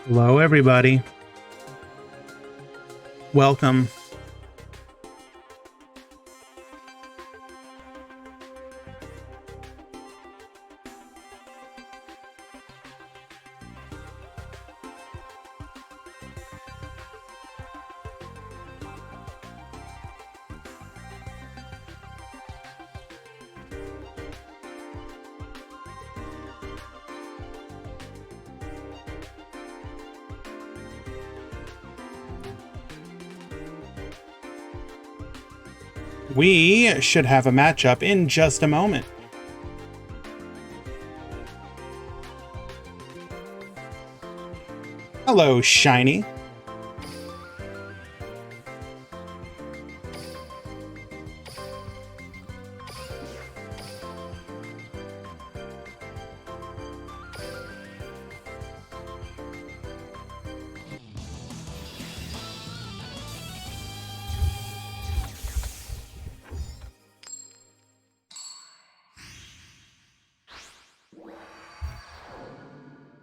Hello, everybody. Welcome. We should have a matchup in just a moment. Hello, Shiny.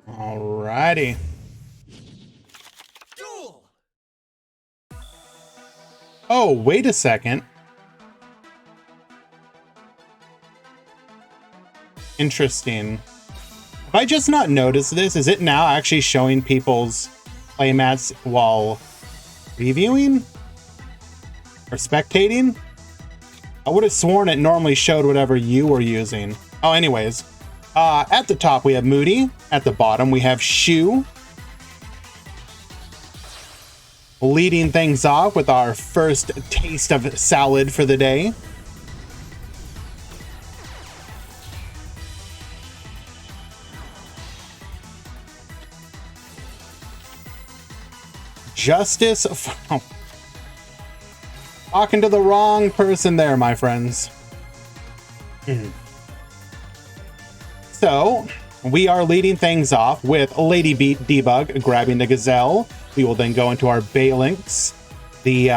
Alrighty. Oh, wait a second. Interesting. Have I just not noticed this? Is it now actually showing people's playmats while reviewing? Or spectating? I would have sworn it normally showed whatever you were using. Oh, anyways. At the top, we have Moody. At the bottom, we have Shu. Leading things off with our first taste of salad for the day. Justice. Talking to the wrong person there, my friends. So, we are leading things off with Lady Beat Debug grabbing the Gazelle. We will then go into our Balinks. The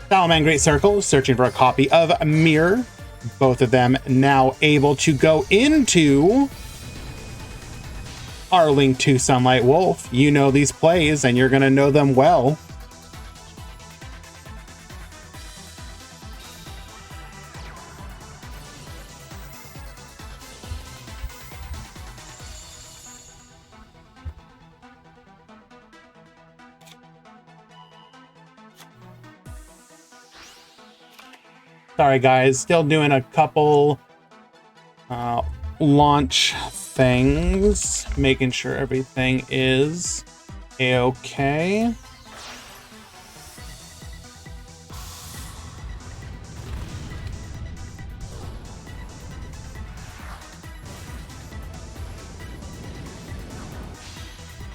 Salaman Great Circle searching for a copy of Mirror. Both of them now able to go into our Link to Sunlight Wolf. You know these plays and you're going to know them well. Sorry guys, still doing a couple launch things, making sure everything is okay.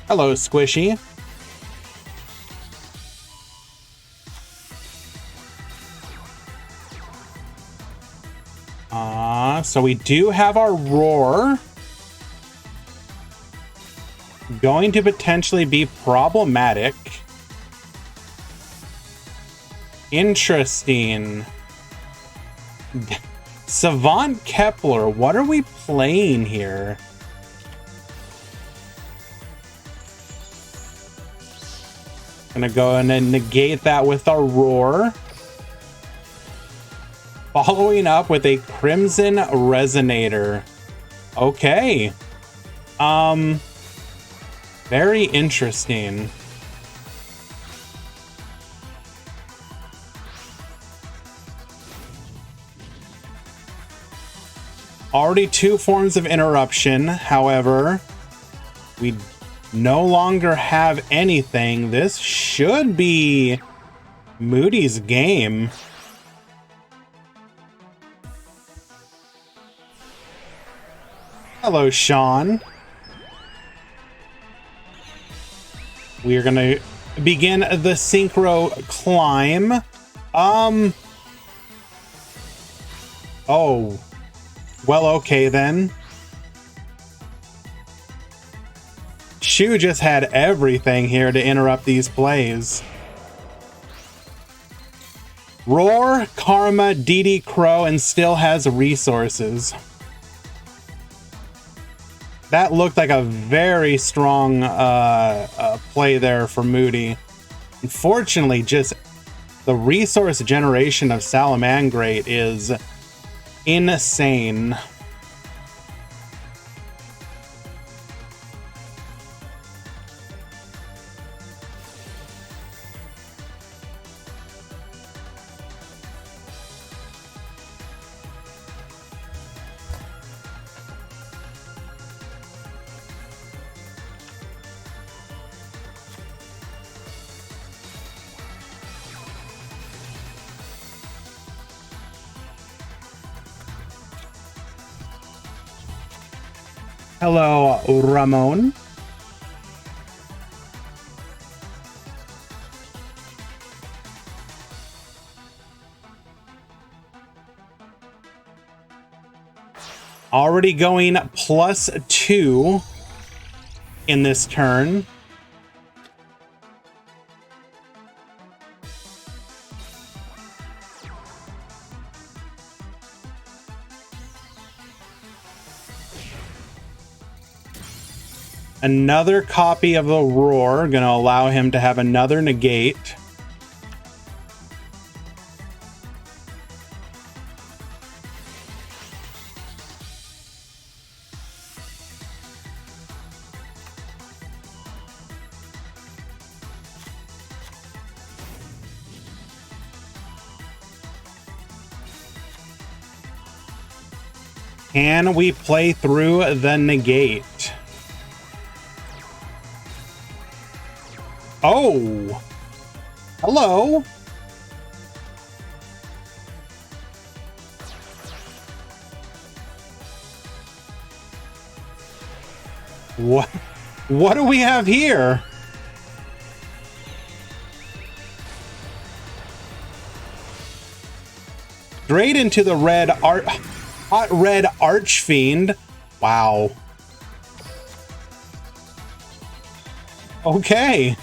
Hello, Squishy. So we do have our Roar. Going to potentially be problematic. Interesting. Savant Kepler, what are we playing here? Gonna go in and negate that with our Roar. Following up with a Crimson Resonator. Okay. Very interesting. Already 2 forms of interruption. However, we no longer have anything. This should be Moody's game. Hello, Sean. We are gonna begin the synchro climb. Oh. Well, okay then. Shu just had everything here to interrupt these plays. Roar, Karma, DD Crow, and still has resources. That looked like a very strong play there for Moody. Unfortunately, just the resource generation of Salamangreat is insane. Hello, Ramon. Already going +2 in this turn. Another copy of the Roar, gonna allow him to have another negate. Can we play through the negate? Oh, hello. What do we have here? Straight into the hot red Archfiend. Wow. Okay.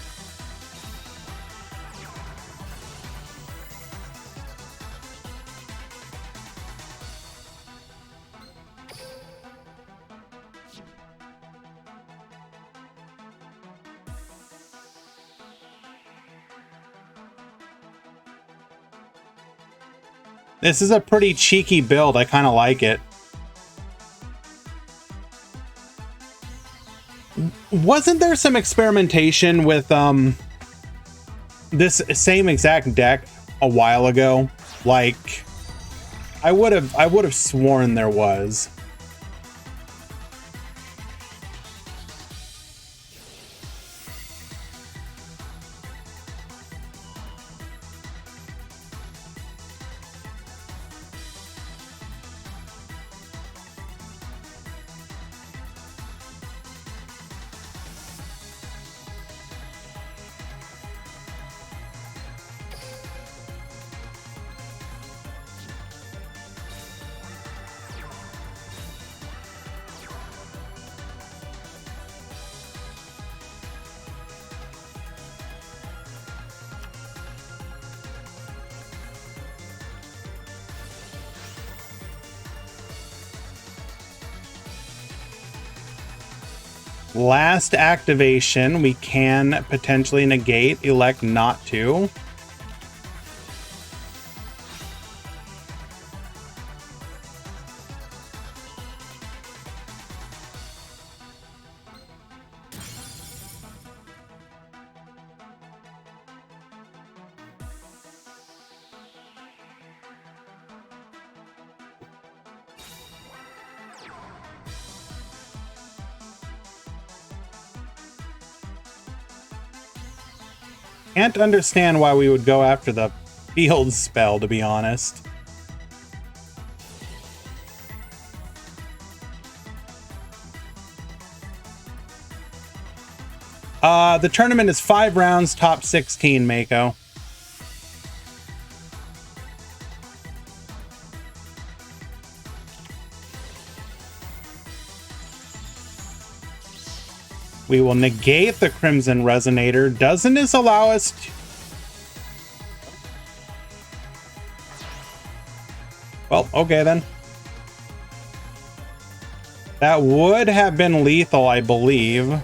This is a pretty cheeky build. I kind of like it. Wasn't there some experimentation with this same exact deck a while ago? Like, I would have sworn there was. Last activation, we can potentially negate, elect not to. Can't understand why we would go after the field spell, to be honest. The tournament is 5 rounds, top 16, Mako. We will negate the Crimson Resonator. Doesn't this allow us to... Well, okay then. That would have been lethal, I believe.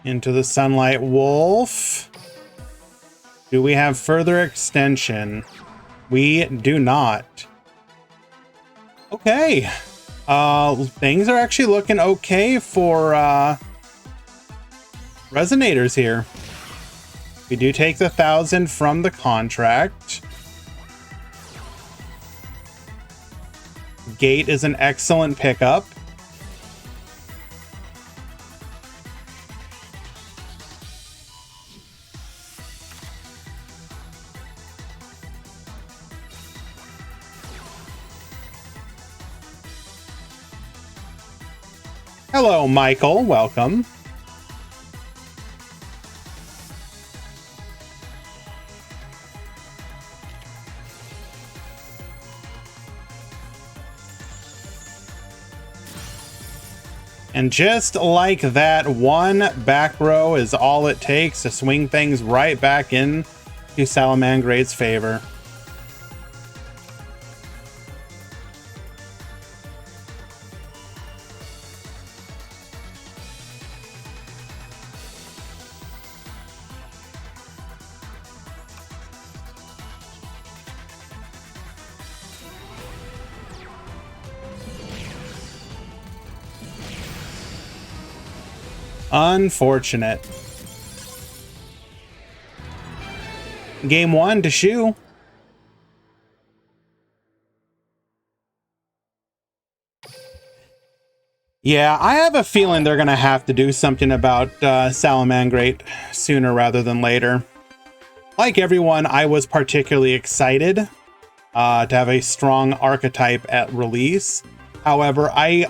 Into the Sunlight Wolf. Do we have further extension? We do not. Okay. Things are actually looking okay for resonators here. We do take the 1,000 from the contract. Gate is an excellent pickup. Hello, Michael. Welcome. And just like that, one back row is all it takes to swing things right back in to Salamangrade's favor. Unfortunate. Game 1 to Shu. Yeah, I have a feeling they're going to have to do something about Salamangrate sooner rather than later. Like everyone, I was particularly excited to have a strong archetype at release. However, I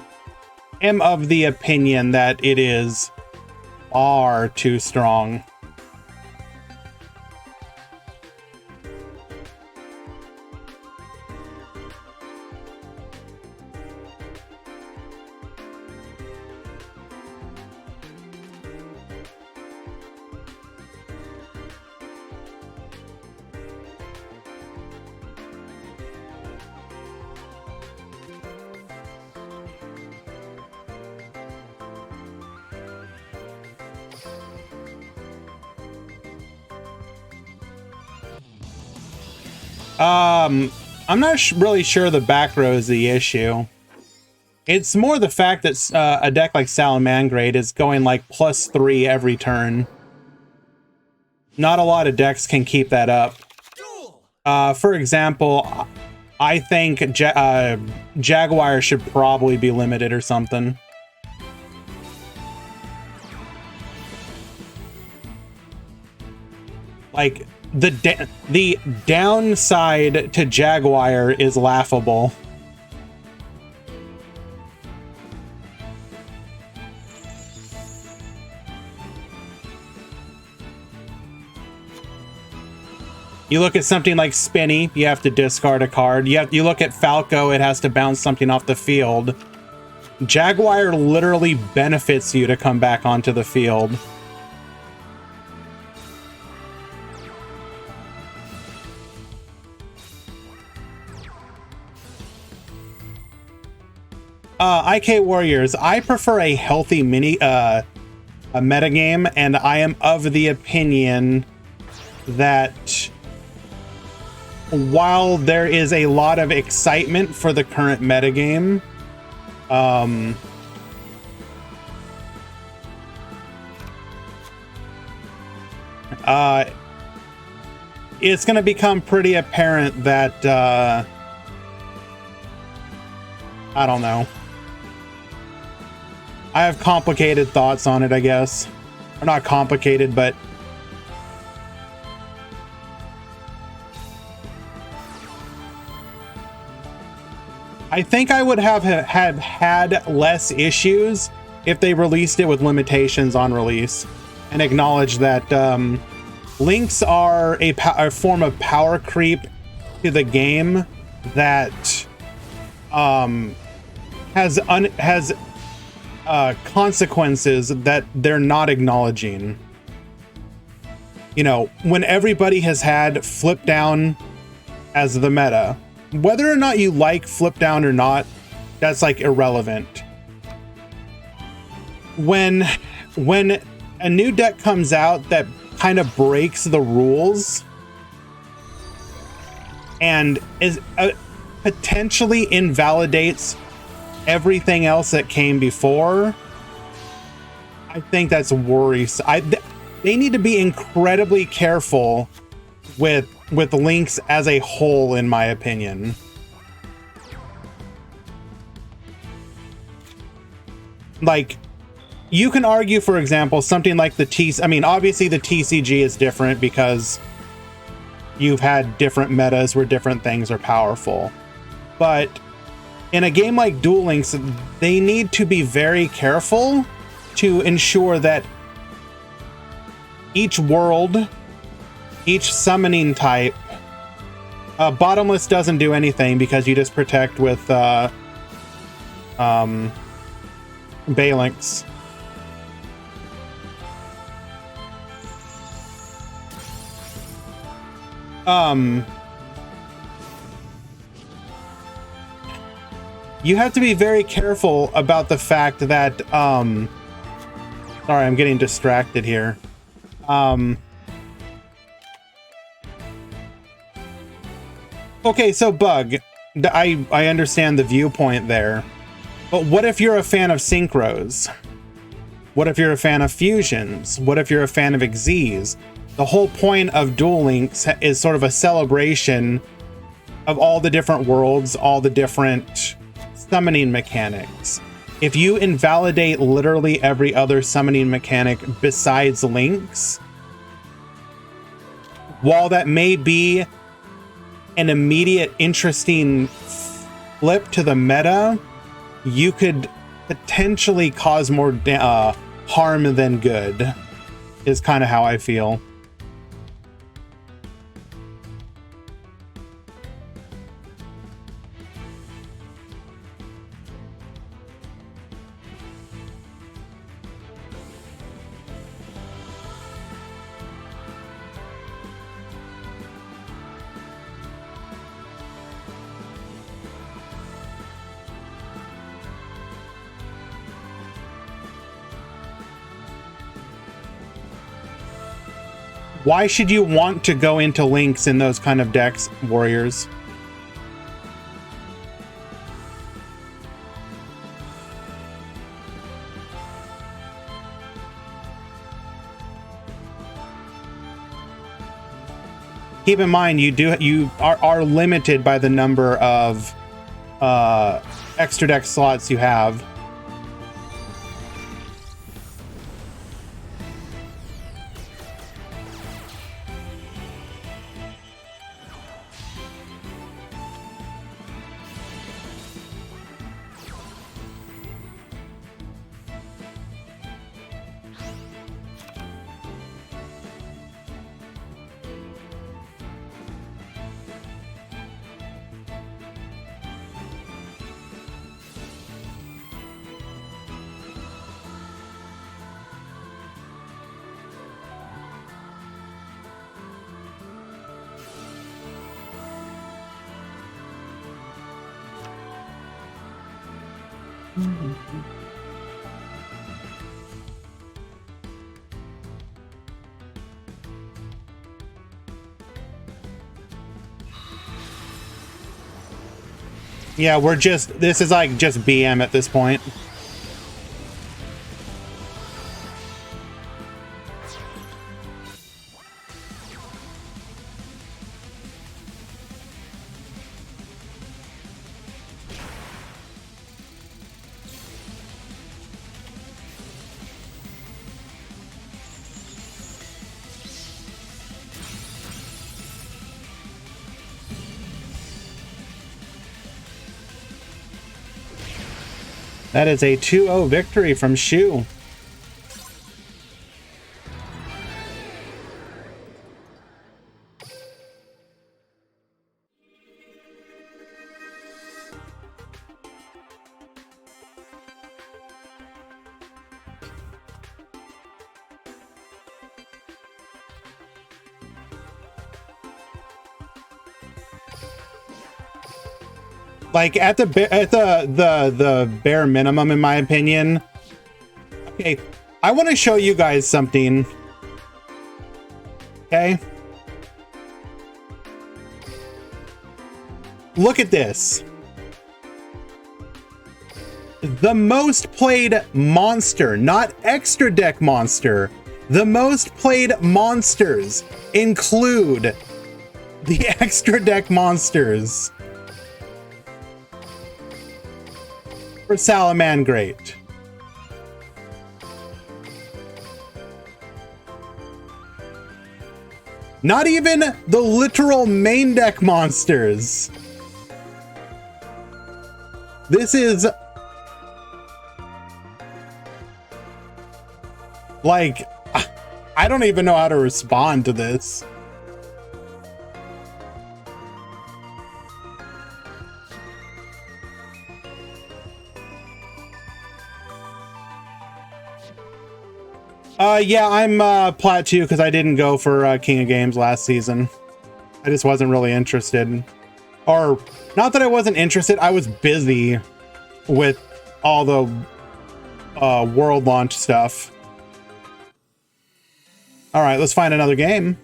am of the opinion that it is far too strong. I'm not really sure the back row is the issue. It's more the fact that a deck like Salamangrate is going like +3 every turn. Not a lot of decks can keep that up. For example, I think Jaguar should probably be limited or something. Like, the downside to Jaguar is laughable. You look at something like Spinny, you have to discard a card. You look at Falco, it has to bounce something off the field. Jaguar literally benefits you to come back onto the field. IK Warriors, I prefer a healthy a metagame, and I am of the opinion that while there is a lot of excitement for the current metagame, it's going to become pretty apparent that, I don't know. I have complicated thoughts on it, I guess. Or not complicated, but I think I would have had less issues if they released it with limitations on release and acknowledged that links are a form of power creep to the game that has consequences that they're not acknowledging. You know, when everybody has had flip down as the meta, whether or not you like flip down or not, that's like irrelevant. When a new deck comes out that kind of breaks the rules and is potentially invalidates everything else that came before, I think that's worrisome. They need to be incredibly careful with links as a whole, in my opinion. Like, you can argue, for example, something like I mean, obviously the TCG is different because you've had different metas where different things are powerful. But in a game like Duel Links, they need to be very careful to ensure that each world, each summoning type, Bottomless doesn't do anything because you just protect with Balinx. You have to be very careful about the fact that sorry, I'm getting distracted here. Okay, so Bug, I understand the viewpoint there, but what if you're a fan of synchros? What if you're a fan of fusions? What if you're a fan of Xyz? The whole point of Duel Links is sort of a celebration of all the different worlds, all the different summoning mechanics. If you invalidate literally every other summoning mechanic besides Links, while that may be an immediate interesting flip to the meta, you could potentially cause more harm than good, is kind of how I feel. Why should you want to go into Links in those kind of decks, Warriors? Keep in mind, you are limited by the number of extra deck slots you have. Yeah, this is like just BM at this point. That is a 2-0 victory from Shu. Like at the bare minimum, in my opinion. Okay, I want to show you guys something. Okay. Look at this. The most played monster, not extra deck monster. The most played monsters include the extra deck monsters. For Salamangreat. Not even the literal main deck monsters. This is like, I don't even know how to respond to this. Yeah, I'm Plat 2 because I didn't go for King of Games last season. I just wasn't really interested. Or, not that I wasn't interested, I was busy with all the world launch stuff. Alright, let's find another game.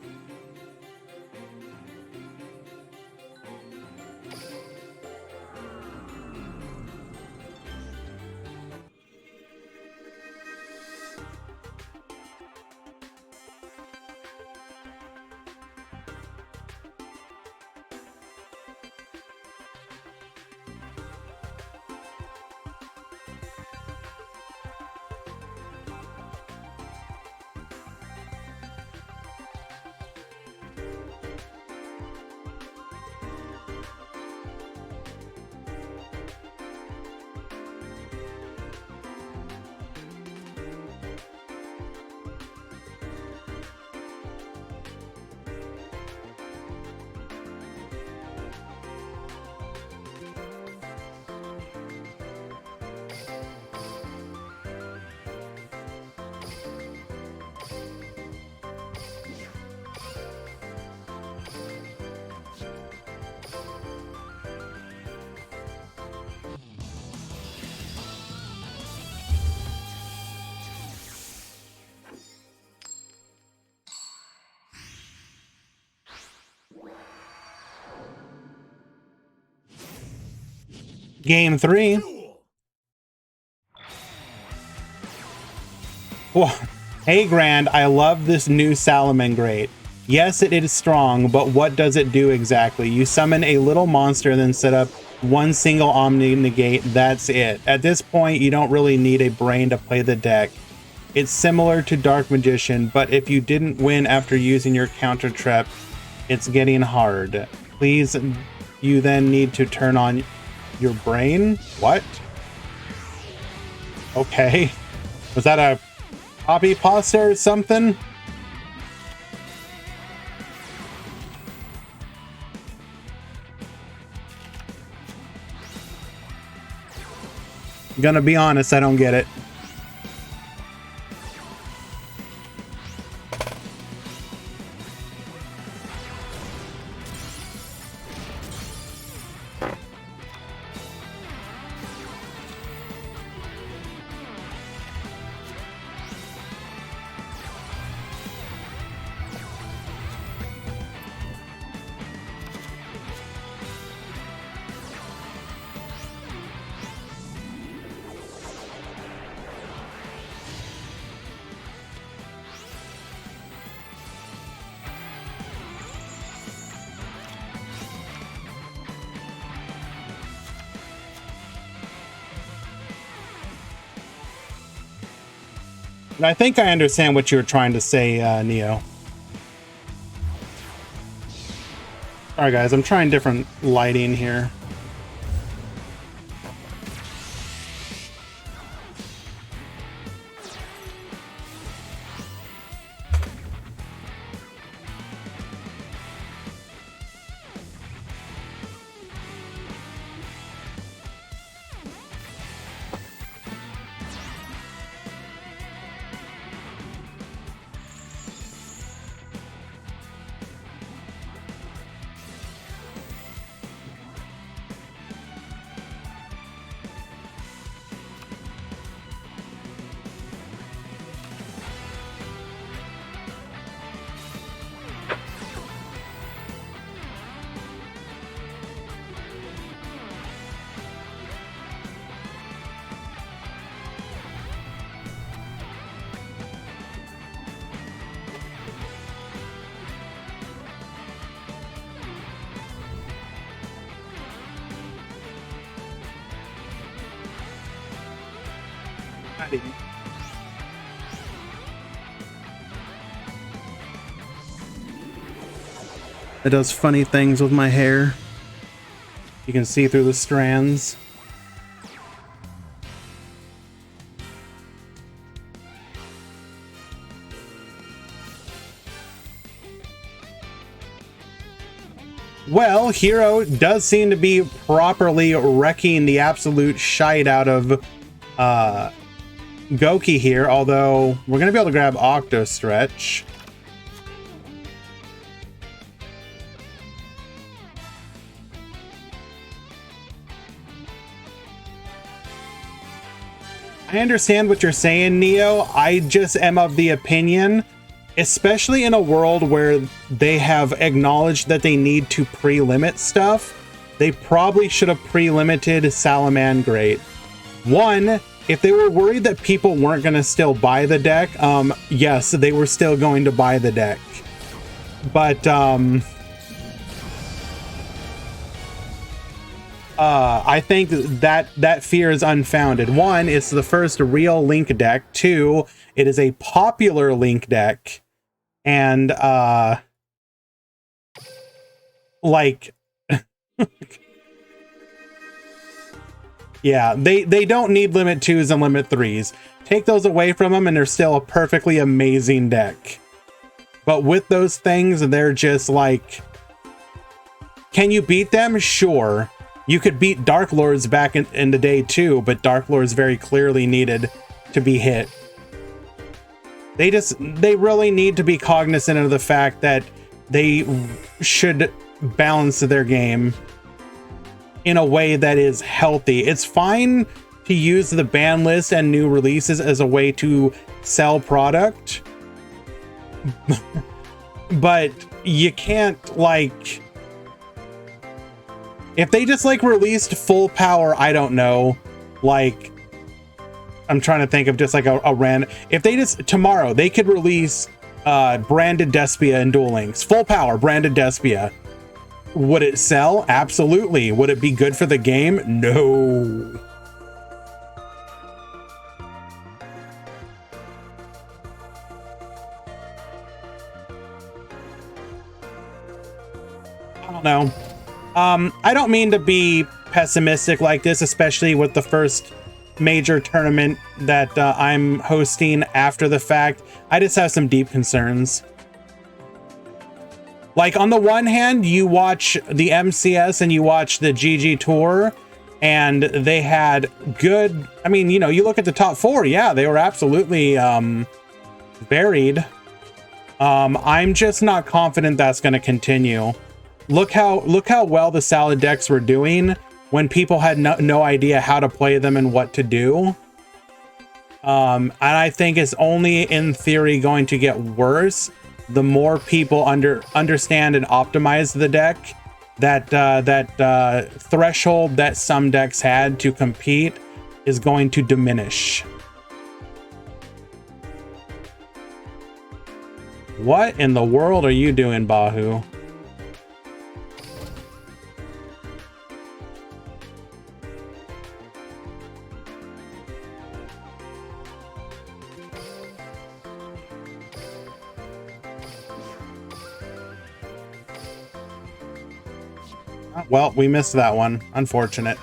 Game 3. Whoa. Hey Grand, I love this new Salamangreat. Yes, it is strong, but what does it do exactly? You summon a little monster, then set up one single Omni Negate, that's it. At this point, you don't really need a brain to play the deck. It's similar to Dark Magician, but if you didn't win after using your counter trap, it's getting hard. Please, you then need to turn on your brain? What? Okay. Was that a copy pasta or something? Gonna be honest, I don't get it. I think I understand what you're trying to say, Neo. Alright guys, I'm trying different lighting here. sweating. It does funny things with my hair. You can see through the strands. Well, Hero does seem to be properly wrecking the absolute shite out of Goki here, although we're going to be able to grab Octo Stretch. I understand what you're saying, Neo. I just am of the opinion, especially in a world where they have acknowledged that they need to pre-limit stuff, they probably should have pre-limited Salamangreat. One, if they were worried that people weren't going to still buy the deck, yes, they were still going to buy the deck. But, I think that fear is unfounded. One, it's the first real Link deck. Two, it is a popular Link deck. And, like, yeah, they don't need limit 2s and limit 3s. Take those away from them and they're still a perfectly amazing deck. But with those things, they're just like, can you beat them? Sure. You could beat Dark Lords back in the day too, but Dark Lords very clearly needed to be hit. They really need to be cognizant of the fact that they should balance their game in a way that is healthy. It's fine to use the ban list and new releases as a way to sell product, but you can't, like, if they just like released full power, I don't know, like, I'm trying to think of just like a random, if they just tomorrow they could release branded Despia and Duel Links, full power branded Despia, would it sell? Absolutely. Would it be good for the game? No. I don't know. I don't mean to be pessimistic like this, especially with the first major tournament that I'm hosting after the fact. I just have some deep concerns. Like, on the one hand, you watch the MCS and you watch the GG Tour, and they had good, I mean, you know, you look at the top four, yeah, they were absolutely varied. I'm just not confident that's going to continue. Look how well the Salad decks were doing when people had no idea how to play them and what to do. And I think it's only in theory going to get worse the more people understand and optimize the deck. That threshold that some decks had to compete is going to diminish. What in the world are you doing, Bahu? Well, we missed that one. Unfortunate.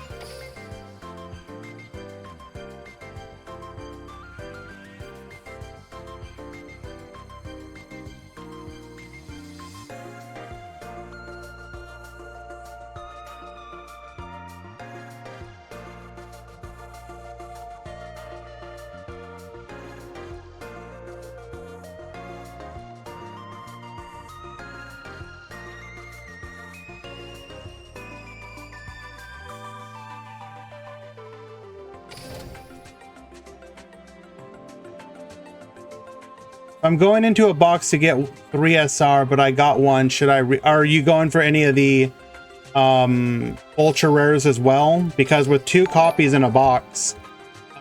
I'm going into a box to get 3 SR, but I got one. Should I are you going for any of the ultra rares as well? Because with 2 copies in a box,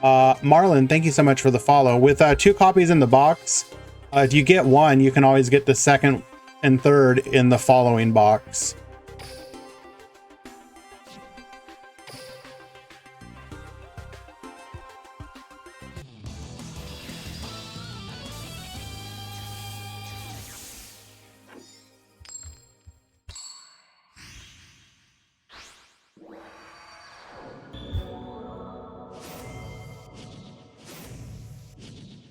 Marlon, thank you so much for the follow. With 2 copies in the box, if you get one, you can always get the second and third in the following box.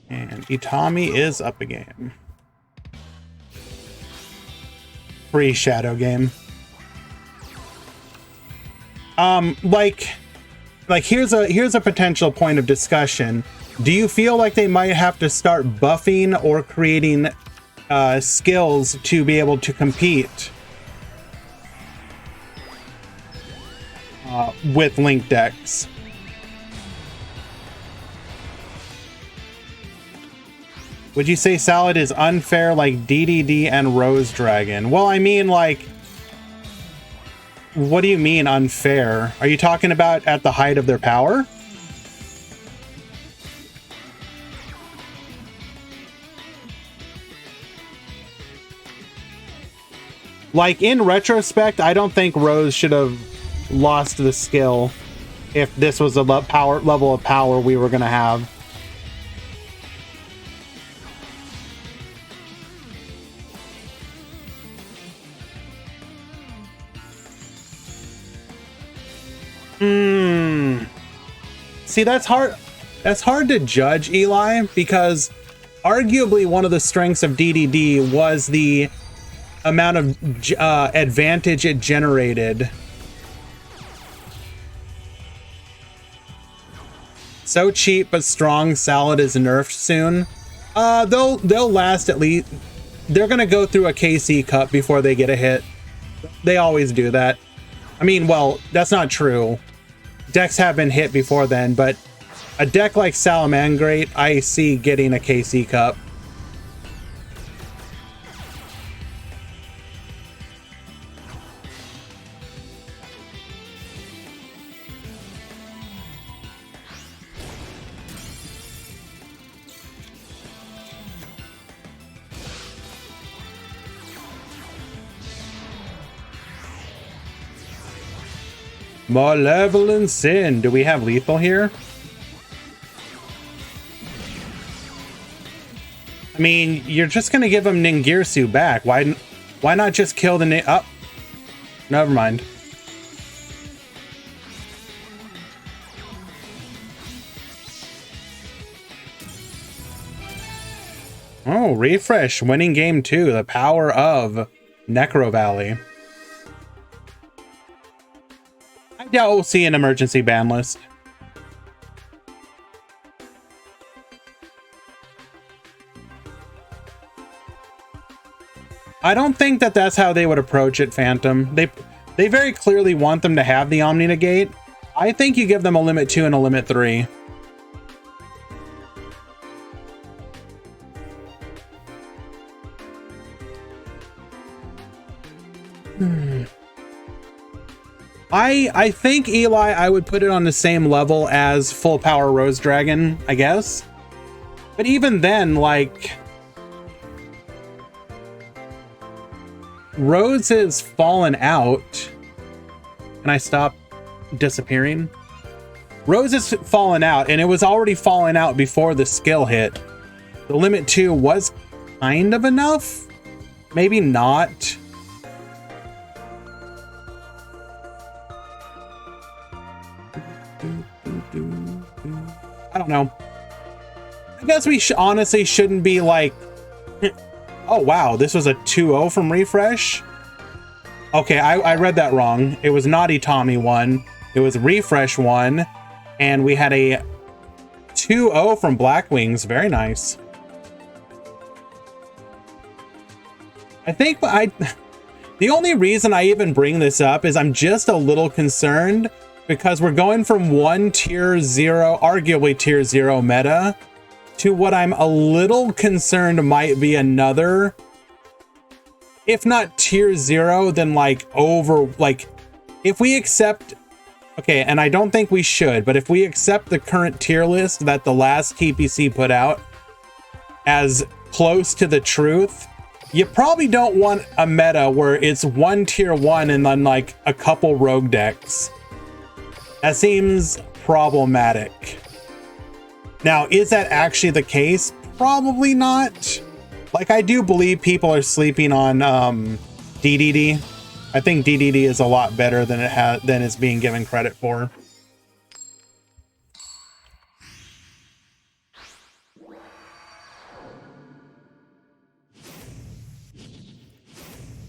And Itami is up a game. Free shadow game. Like here's a potential point of discussion. Do you feel like they might have to start buffing or creating skills to be able to compete with Link decks? Would you say Salad is unfair like DDD and Rose Dragon? Well, I mean, like, what do you mean unfair? Are you talking about at the height of their power? Like, in retrospect, I don't think Rose should have lost the skill if this was the level of power we were going to have. See, that's hard. That's hard to judge, Eli, because arguably one of the strengths of DDD was the amount of advantage it generated. So cheap but strong. Salad is nerfed soon. They'll last at least. They're gonna go through a KC Cup before they get a hit. They always do that. I mean, well, that's not true. Decks have been hit before then, but a deck like Salamangreat, I see getting a KC Cup. Malevolent Sin. Do we have lethal here? I mean, you're just gonna give him Ningirsu back. Why not just kill the oh, never mind. Oh, refresh. Winning game 2. The power of Necro Valley. I doubt we'll see an emergency ban list. I don't think that that's how they would approach it, Phantom. They very clearly want them to have the Omni Negate. I think you give them a limit 2 and a limit 3. I think, Eli, I would put it on the same level as full power Rose Dragon, I guess. But even then, like, Rose has fallen out. Can I stop disappearing? Rose has fallen out, and it was already falling out before the skill hit. The limit 2 was kind of enough. Maybe not. I don't know. I guess we honestly shouldn't be like, oh wow, this was a 2-0 from refresh. Okay, I read that wrong. It was not Itami 1. It was refresh 1. And we had a 2-0 from Black Wings. Very nice. I think the only reason I even bring this up is I'm just a little concerned because we're going from one tier 0, arguably tier 0 meta, to what I'm a little concerned might be another, if not tier 0, then like if we accept, okay, and I don't think we should, but if we accept the current tier list that the last TPC put out as close to the truth, you probably don't want a meta where it's one tier 1 and then like a couple rogue decks. That seems problematic. Now, is that actually the case? Probably not. Like, I do believe people are sleeping on DDD. I think DDD is a lot better than it's being given credit for.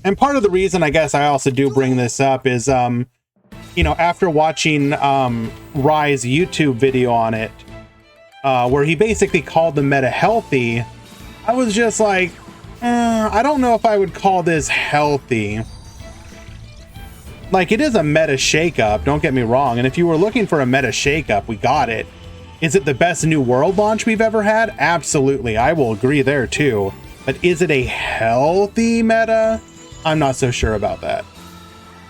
And part of the reason I guess I also do bring this up is, you know, after watching Rye's YouTube video on it, where he basically called the meta healthy, I was just like, I don't know if I would call this healthy. Like, it is a meta shakeup, don't get me wrong. And if you were looking for a meta shakeup, we got it. Is it the best new world launch we've ever had? Absolutely, I will agree there too. But is it a healthy meta? I'm not so sure about that.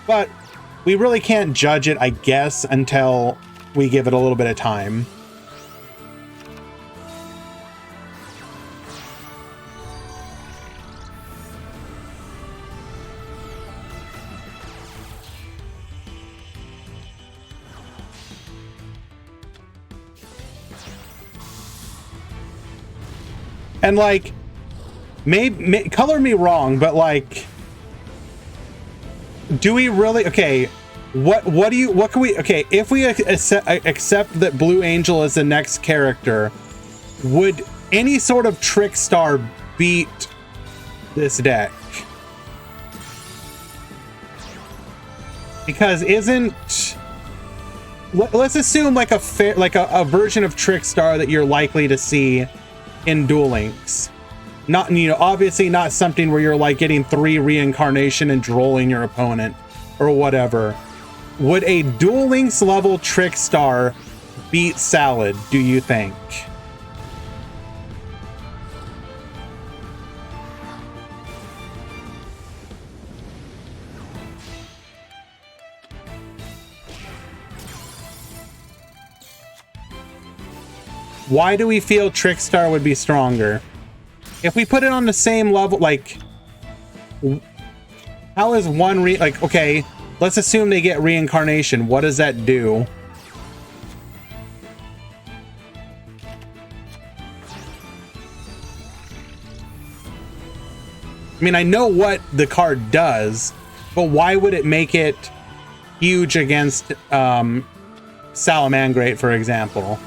But we really can't judge it, I guess, until we give it a little bit of time. And like, maybe color me wrong, but like, do we really? Okay, what can we? Okay, if we accept that Blue Angel is the next character, would any sort of Trick Star beat this deck? Because let's assume like a version of Trick Star that you're likely to see in Duel Links. Not, you know, obviously not something where you're like getting 3 reincarnation and drolling your opponent or whatever. Would a Duel Links level Trick Star beat Salad, do you think? Why do we feel Trick Star would be stronger? If we put it on the same level, like, how is one like, okay, let's assume they get reincarnation. What does that do? I mean, I know what the card does, but why would it make it huge against Salamangreat, for example?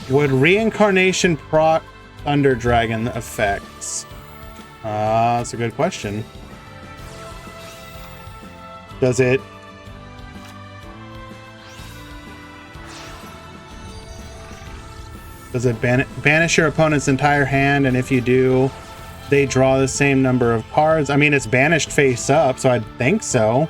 Would reincarnation proc Thunder Dragon effects? That's a good question. Does it? Does it banish your opponent's entire hand, and if you do, they draw the same number of cards? I mean, it's banished face up, so I'd think so.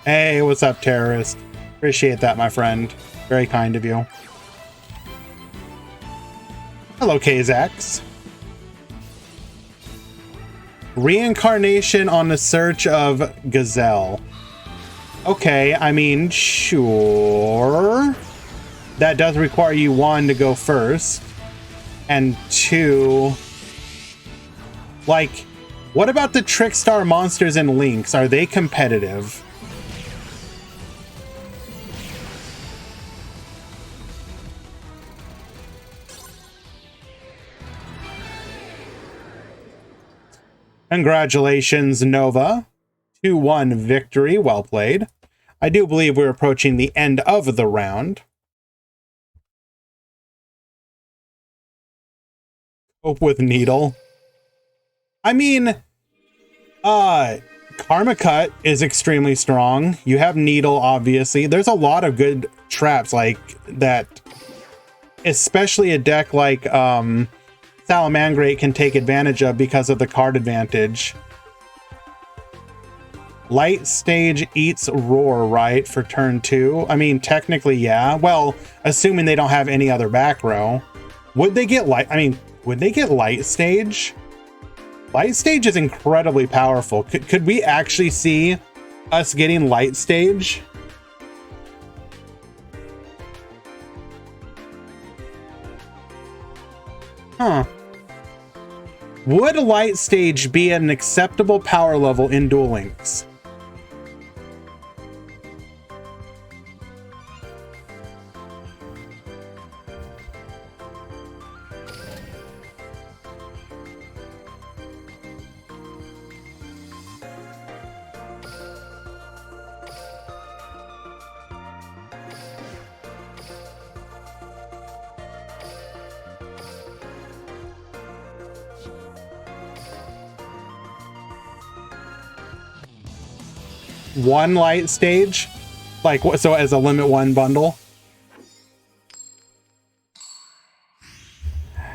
Hey, what's up, terrorist? Appreciate that, my friend. Very kind of you. Hello, Kazax. Reincarnation on the search of Gazelle. Okay, I mean, sure. That does require you, 1, to go first. And 2... like, what about the Trickstar monsters and Lynx? Are they competitive? Congratulations, Nova. 2-1 victory. Well played. I do believe we're approaching the end of the round. Cope with Needle. I mean, Karma Cut is extremely strong. You have Needle, obviously. There's a lot of good traps like that, especially a deck like Salamangreat can take advantage of because of the card advantage. Light Stage eats Roar, right, for turn 2? I mean, technically, yeah. Well, assuming they don't have any other back row. Would they get Light? I mean, would they get Light Stage? Light Stage is incredibly powerful. Could we actually see us getting light stage. Huh. Would light stage be an acceptable power level in Duel Links? One light stage, like so as a limit 1 bundle.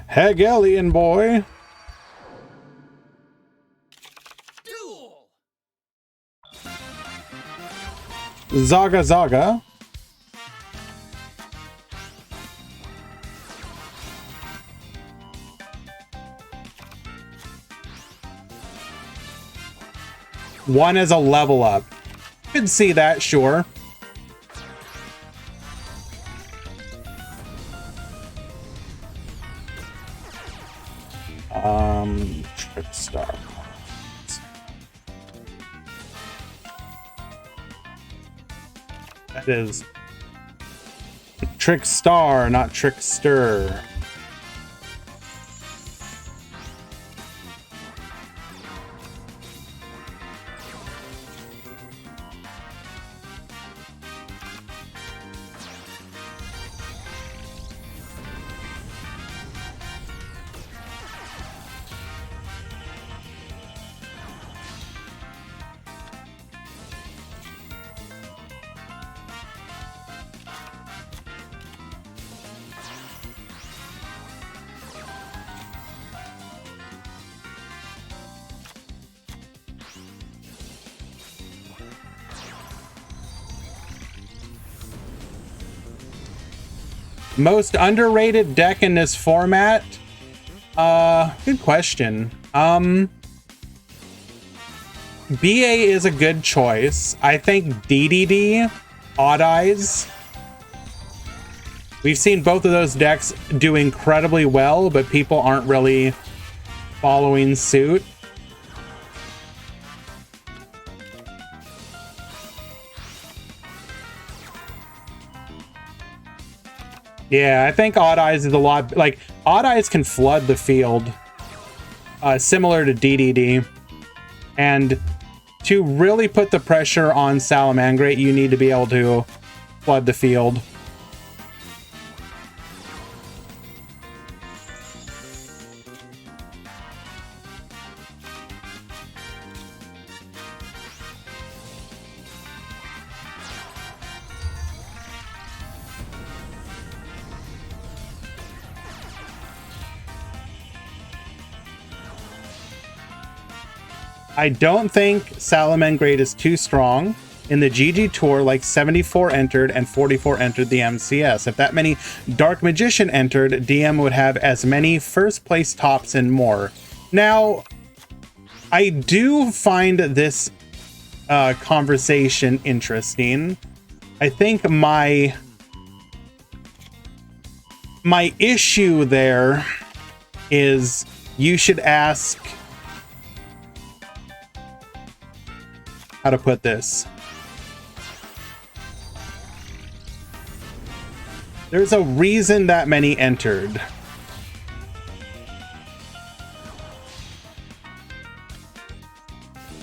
Hegelian boy. Duel. Zaga Zaga. One as a level up. Could see that, sure. Trickstar. That is Trickstar, not Trickster. Most underrated deck in this format? Good question. BA is a good choice. I think DDD, Odd Eyes. We've seen both of those decks do incredibly well, but people aren't really following suit. Yeah, I think Odd Eyes is a lot, like, Odd Eyes can flood the field, similar to DDD. And to really put the pressure on Salamangreat, you need to be able to flood the field. I don't think Salamangreat is too strong. In the GG Tour, like 74 entered and 44 entered the MCS. If that many Dark Magician entered, DM would have as many first place tops and more. Now, I do find this conversation interesting. I think my issue there is you should ask, how to put this. There's a reason that many entered.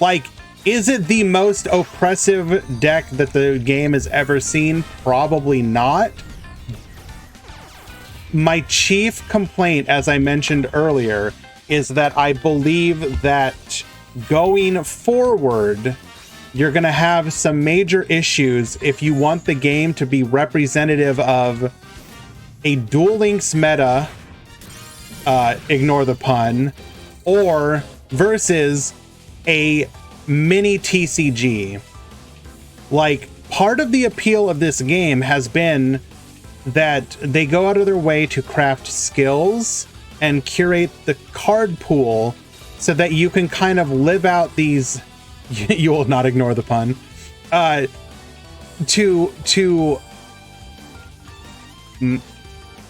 Like, is it the most oppressive deck that the game has ever seen? Probably not. My chief complaint, as I mentioned earlier, is that I believe that going forward, you're going to have some major issues if you want the game to be representative of a Duel Links meta, ignore the pun, or versus a mini TCG. Like, part of the appeal of this game has been that they go out of their way to craft skills and curate the card pool so that you can kind of live out these... You will not ignore the pun. to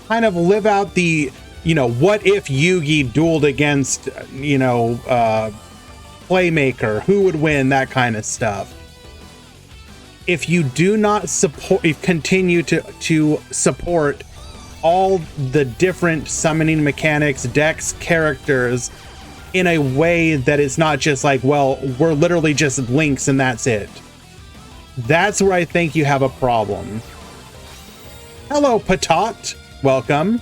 kind of live out the, you know, what if Yugi dueled against, you know, Playmaker, who would win, that kind of stuff. If you do not continue to support all the different summoning mechanics, decks, characters in a way that is not just like, well, we're literally just links and that's it. That's where I think you have a problem. Hello, Patot. Welcome.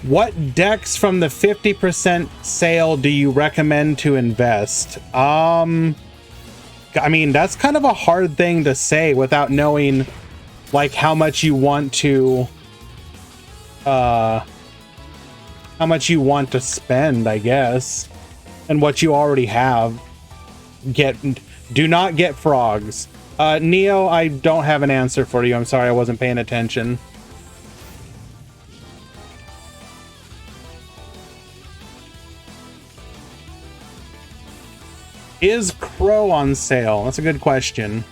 What decks from the 50% sale do you recommend to invest? I mean, that's kind of a hard thing to say without knowing like how much you want to spend, I guess, and what you already have. Do not get frogs. Neo, I don't have an answer for you. I'm sorry, I wasn't paying attention. Is Crow on sale? That's a good question.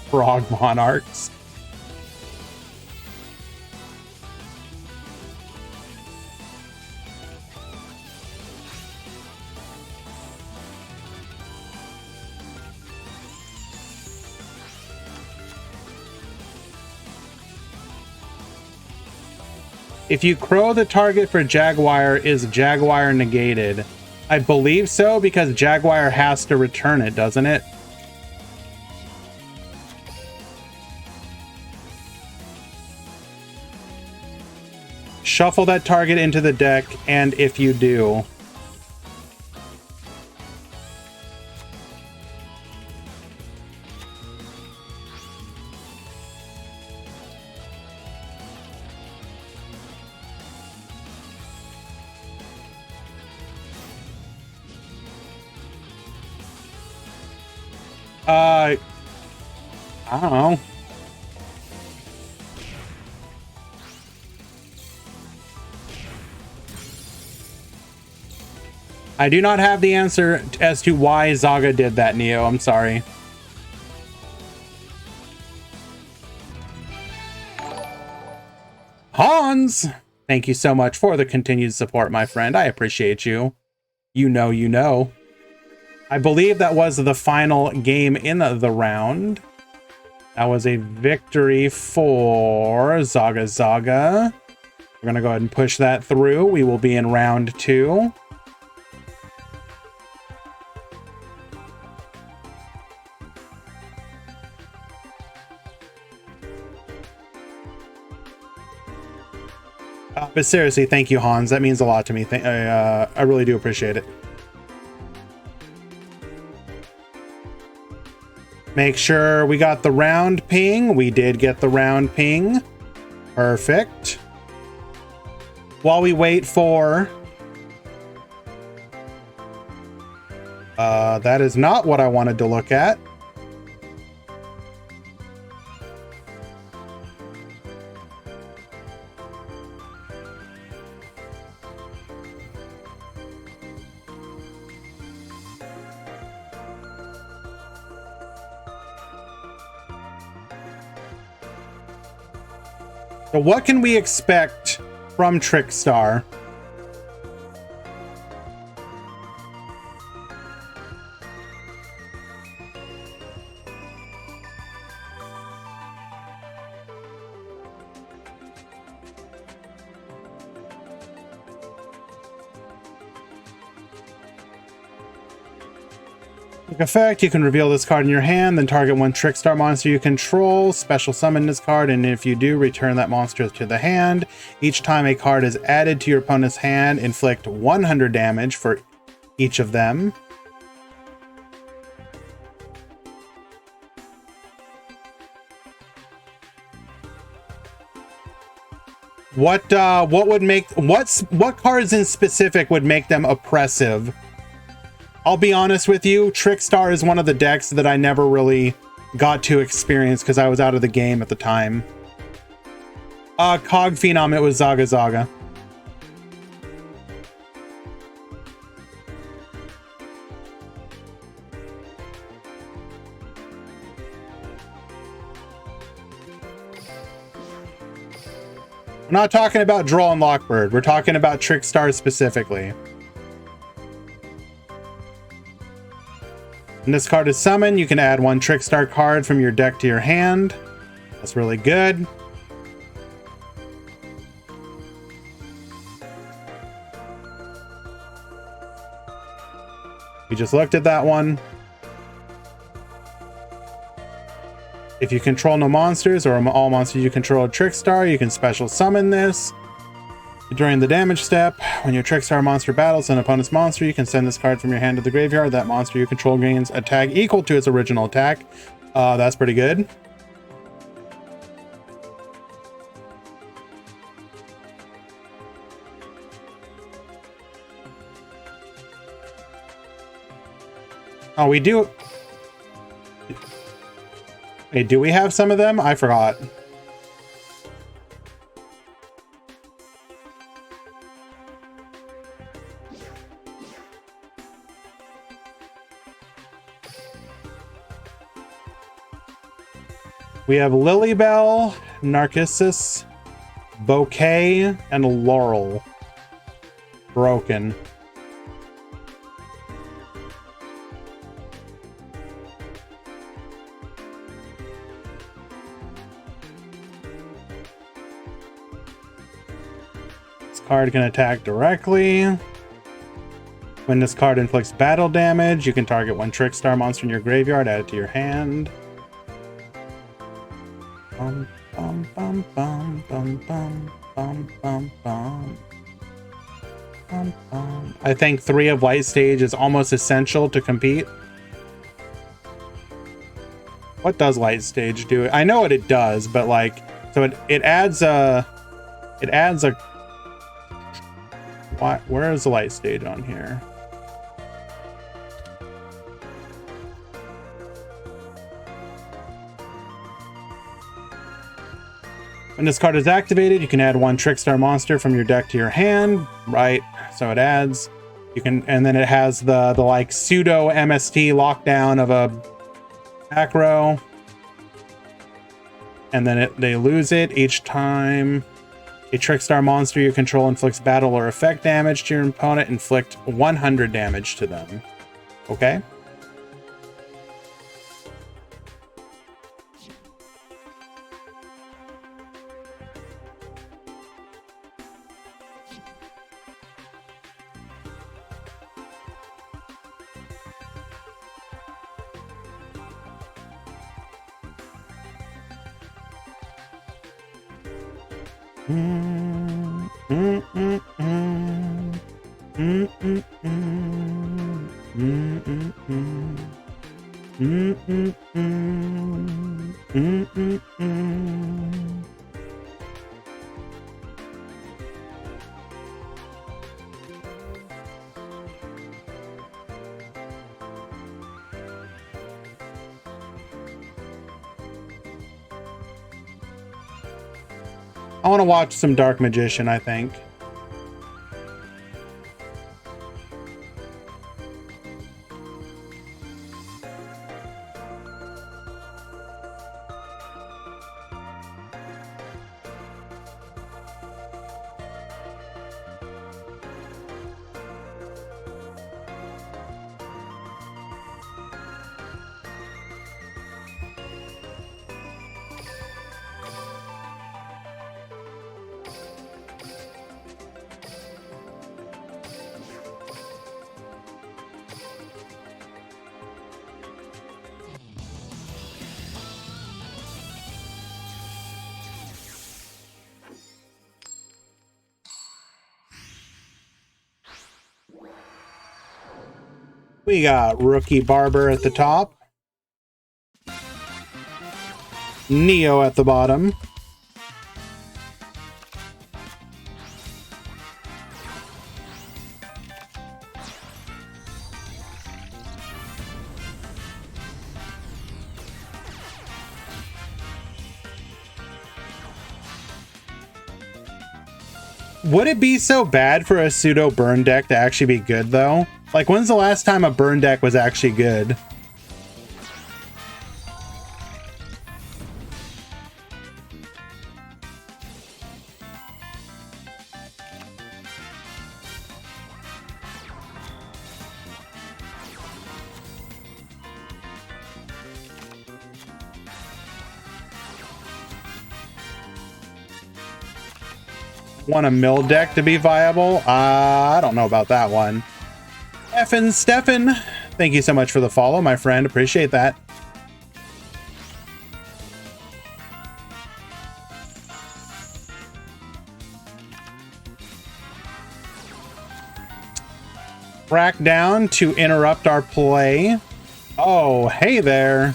Frog Monarchs. If you crow the target for Jaguar, is Jaguar negated? I believe so, because Jaguar has to return it, doesn't it? Shuffle that target into the deck, and if you do... I don't know. I do not have the answer as to why Zaga did that, Neo. I'm sorry. Hans! Thank you so much for the continued support, my friend. I appreciate you. You know. I believe that was the final game in the round. That was a victory for Zaga. We're going to go ahead and push that through. We will be in round 2. But seriously, thank you, Hans. That means a lot to me. I really do appreciate it. Make sure we got the round ping. We did get the round ping. Perfect. While we wait for... that is not what I wanted to look at. So what can we expect from Trickstar? Effect, you can reveal this card in your hand, then target one Trickstar monster you control, special summon this card, and if you do, return that monster to the hand. Each time a card is added to your opponent's hand, inflict 100 damage for each of them. What would make what cards in specific would make them oppressive? I'll be honest with you, Trickstar is one of the decks that I never really got to experience because I was out of the game at the time. Cog Phenom, it was Zaga Zaga. We're not talking about Droll and Lockbird. We're talking about Trickstar specifically. When this card is summoned, you can add one Trickstar card from your deck to your hand. That's really good. We just looked at that one. If you control no monsters or all monsters you control a Trickstar, you can special summon this. During the damage step, when your Trickstar monster battles an opponent's monster, you can send this card from your hand to the graveyard. That monster you control gains attack equal to its original attack. That's pretty good. Oh, we do. Hey, do we have some of them? I forgot. We have Lilybell, Narcissus, Bouquet, and Laurel. Broken. Card can attack directly. When this card inflicts battle damage, you can target one Trickstar monster in your graveyard, add it to your hand. Bum, bum, bum, bum, bum, bum, bum, bum, bum. Bum, bum. I think 3 of Light Stage is almost essential to compete. What does Light Stage do? I know what it does, but like, so it adds a where is the Light Stage on here? When this card is activated, you can add one Trickstar monster from your deck to your hand, right? So it adds, you can, and then it has the like pseudo MST lockdown of a acro, and then they lose it each time a Trickstar monster you control inflicts battle or effect damage to your opponent. Inflict 100 damage to them. Okay. I want to watch some Dark Magician, I think. We got Rookie Barber at the top, Neo at the bottom, Would it be so bad for a pseudo burn deck to actually be good though? Like, when's the last time a burn deck was actually good? Want a mill deck to be viable? I don't know about that one. Effin Stefan, thank you so much for the follow, my friend. Appreciate that. Crackdown to interrupt our play. Oh, hey there.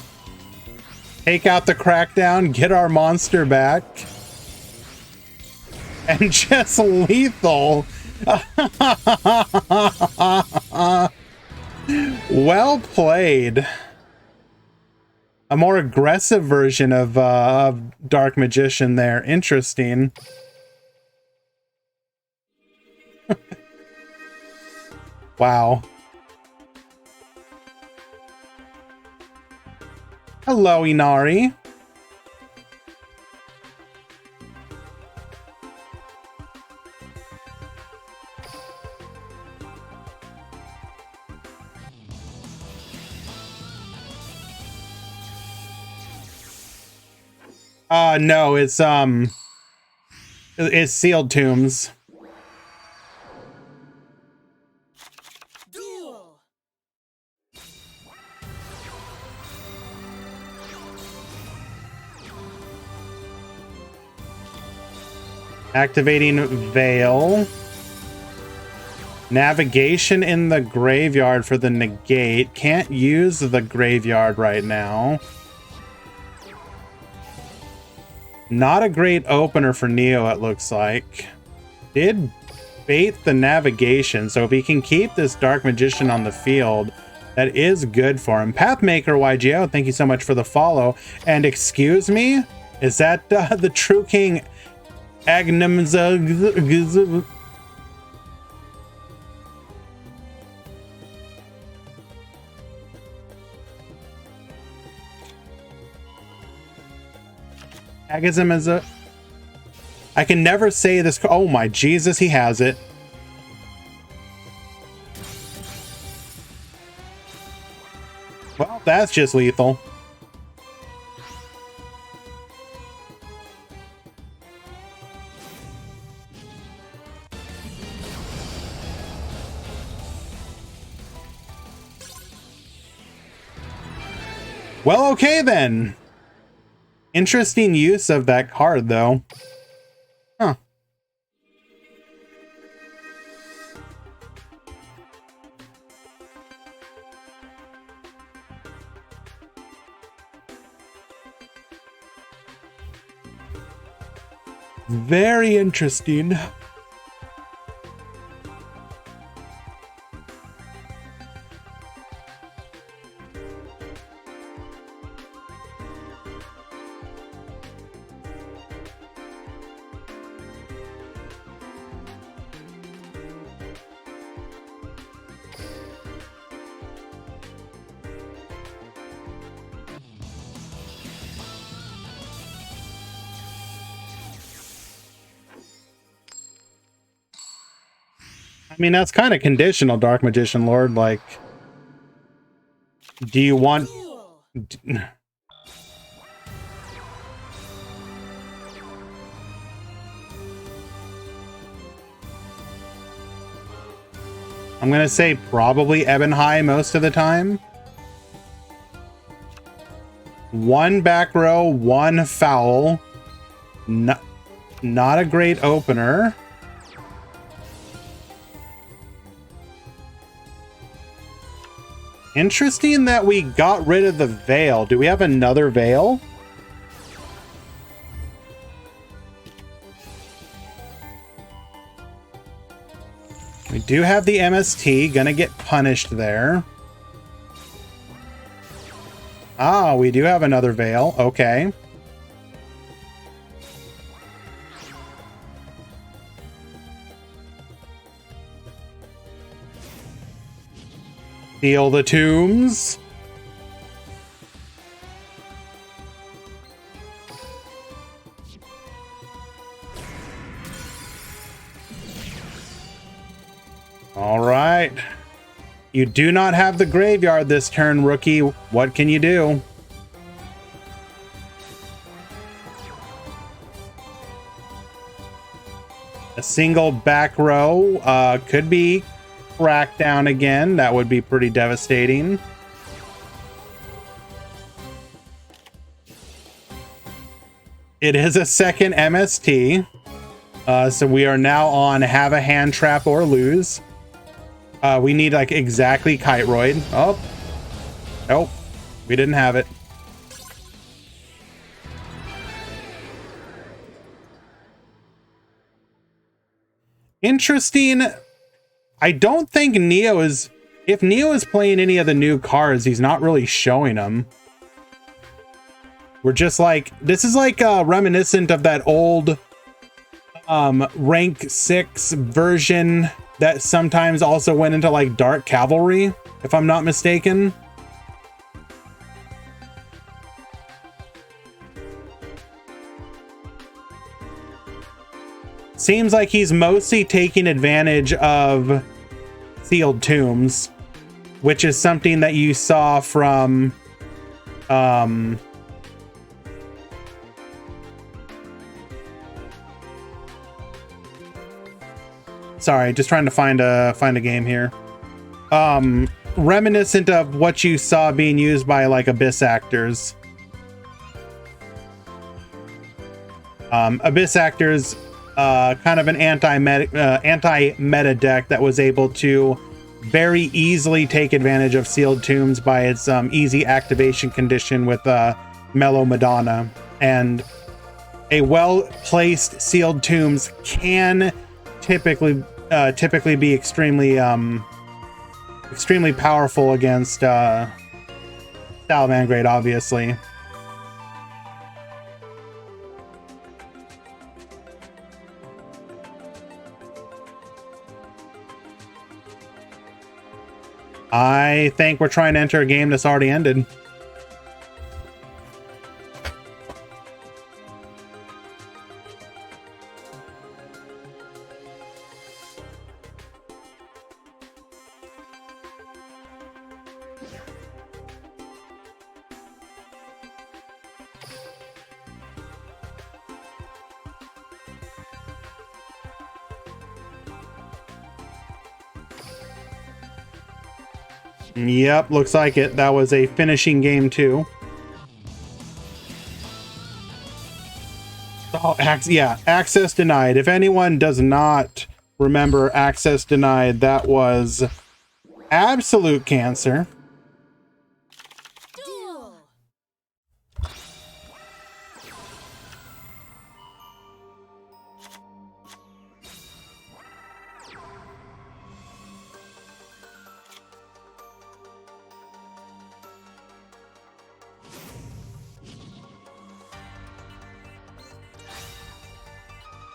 Take out the crackdown, get our monster back. And just lethal. Well played. A more aggressive version of Dark Magician there. Interesting. Wow. Hello, Inari. No, it's Sealed Tombs. Duel. Activating Veil. Navigation in the graveyard for the negate. Can't use the graveyard right now. Not a great opener for Neo, it looks like. Did bait the navigation, so if he can keep this Dark Magician on the field, that is good for him. Pathmaker YGO, thank you so much for the follow. And excuse me, is that the True King Agnumza? Agism is a... I can never say this. Oh my Jesus, he has it. Well, that's just lethal. Well, okay then. Interesting use of that card, though. Huh. Very interesting. I mean, that's kind of conditional, Dark Magician Lord. Like, do you want... I'm going to say probably Ebon High most of the time. One back row, one foul. Not a great opener. Interesting that we got rid of the Veil. Do we have another Veil? We do have the MST. Gonna get punished there. Ah, we do have another Veil. Okay. I Steal the tombs. All right. You do not have the graveyard this turn, rookie. What can you do? A single back row could be cracked down again. That would be pretty devastating. It is a second MST. So we are now on have a hand trap or lose. We need like exactly Kiteroid. Oh, nope, we didn't have it. Interesting. I don't think Neo is, if Neo is playing any of the new cards, he's not really showing them. We're just like, this is like reminiscent of that old rank 6 version that sometimes also went into like Dark Cavalry, if I'm not mistaken. Seems like he's mostly taking advantage of sealed tombs, which is something that you saw from sorry, just trying to find a game here. Reminiscent of what you saw being used by like Abyss actors. Abyss actors, kind of an anti-meta deck that was able to very easily take advantage of sealed tombs by its easy activation condition with Mellow Madonna, and a well-placed sealed tombs can typically be extremely powerful against Salamangreat, obviously. I think we're trying to enter a game that's already ended. Yep, looks like it. That was a finishing game too. Oh, yeah, access denied. If anyone does not remember access denied, that was absolute cancer.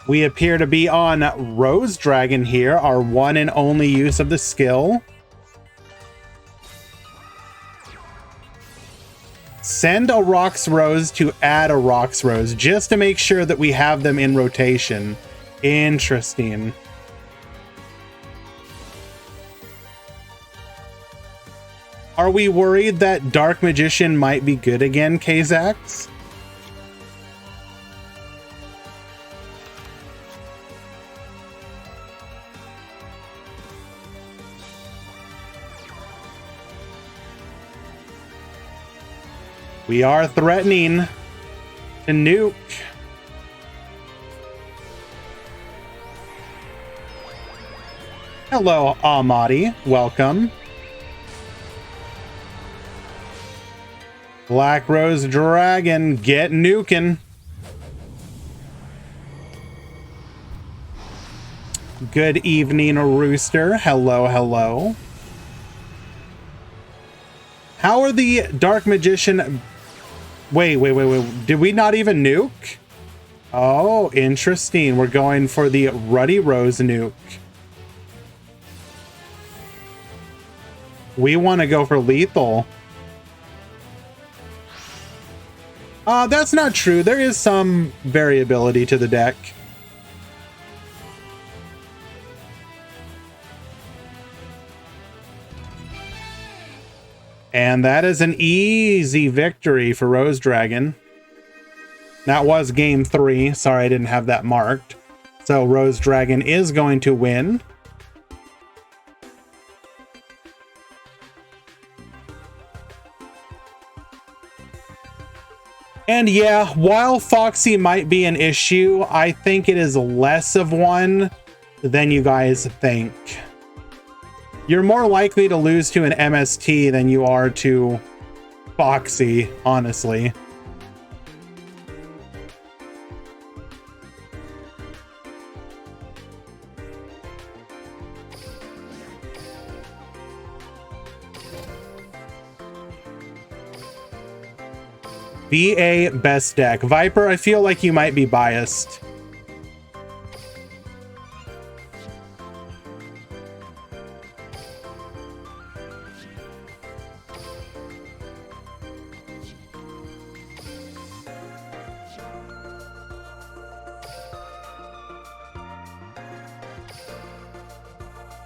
We appear to be on Rose Dragon here, our one and only use of the skill. Send a Rox Rose to add a Rox Rose, just to make sure that we have them in rotation. Interesting. Are we worried that Dark Magician might be good again, Kazax? We are threatening to nuke. Hello, Amadi. Welcome. Black Rose Dragon, get nuking. Good evening, Rooster. Hello, hello. How are the Dark Magician... Wait. Did we not even nuke? Oh, interesting. We're going for the Ruddy Rose nuke. We want to go for lethal. That's not true. There is some variability to the deck. And that is an easy victory for Rose Dragon. That was game 3. Sorry, I didn't have that marked. So Rose Dragon is going to win. And yeah, while Foxy might be an issue, I think it is less of one than you guys think. You're more likely to lose to an MST than you are to Foxy, honestly. VA best deck. Viper, I feel like you might be biased.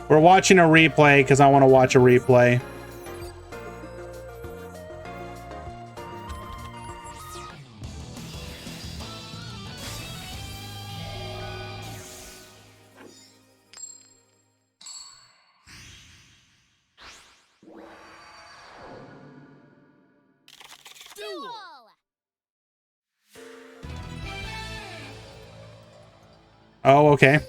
We're watching a replay because I want to watch a replay. Oh, okay.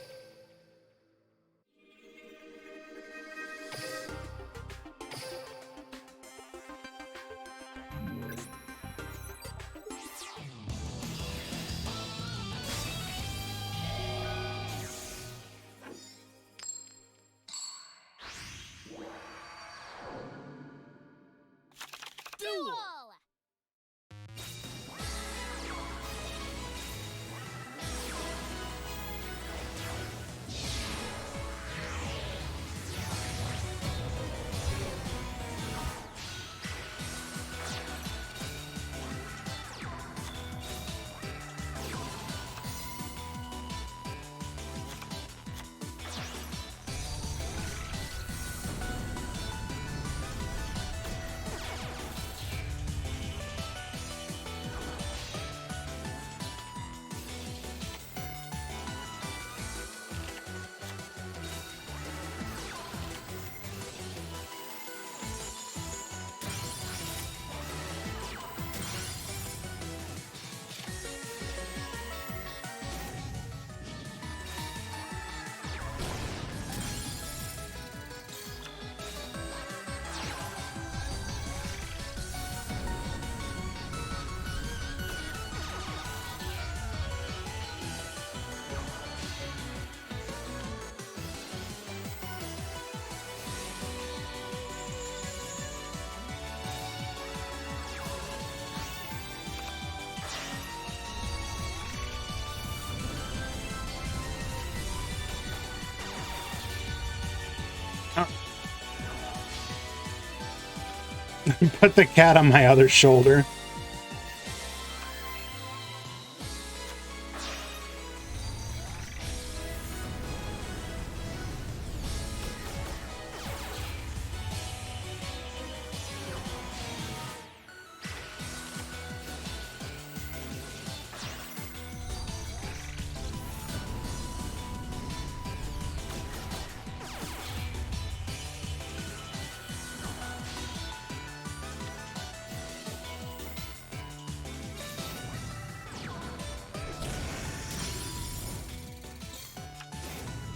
Put the cat on my other shoulder.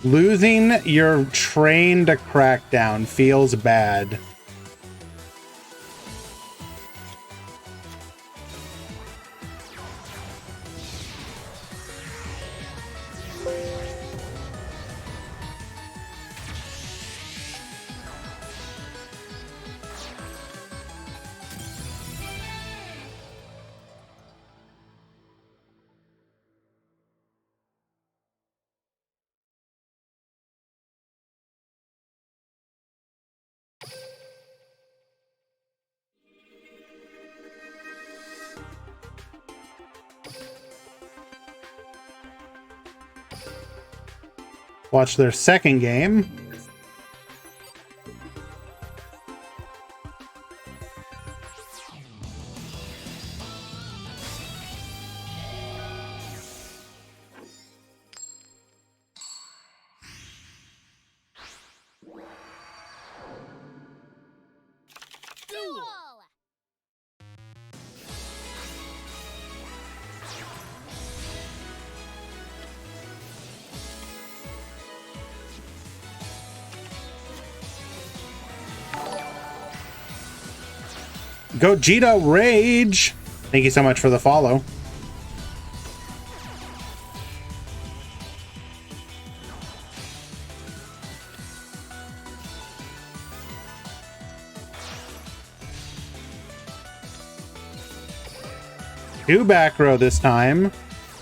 Losing your train to Crackdown feels bad. Watch their second game. Gogeta Rage! Thank you so much for the follow. Two back row this time.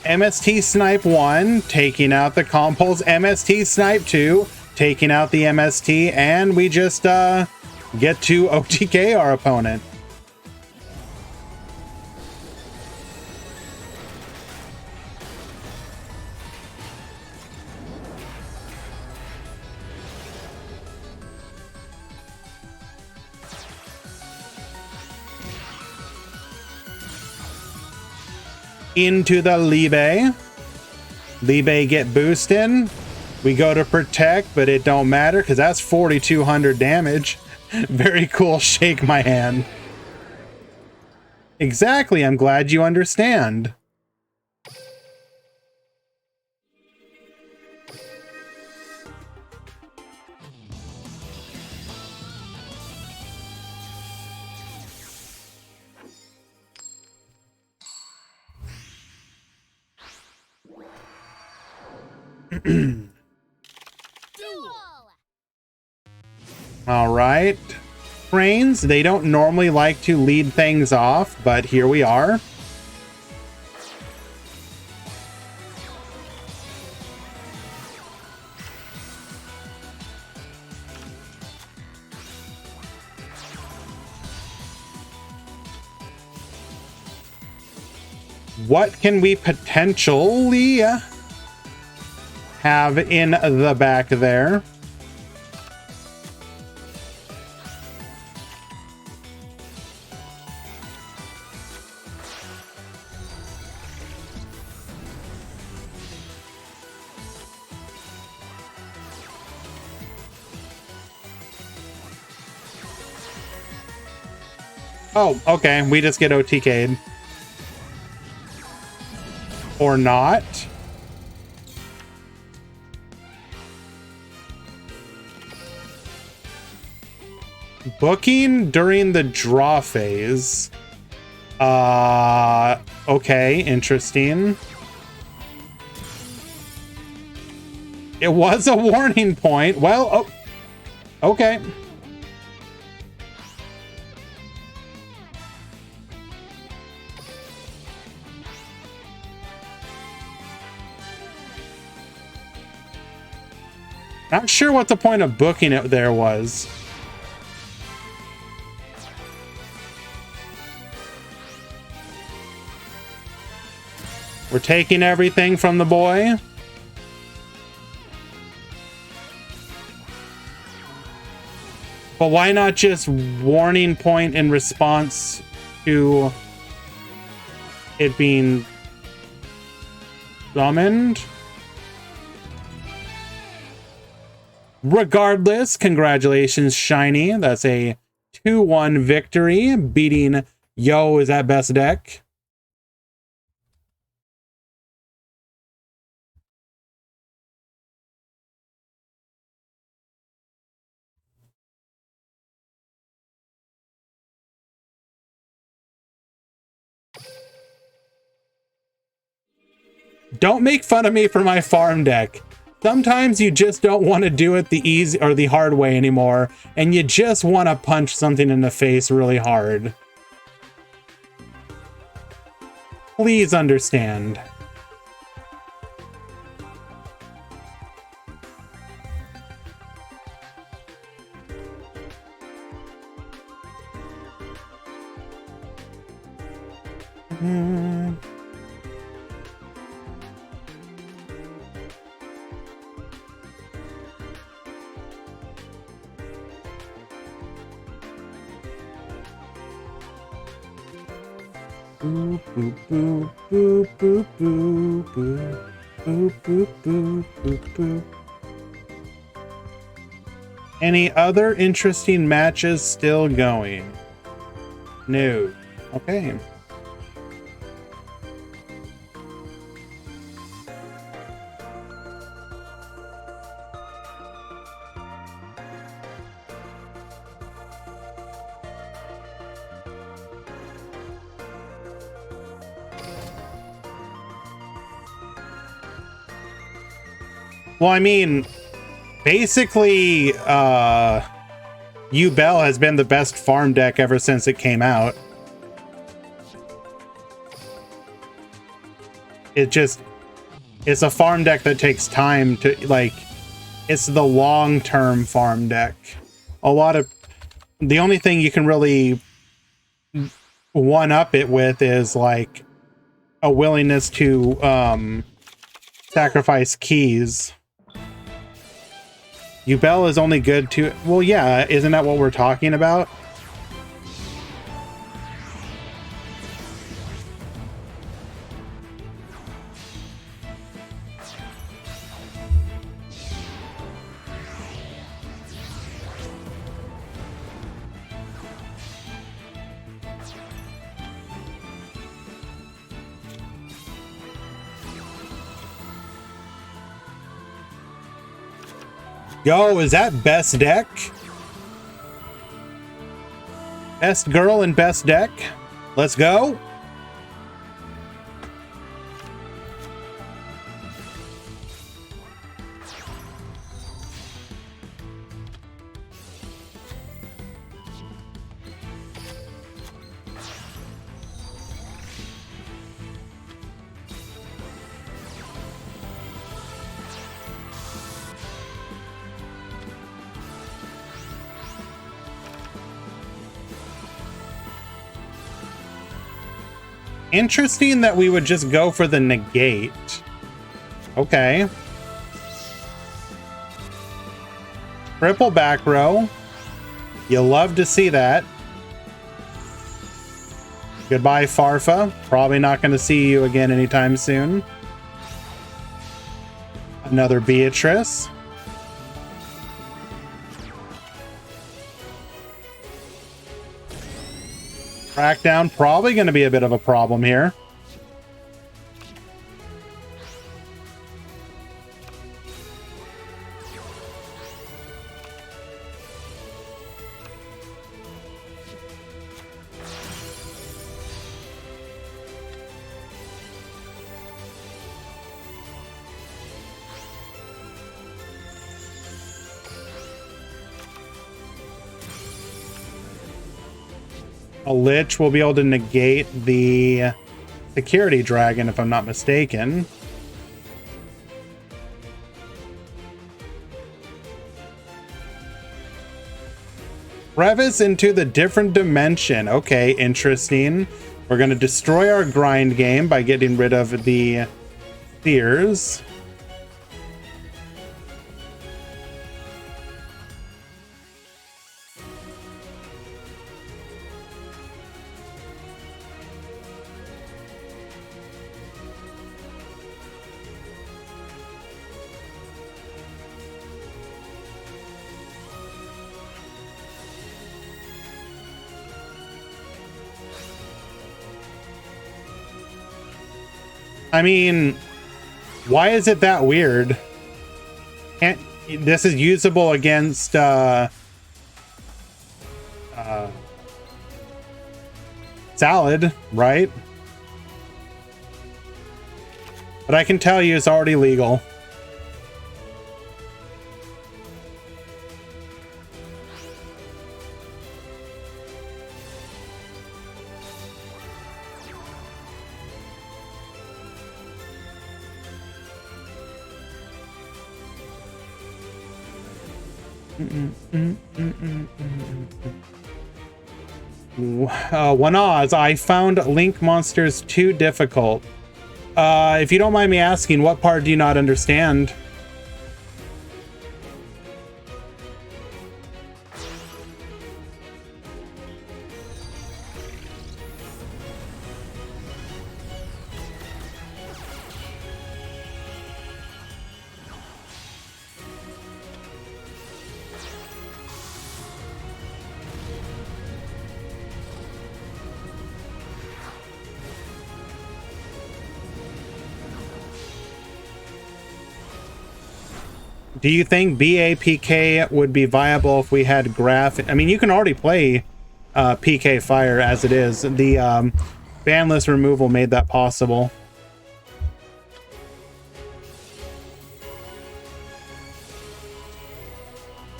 MST Snipe 1, taking out the Compulse. MST Snipe 2, taking out the MST. And we just get to OTK our opponent. Into the Libe. Libe get boosted. We go to protect, but it don't matter because that's 4,200 damage. Very cool. Shake my hand. Exactly. I'm glad you understand. All right. Trains, they don't normally like to lead things off, but here we are. What can we potentially have in the back there? Oh, okay. We just get OTK'd. Or not. Booking during the draw phase. Okay, interesting. It was a warning point. Well, oh, okay. Not sure what the point of booking it there was. We're taking everything from the boy. But why not just warning point in response to it being summoned? Regardless, congratulations, Shiny. That's a 2-1 victory, beating Yo is at best deck. Don't make fun of me for my farm deck. Sometimes you just don't want to do it the easy or the hard way anymore, and you just want to punch something in the face really hard. Please understand. Boop, boop, boop, boop, boop, boop, boop, boop, boop, boop, boop, boop. Any other interesting matches still going? No. Okay. Well, I mean, basically, Bell has been the best farm deck ever since it came out. It's a farm deck that takes time to, like, it's the long-term farm deck. The only thing you can really one-up it with is, like, a willingness to, sacrifice keys. Bell is only good to... Well, yeah, isn't that what we're talking about? Yo, is that best deck? Best girl and best deck? Let's go. Interesting that we would just go for the negate. Okay. Triple back row. You love to see that. Goodbye, Farfa. Probably not going to see you again anytime soon. Another Beatrice. Crackdown, probably going to be a bit of a problem here. A Lich will be able to negate the security dragon, if I'm not mistaken. Crevice into the different dimension. Okay, interesting. We're going to destroy our grind game by getting rid of the spheres. I mean, why is it that weird? This is usable against Salad, right? But I can tell you it's already legal. One Oz, I found Link Monsters too difficult. If you don't mind me asking, what part do you not understand? Do you think BAPK would be viable if we had graph? I mean, you can already play PK Fire as it is. The ban list removal made that possible.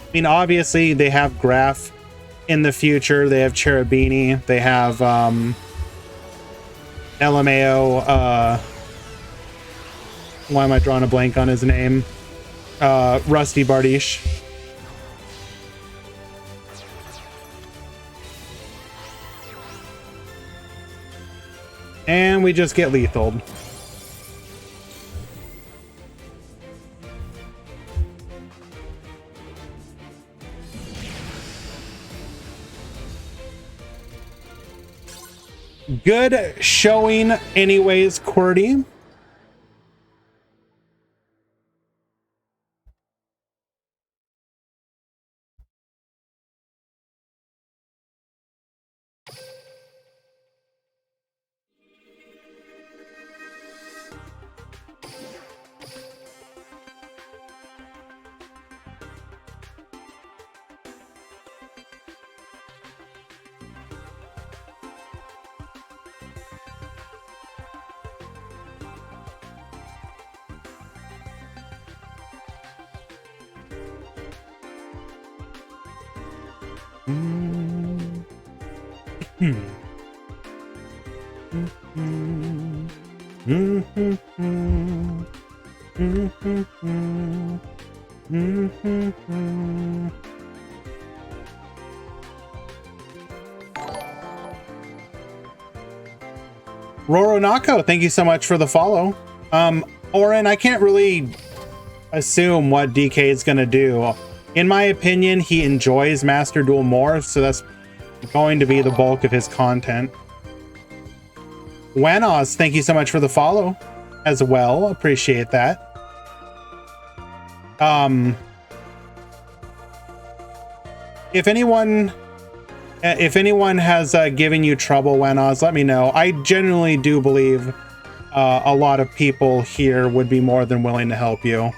I mean, obviously they have graph in the future. They have Cherubini. They have LMAO. Why am I drawing a blank on his name? Rusty Bardiche. And we just get lethaled. Good showing anyways, QWERTY. Roronako, thank you so much for the follow. Oren, I can't really assume what DK is going to do. In my opinion, he enjoys Master Duel more, so that's going to be the bulk of his content. Wanos, thank you so much for the follow as well. Appreciate that. If anyone has given you trouble, Wanos, let me know. I genuinely do believe a lot of people here would be more than willing to help you.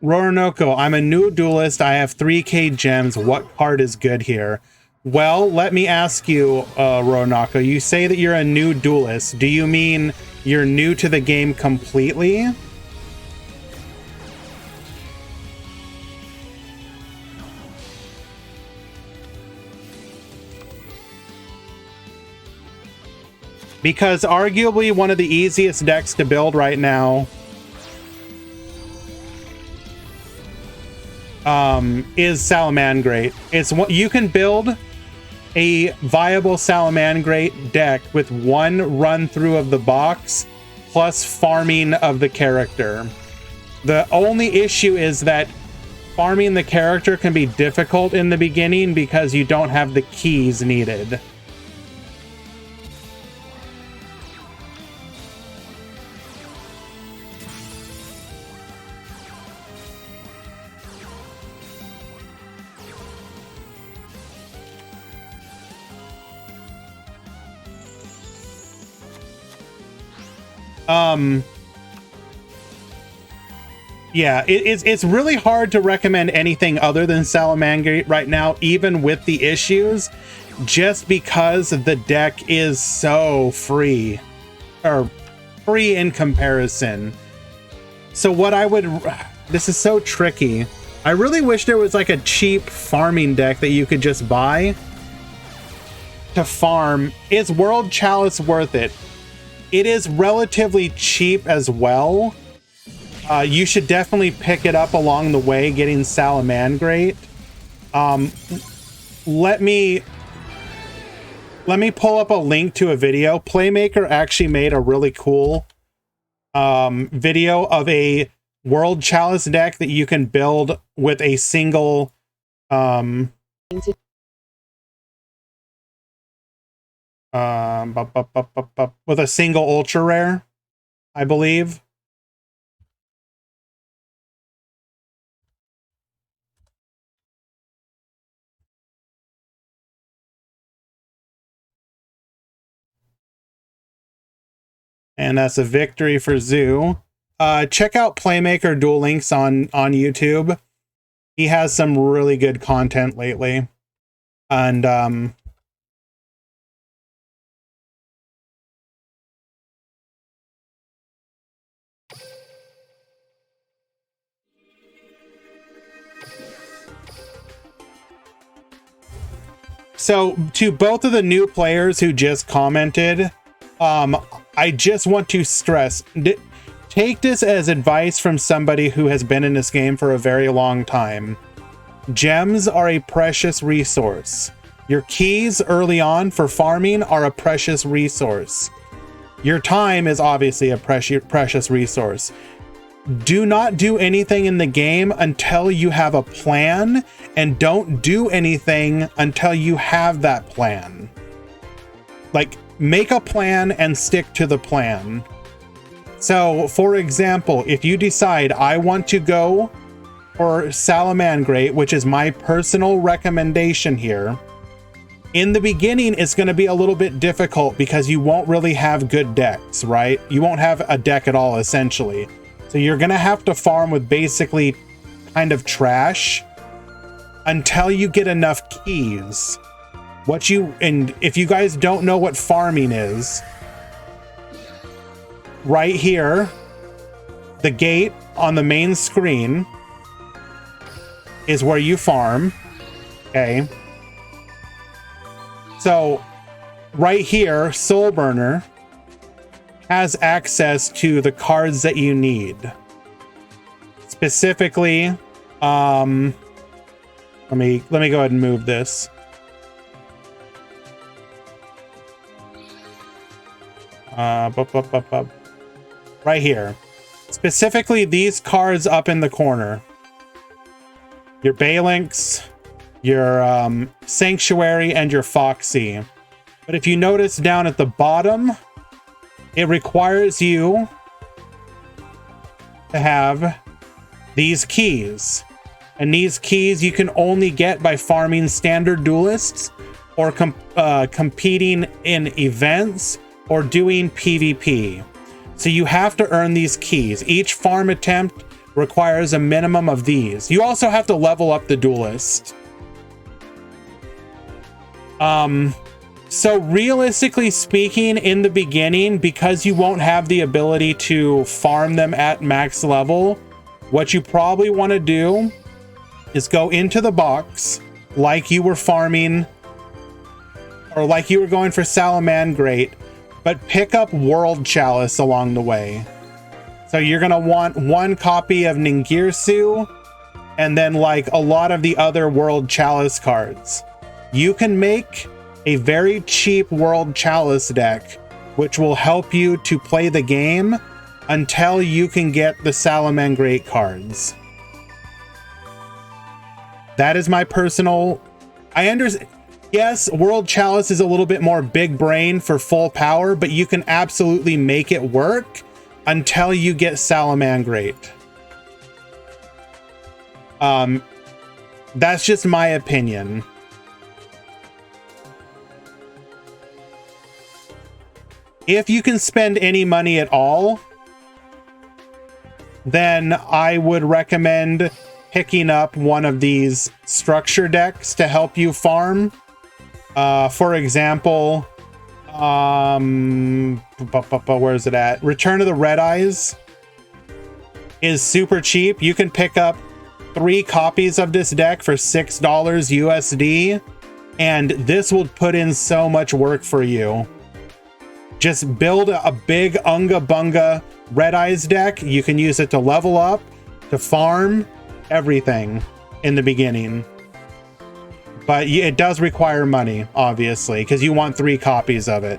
Roronoko, I'm a new duelist. I have 3k gems. What card is good here? Well, let me ask you, Roronoko, you say that you're a new duelist. Do you mean you're new to the game completely? Because arguably one of the easiest decks to build right now is Salamangreat. It's what you can build a viable Salamangreat deck with one run through of the box plus farming of the character. The only issue is that farming the character can be difficult in the beginning because you don't have the keys needed. Yeah, it's really hard to recommend anything other than Salamangreat right now, even with the issues, just because the deck is so free, or free in comparison. So what I would, this is so tricky. I really wish there was like a cheap farming deck that you could just buy to farm. Is World Chalice worth it? It is relatively cheap as well. You should definitely pick it up along the way, getting Salamangreat. Let me pull up a link to a video. Playmaker actually made a really cool video of a World Chalice deck that you can build with a single with a single ultra rare. I believe. And that's a victory for Zoo. Check out Playmaker Duel Links on YouTube. He has some really good content lately. And so to both of the new players who just commented, I just want to stress, take this as advice from somebody who has been in this game for a very long time. Gems are a precious resource. Your keys early on for farming are a precious resource. Your time is obviously a precious resource. Do not do anything in the game until you have a plan, and don't do anything until you have that plan. Like, make a plan and stick to the plan. So, for example, if you decide I want to go for Salamangrate, which is my personal recommendation here, in the beginning, it's going to be a little bit difficult because you won't really have good decks, right? You won't have a deck at all, essentially. So you're going to have to farm with basically kind of trash until you get enough keys. And if you guys don't know what farming is, right here, the gate on the main screen is where you farm. Okay. So right here, Soulburner has access to the cards that you need. Specifically, let me go ahead and move this. Right here. Specifically these cards up in the corner. Your Balinx, your Sanctuary, and your Foxy. But if you notice down at the bottom, it requires you to have these keys. And these keys you can only get by farming standard duelists or competing in events or doing PvP. So you have to earn these keys. Each farm attempt requires a minimum of these. You also have to level up the duelist. So realistically speaking, in the beginning, because you won't have the ability to farm them at max level, what you probably want to do is go into the box like you were farming, or like you were going for Salamangrate, but pick up World Chalice along the way. So you're going to want one copy of Ningirsu, and then like a lot of the other World Chalice cards. You can make a very cheap World Chalice deck, which will help you to play the game until you can get the Salamangrate cards. That is my personal... I understand. Yes, World Chalice is a little bit more big brain for full power, but you can absolutely make it work until you get Salamangrate. That's just my opinion. If you can spend any money at all, then I would recommend picking up one of these structure decks to help you farm. For example, where is it at? Return of the Red Eyes is super cheap. You can pick up 3 copies of this deck for $6 USD, and this will put in so much work for you. Just build a big Unga Bunga Red Eyes deck. You can use it to level up, to farm, everything in the beginning. But it does require money, obviously, because you want 3 copies of it.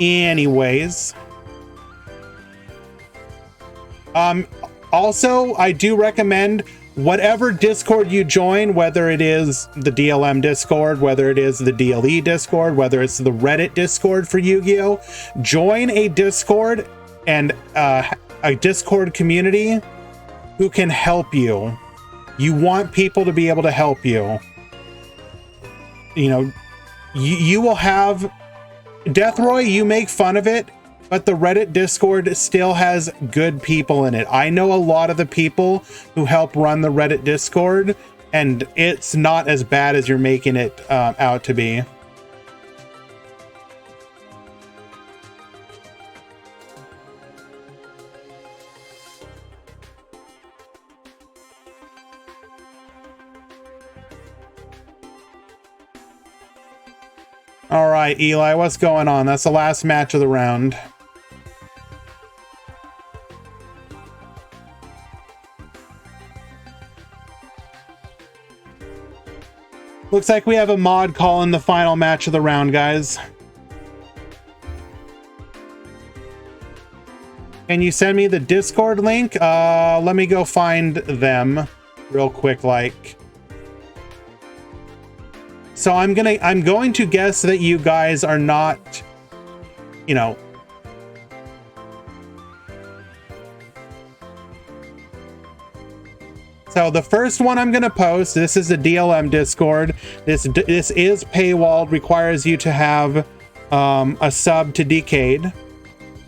Anyways. Also, I do recommend whatever Discord you join, whether it is the DLM Discord, whether it is the DLE Discord, whether it's the Reddit Discord for Yu-Gi-Oh, join a Discord and a Discord community who can help you. You want people to be able to help you. You know, you will have Deathroy, you make fun of it, but the Reddit Discord still has good people in it. I know a lot of the people who help run the Reddit Discord, and it's not as bad as you're making it out to be. All right, Eli, what's going on? That's the last match of the round. Looks like we have a mod calling the final match of the round, guys. Can you send me the Discord link? Let me go find them real quick, like. So I'm going to guess that you guys are not, you know. So the first one I'm going to post, this is the DLM Discord. This is paywalled, requires you to have a sub to Decade.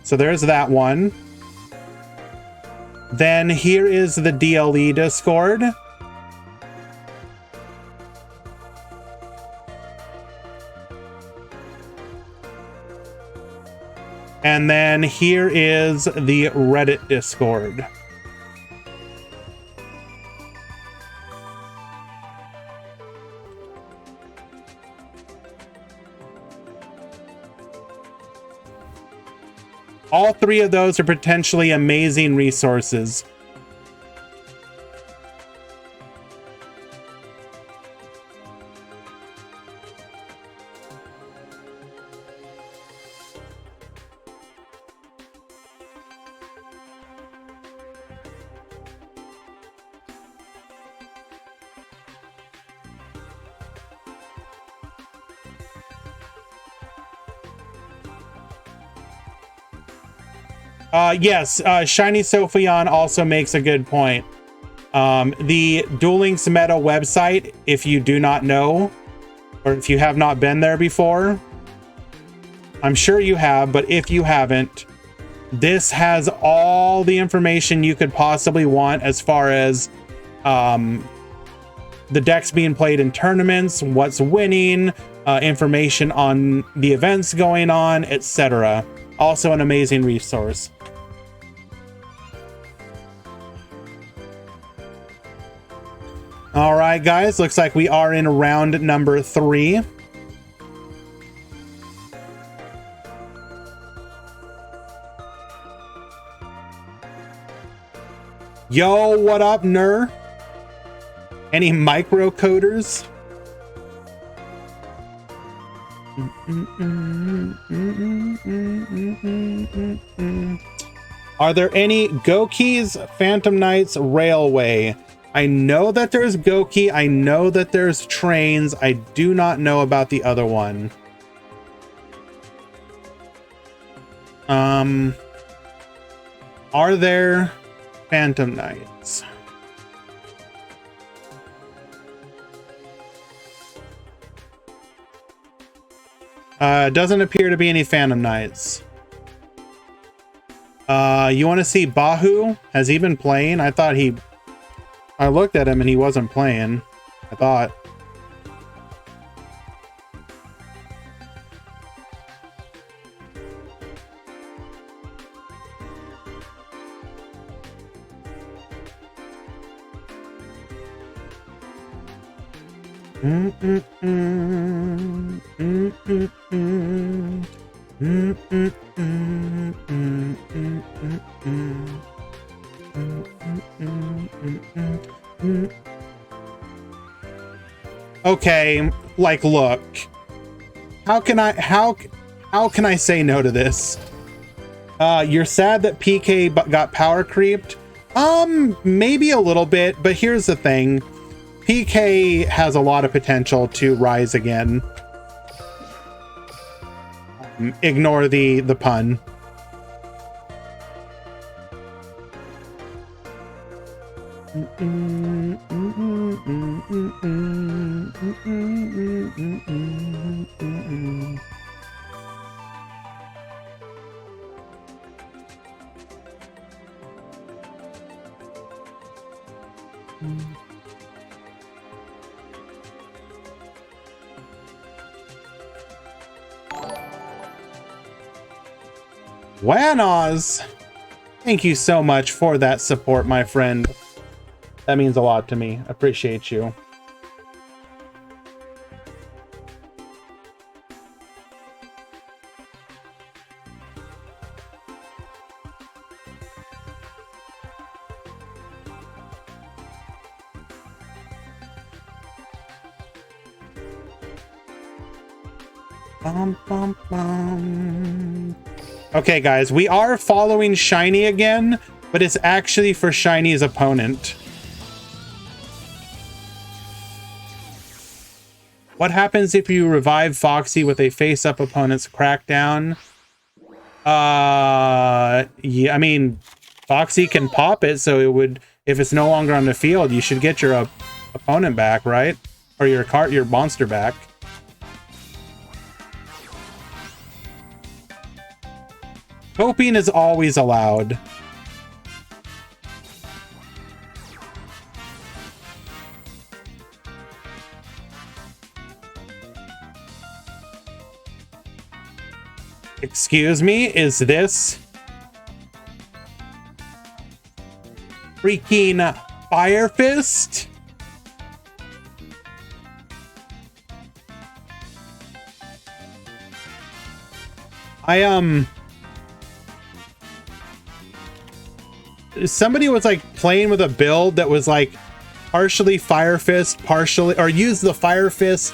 So there's that one. Then here is the DLE Discord. And then here is the Reddit Discord. All three of those are potentially amazing resources. Yes, Shiny Sophion also makes a good point. The Duel Links Meta website, if you do not know, or if you have not been there before, I'm sure you have, but if you haven't, this has all the information you could possibly want as far as the decks being played in tournaments, what's winning, information on the events going on, etc. Also an amazing resource. All right, guys, looks like we are in round number 3. Yo, what up, Ner? Any microcoders? Are there any Gokis, Phantom Knights, Railway? I know that there's Goki. I know that there's trains. I do not know about the other one. Are there Phantom Knights? Doesn't appear to be any Phantom Knights. You want to see Bahu? Has he been playing? I looked at him and he wasn't playing, I thought. Okay, like, look. How can I say no to this? You're sad that PK got power creeped. Maybe a little bit, but here's the thing. PK has a lot of potential to rise again. Ignore the pun. Wanos, thank you so much for that support, my friend. That means a lot to me. Appreciate you. Bum, bum, bum. Okay, guys, we are following Shiny again, but it's actually for Shiny's opponent. What happens if you revive Foxy with a face-up opponent's crackdown? Yeah, I mean, Foxy can pop it, so it would, if it's no longer on the field, you should get your opponent back, right? Or your monster back. Coping is always allowed. Excuse me, is this freaking Fire Fist? Somebody was like playing with a build that was like partially Fire Fist, partially, or use the Fire Fist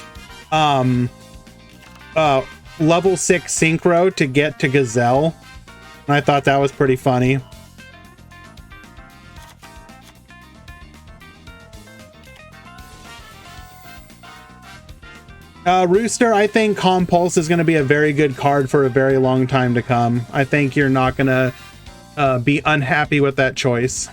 level 6 synchro to get to Gazelle. And I thought that was pretty funny. Rooster, I think Compulse is going to be a very good card for a very long time to come. I think you're not going to be unhappy with that choice.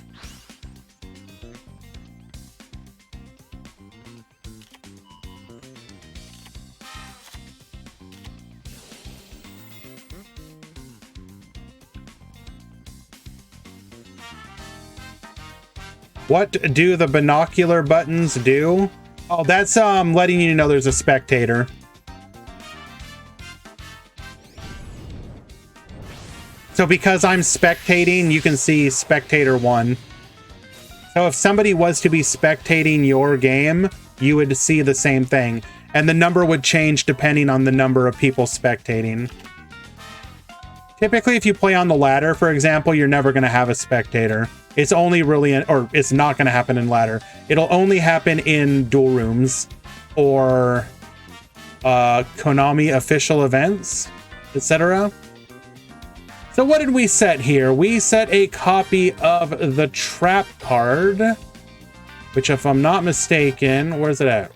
What do the binocular buttons do? Oh, that's letting you know there's a spectator. So because I'm spectating, you can see spectator 1. So if somebody was to be spectating your game, you would see the same thing. And the number would change depending on the number of people spectating. Typically, if you play on the ladder, for example, you're never going to have a spectator. It's only really, or it's not going to happen in ladder. It'll only happen in duel rooms or Konami official events, etc. So what did we set here? We set a copy of the trap card, which if I'm not mistaken, where's it at?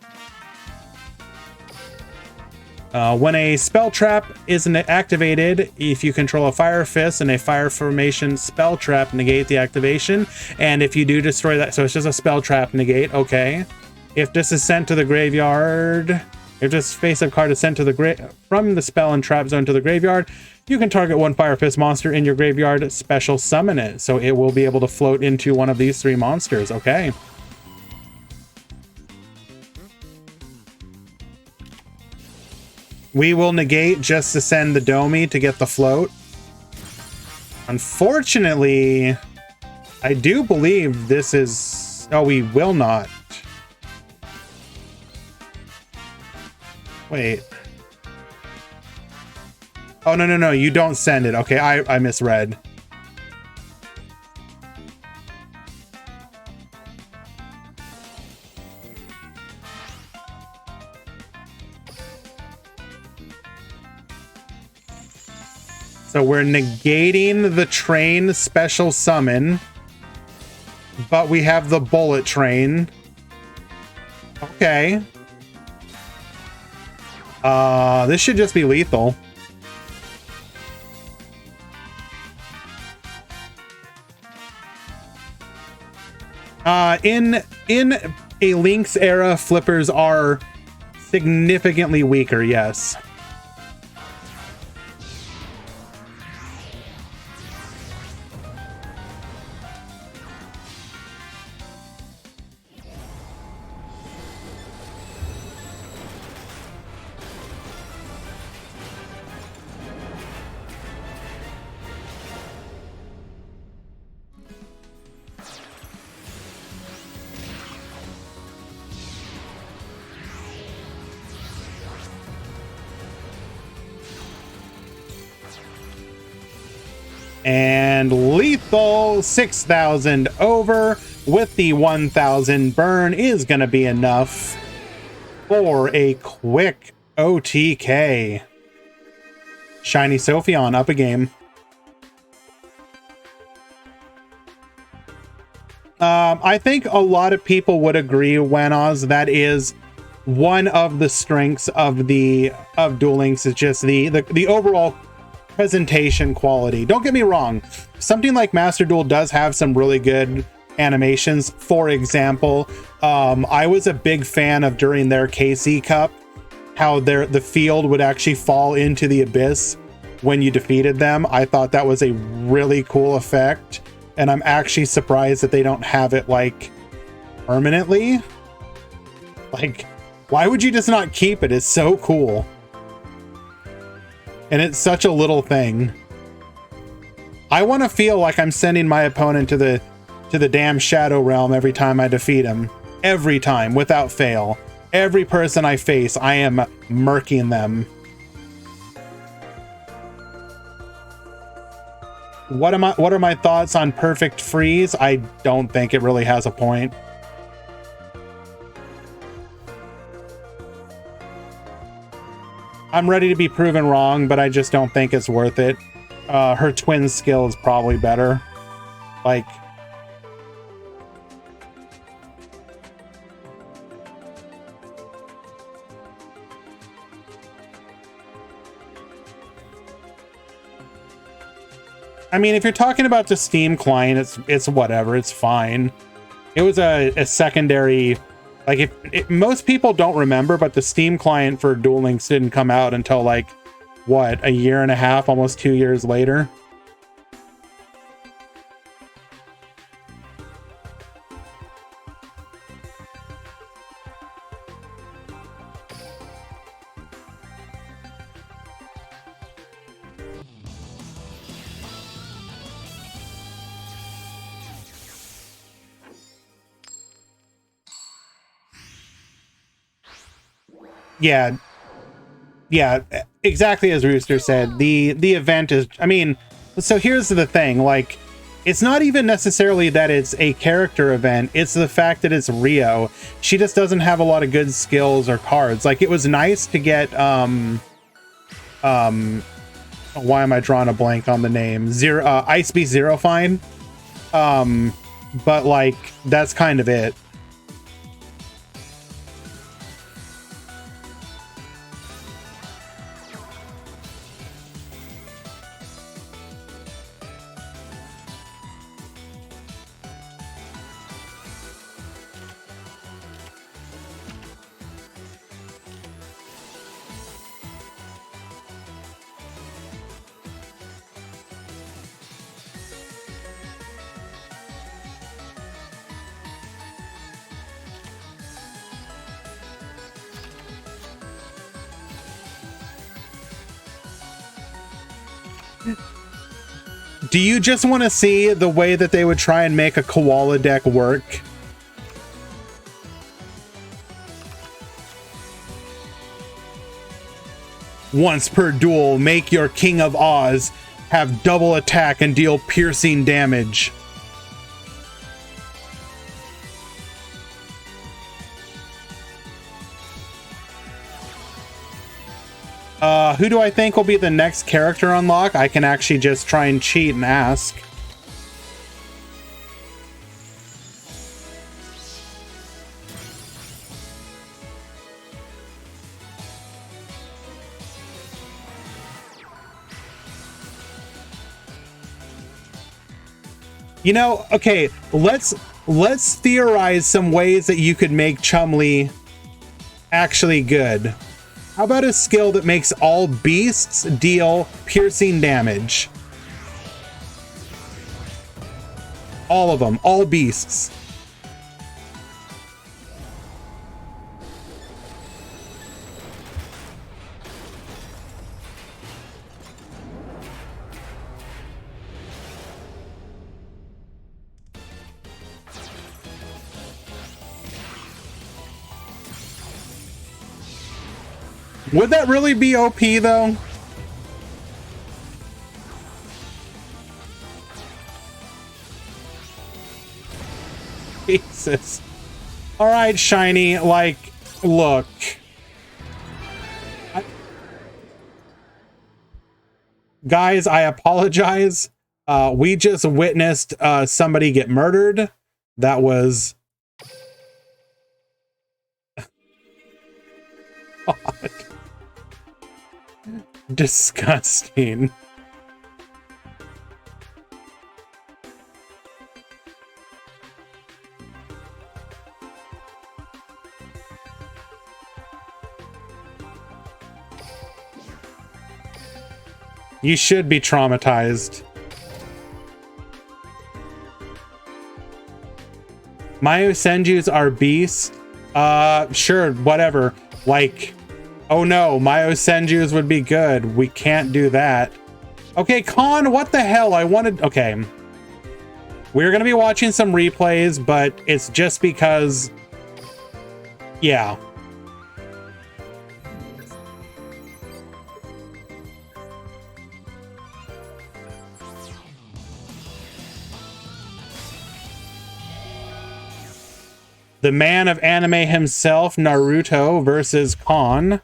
When a spell trap isn't activated, if you control a Fire Fist and a Fire Formation spell trap, negate the activation. And if you do destroy that, so it's just a spell trap negate, okay. If this is sent to the graveyard, if this face-up card is sent to from the spell and trap zone to the graveyard, you can target one Fire Fist monster in your graveyard, special summon it. So it will be able to float into one of these 3 monsters, okay. We will negate just to send the Domi to get the float. Unfortunately, I do believe this is... Oh, we will not. Wait. Oh, no. You don't send it. Okay, I misread. So we're negating the train special summon. but we have the bullet train. Okay. This should just be lethal. In a Link's era, flippers are significantly weaker, yes. And lethal 6,000 over with the 1,000 burn is going to be enough for a quick OTK. Shiny Sophion up a game. I think a lot of people would agree, Wenoz, that is one of the strengths of Duel Links is just the overall presentation quality. Don't get me wrong, something like Master Duel does have some really good animations. For example, I was a big fan of during their KC Cup, how the field would actually fall into the abyss when you defeated them. I thought that was a really cool effect, and I'm actually surprised that they don't have it like permanently. Like, why would you just not keep it? It's so cool. And it's such a little thing. I want to feel like I'm sending my opponent to the damn Shadow Realm every time I defeat him. Every time, without fail. Every person I face, I am murking them. What are my thoughts on Perfect Freeze? I don't think it really has a point. I'm ready to be proven wrong, but I just don't think it's worth it. Her twin skill is probably better. Like, I mean, if you're talking about the Steam client, it's whatever, it's fine. It was a secondary. Like, most people don't remember, but the Steam client for Duel Links didn't come out until, like, what, a year and a half, almost 2 years later? Yeah, exactly as Rooster said. The event is, I mean, so here's the thing, like, it's not even necessarily that it's a character event, it's the fact that it's Rio. She just doesn't have a lot of good skills or cards. Like, it was nice to get why am I drawing a blank on the name? Ice Beast Zero Fine. But like, that's kind of it. Do you just want to see the way that they would try and make a koala deck work? Once per duel, make your King of Oz have double attack and deal piercing damage. Who do I think will be the next character unlock? I can actually just try and cheat and ask. You know, okay, let's theorize some ways that you could make Chumley actually good. How about a skill that makes all beasts deal piercing damage? All of them, all beasts. Would that really be OP though? Jesus. All right, Shiny, like, look. Guys, I apologize. We just witnessed somebody get murdered. That was... God. Disgusting. You should be traumatized. Myosenjus are beasts. Sure, whatever. Like, oh no, Myosenjus would be good. We can't do that. Okay, Con, what the hell? I wanted... Okay. We're gonna be watching some replays, but it's just because... Yeah. The man of anime himself, Naruto versus Kon.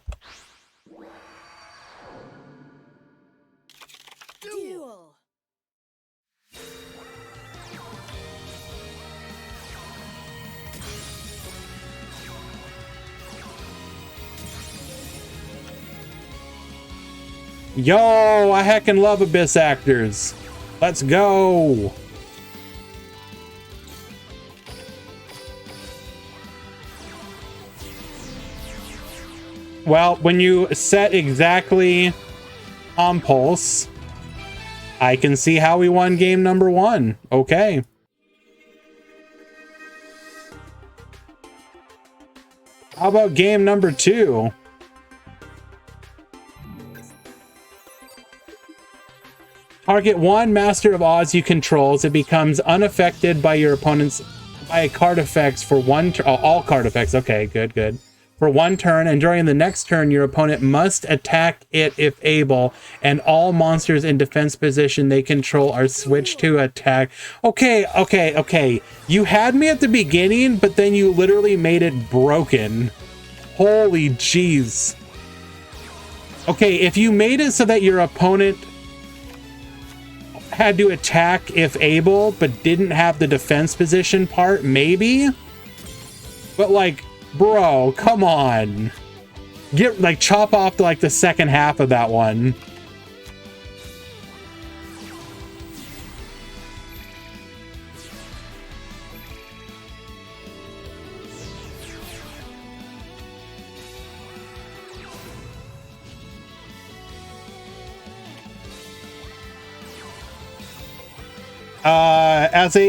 Duel. Yo, I heckin' love Abyss actors. Let's go. Well, when you set exactly on pulse, I can see how we won game number 1. Okay. How about game number 2? Target 1 Master of Oz you control, it becomes unaffected by your opponent's card effects for one turn. Oh, all card effects. Okay, good. For one turn, and during the next turn, your opponent must attack it if able, and all monsters in defense position they control are switched to attack. Okay. You had me at the beginning, but then you literally made it broken. Holy jeez. Okay, if you made it so that your opponent had to attack if able, but didn't have the defense position part, maybe? But like... Bro, come on. Get, like, chop off like the second half of that one.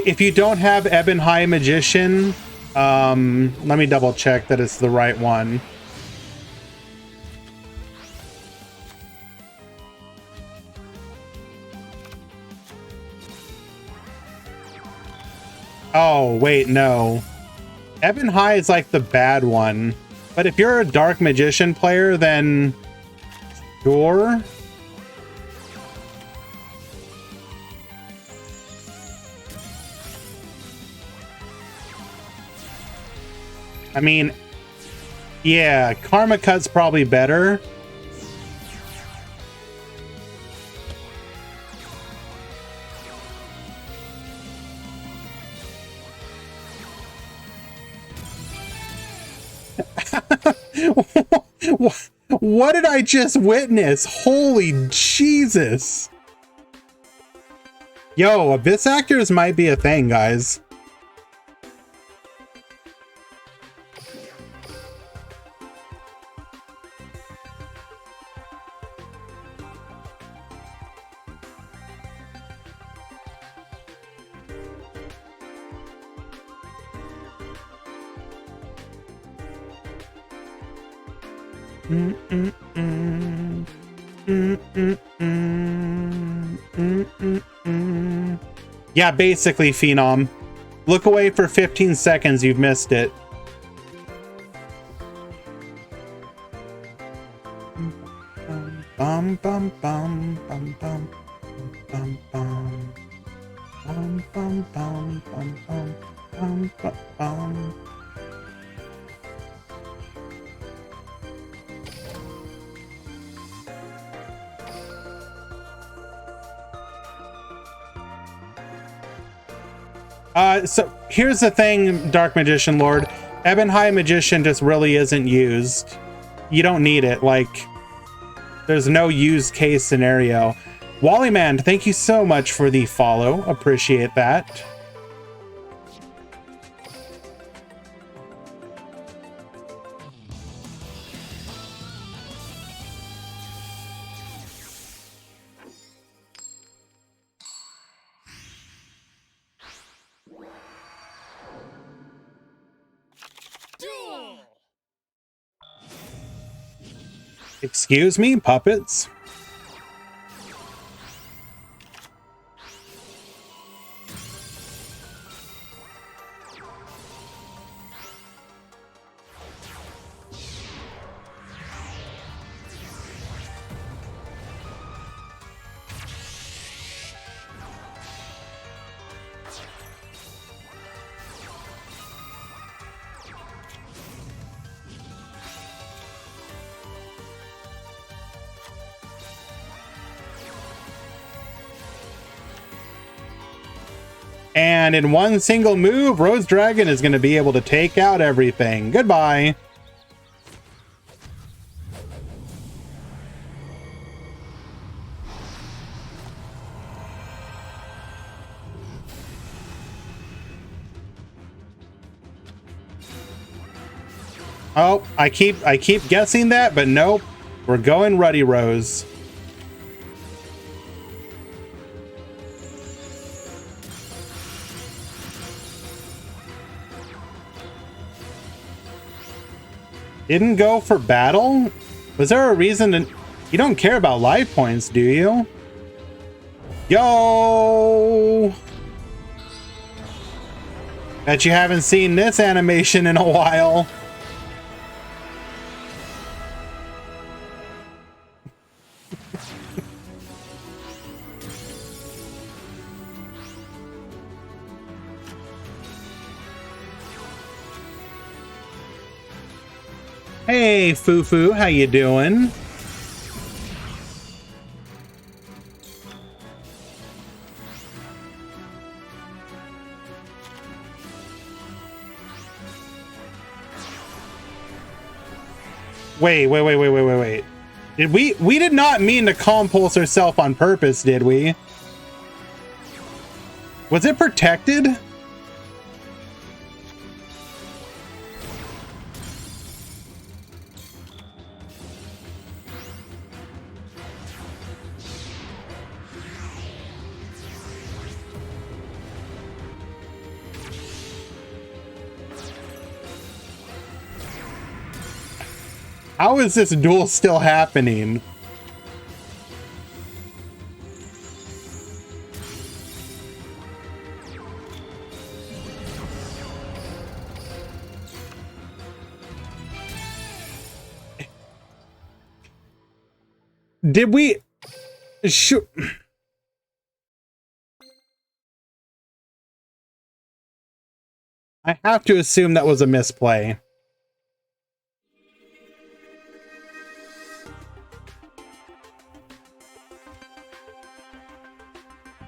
If you don't have Ebon High Magician, let me double check that it's the right one. Oh, wait, no. Ebon High is like the bad one. But if you're a Dark Magician player, then sure. I mean, yeah, Karma Cut's probably better. What did I just witness? Holy Jesus. Yo, abyss actors might be a thing, guys. Yeah, basically, Phenom. Look away for 15 seconds, you've missed it. Bum bum bum bum bum bum bum bum bum bum bum bum bum bum. So here's the thing, Dark Magician Lord. Ebon High Magician just really isn't used. You don't need it. Like, there's no use case scenario. Wallyman, thank you so much for the follow. Appreciate that. Excuse me, puppets? And in one single move, Rose Dragon is going to be able to take out everything. Goodbye. Oh, I keep guessing that, but nope. We're going Ruddy Rose. Didn't go for battle? Was there a reason to... You don't care about life points, do you? Yo! Bet you haven't seen this animation in a while. Hey, Fufu, how you doing? Wait. Did we did not mean to compulse herself on purpose, did we? Was it protected? How is this duel still happening? Did we... Shoot. I have to assume that was a misplay.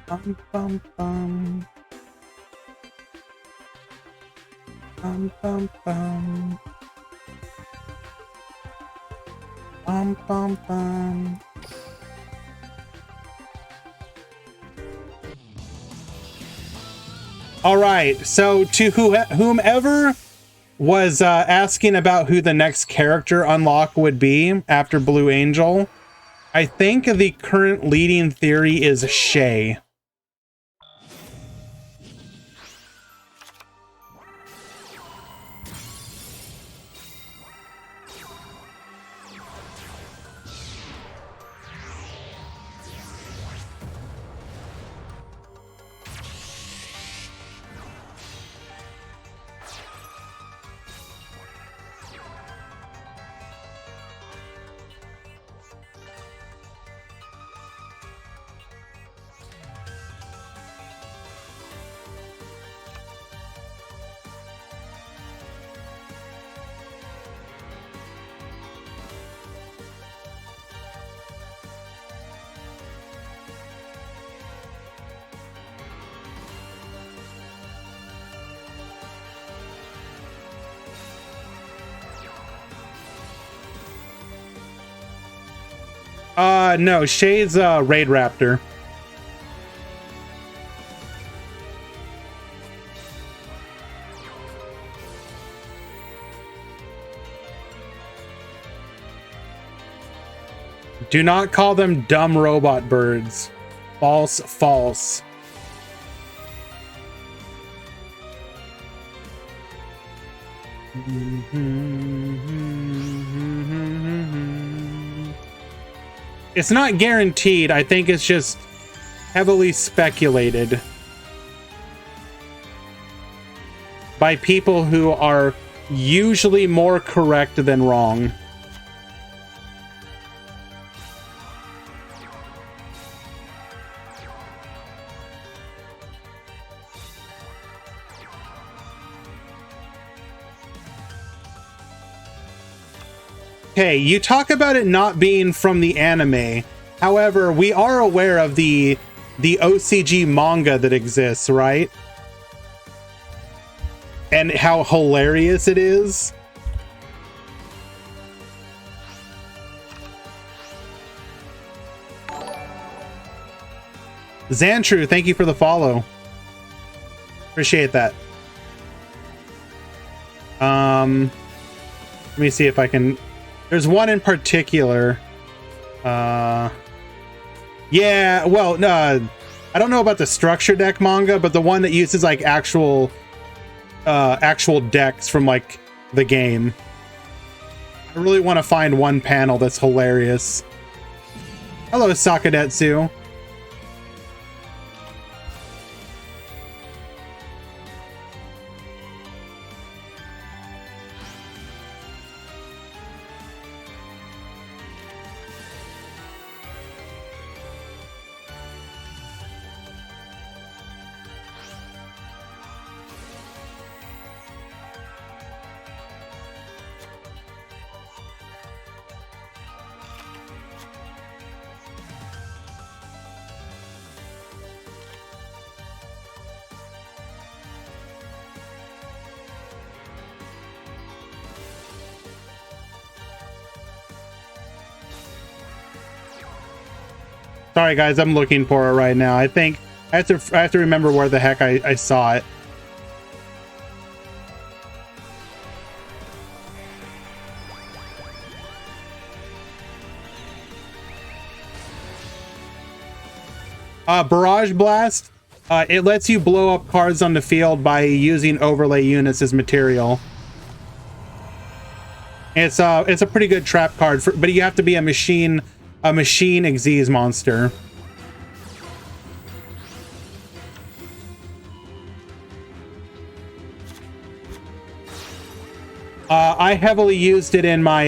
Bum bum bum. Bum bum bum. Bum bum bum. All right, so to whomever was asking about who the next character unlock would be after Blue Angel, I think the current leading theory is Shay. No, Shay's Raid Raptor. Do not call them dumb robot birds. False, false. It's not guaranteed. I think it's just heavily speculated by people who are usually more correct than wrong. Okay, you talk about it not being from the anime. However, we are aware of the OCG manga that exists, right? And how hilarious it is. Xantru, thank you for the follow. Appreciate that. Let me see if I can... There's one in particular. Yeah, well, no, I don't know about the structure deck manga, but the one that uses like actual decks from like the game. I really want to find one panel that's hilarious. Hello, Sakadetsu. Sorry guys, I'm looking for it right now. I think I have to remember where the heck I saw it. Barrage Blast. It lets you blow up cards on the field by using overlay units as material. It's a pretty good trap card, but you have to be a machine Xyz monster. I heavily used it in my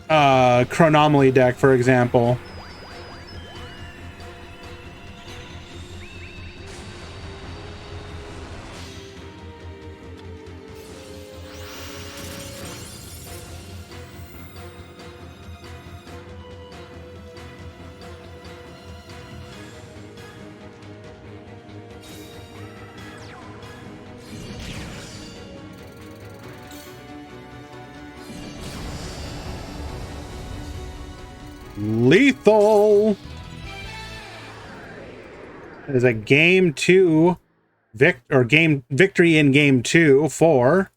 Chronomaly deck, for example. Lethal. It is a game 2 victory in game 2 for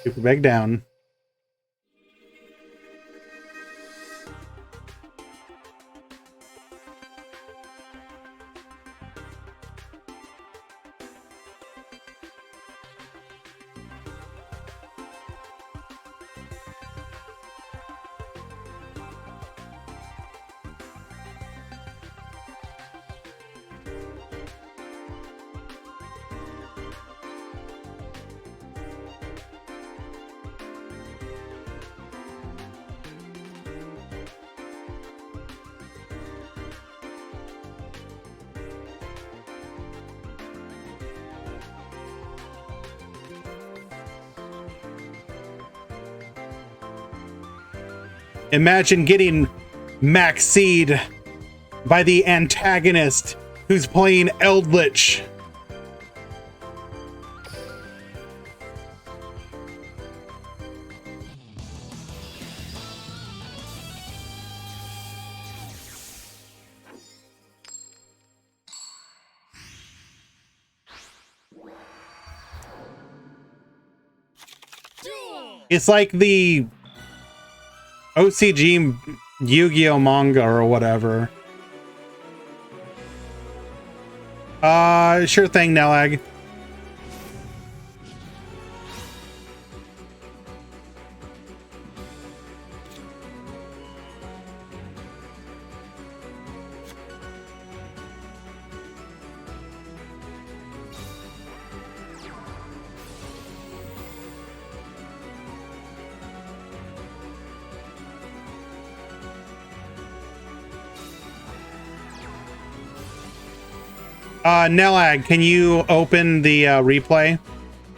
Super Big Down. Imagine getting Maxied by the antagonist who's playing Eldritch. It's like the OCG Yu-Gi-Oh manga or whatever. Sure thing, Nelag. Nelag, can you open the replay?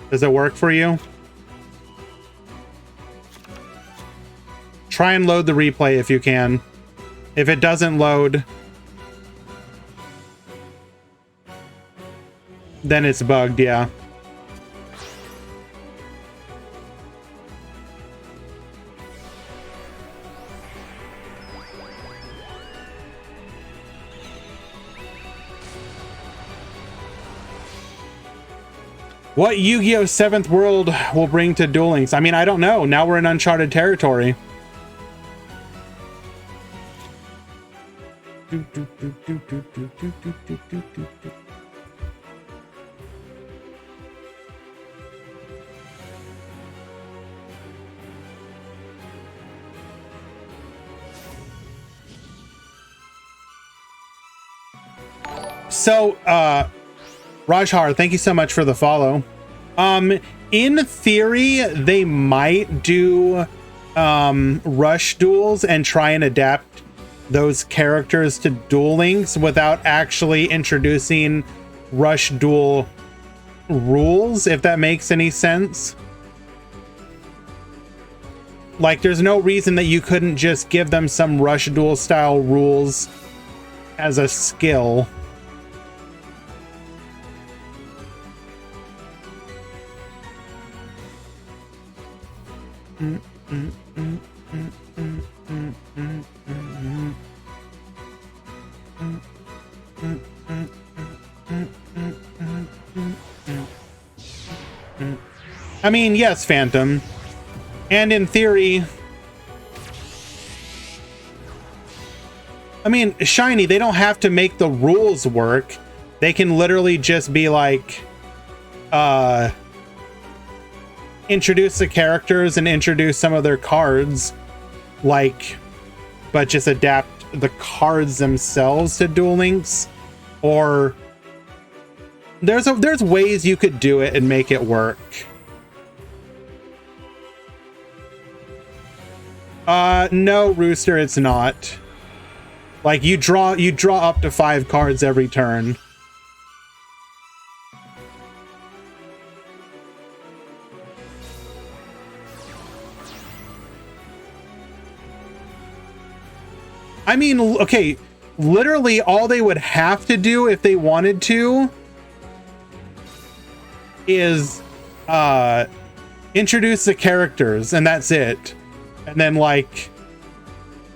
Does it work for you? Try and load the replay if you can. If it doesn't load, then it's bugged, yeah. What Yu-Gi-Oh! 7th World will bring to Duel Links? I mean, I don't know. Now we're in uncharted territory. So, Rajhar, thank you so much for the follow. In theory, they might do rush duels and try and adapt those characters to Duel Links without actually introducing rush duel rules, if that makes any sense. Like, there's no reason that you couldn't just give them some rush duel style rules as a skill. I mean, yes, Phantom. And in theory, I mean, Shiny, they don't have to make the rules work. They can literally just be like, introduce the characters and introduce some of their cards, like, but just adapt the cards themselves to Duel Links. Or there's ways you could do it and make it work. No, Rooster, it's not. Like, you draw up to 5 cards every turn. I mean, okay, literally all they would have to do if they wanted to is introduce the characters, and that's it. And then, like,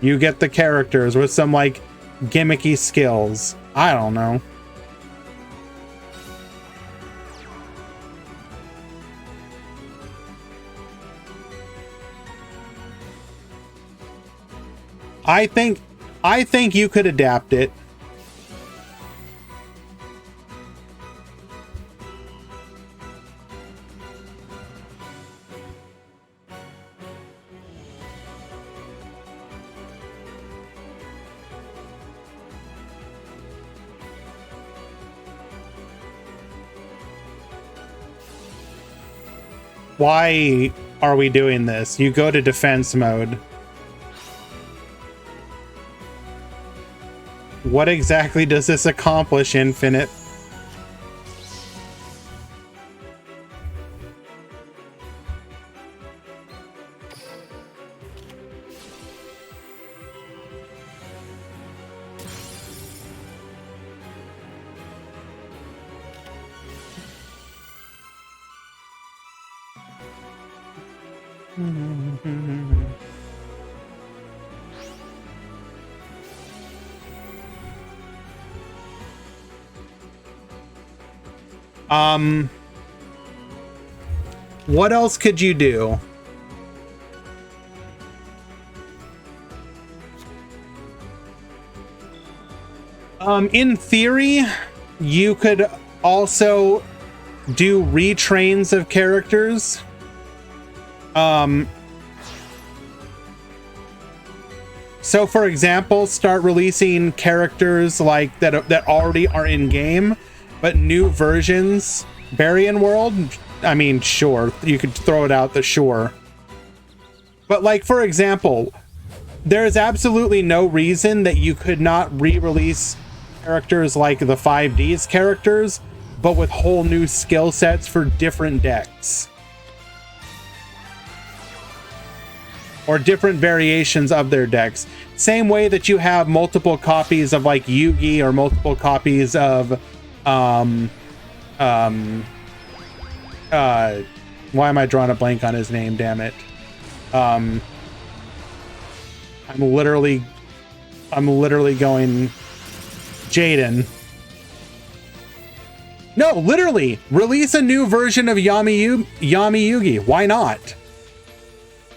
you get the characters with some, like, gimmicky skills. I don't know. I think you could adapt it. Why are we doing this? You go to defense mode. What exactly does this accomplish, Infinite? What else could you do? In theory, you could also do retrains of characters. So for example, start releasing characters like that already are in game, but new versions. Barian World, I mean, sure, you could throw it out the shore. But like, for example, there is absolutely no reason that you could not re-release characters like the 5D's characters, but with whole new skill sets for different decks. Or different variations of their decks. Same way that you have multiple copies of like Yugi or multiple copies of why am I drawing a blank on his name, damn it? I'm literally going Jaden. No, literally release a new version of Yami Yugi. Why not?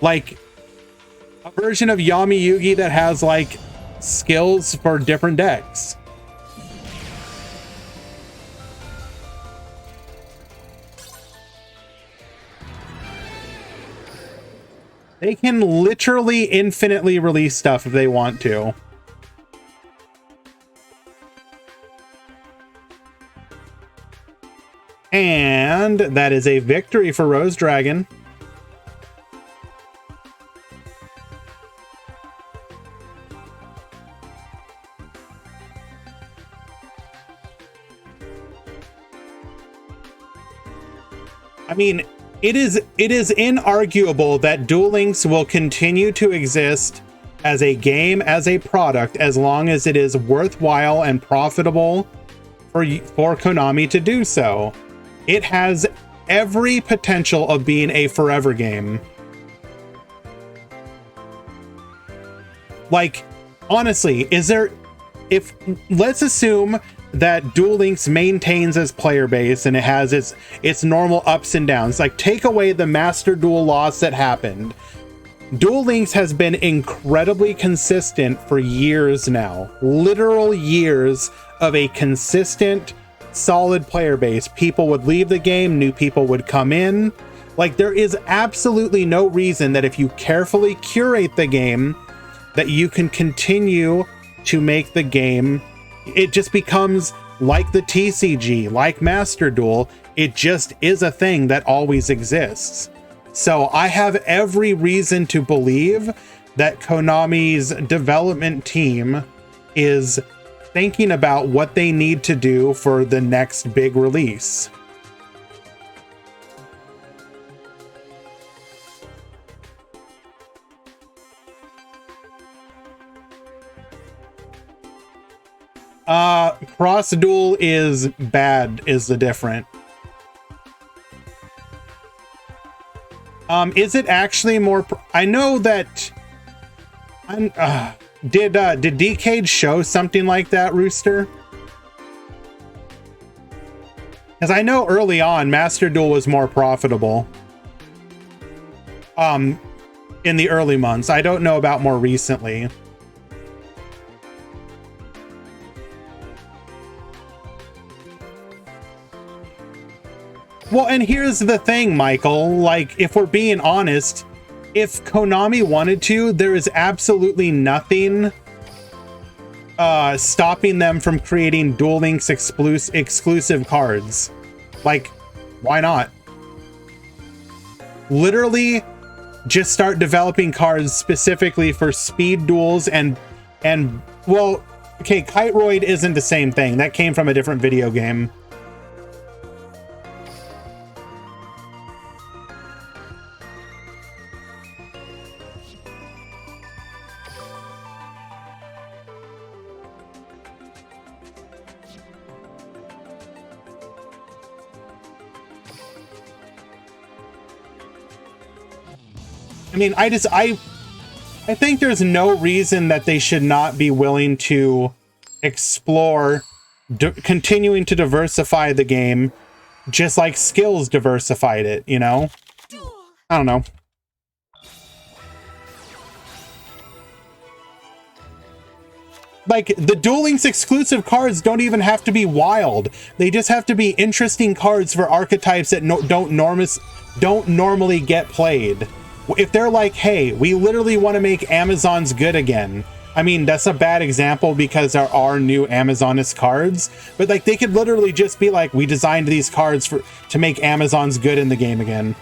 Like a version of Yami Yugi that has like skills for different decks. They can literally infinitely release stuff if they want to. And that is a victory for Rose Dragon. I mean, it is inarguable that Duel Links will continue to exist as a game, as a product, as long as it is worthwhile and profitable for Konami to do so. It has every potential of being a forever game. Like, honestly, let's assume that Duel Links maintains its player base and it has its normal ups and downs. Like, take away the Master Duel loss that happened. Duel Links has been incredibly consistent for years now. Literal years of a consistent, solid player base. People would leave the game, new people would come in. Like, there is absolutely no reason that if you carefully curate the game, that you can continue to make the game. It just becomes like the TCG, like Master Duel. It just is a thing that always exists. So I have every reason to believe that Konami's development team is thinking about what they need to do for the next big release. Cross Duel is bad, is the different. Is it actually more? I know that. Did Decade show something like that, Rooster? Because I know early on, Master Duel was more profitable. In the early months, I don't know about more recently. Well, and here's the thing, Michael, like, if we're being honest, if Konami wanted to, there is absolutely nothing stopping them from creating Duel Links exclusive cards. Like, why not? Literally just start developing cards specifically for speed duels and well, okay, Kiteroid isn't the same thing. That came from a different video game. I mean, I think there's no reason that they should not be willing to explore continuing to diversify the game, just like Skills diversified it, you know? I don't know. Like, the Duel Links exclusive cards don't even have to be wild. They just have to be interesting cards for archetypes that don't normally get played. If they're like, hey, we literally want to make Amazons good again. I mean, that's a bad example because there are new Amazonist cards, but like they could literally just be like, we designed these cards to make Amazons good in the game again.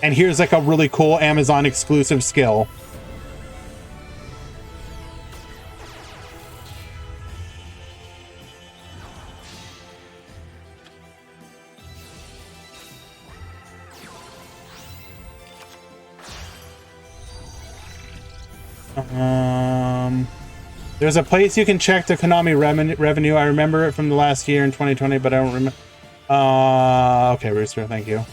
And here's like a really cool Amazon exclusive skill. There's a place you can check the Konami revenue. I remember it from the last year in 2020, but I don't remember. Okay, Rooster, thank you.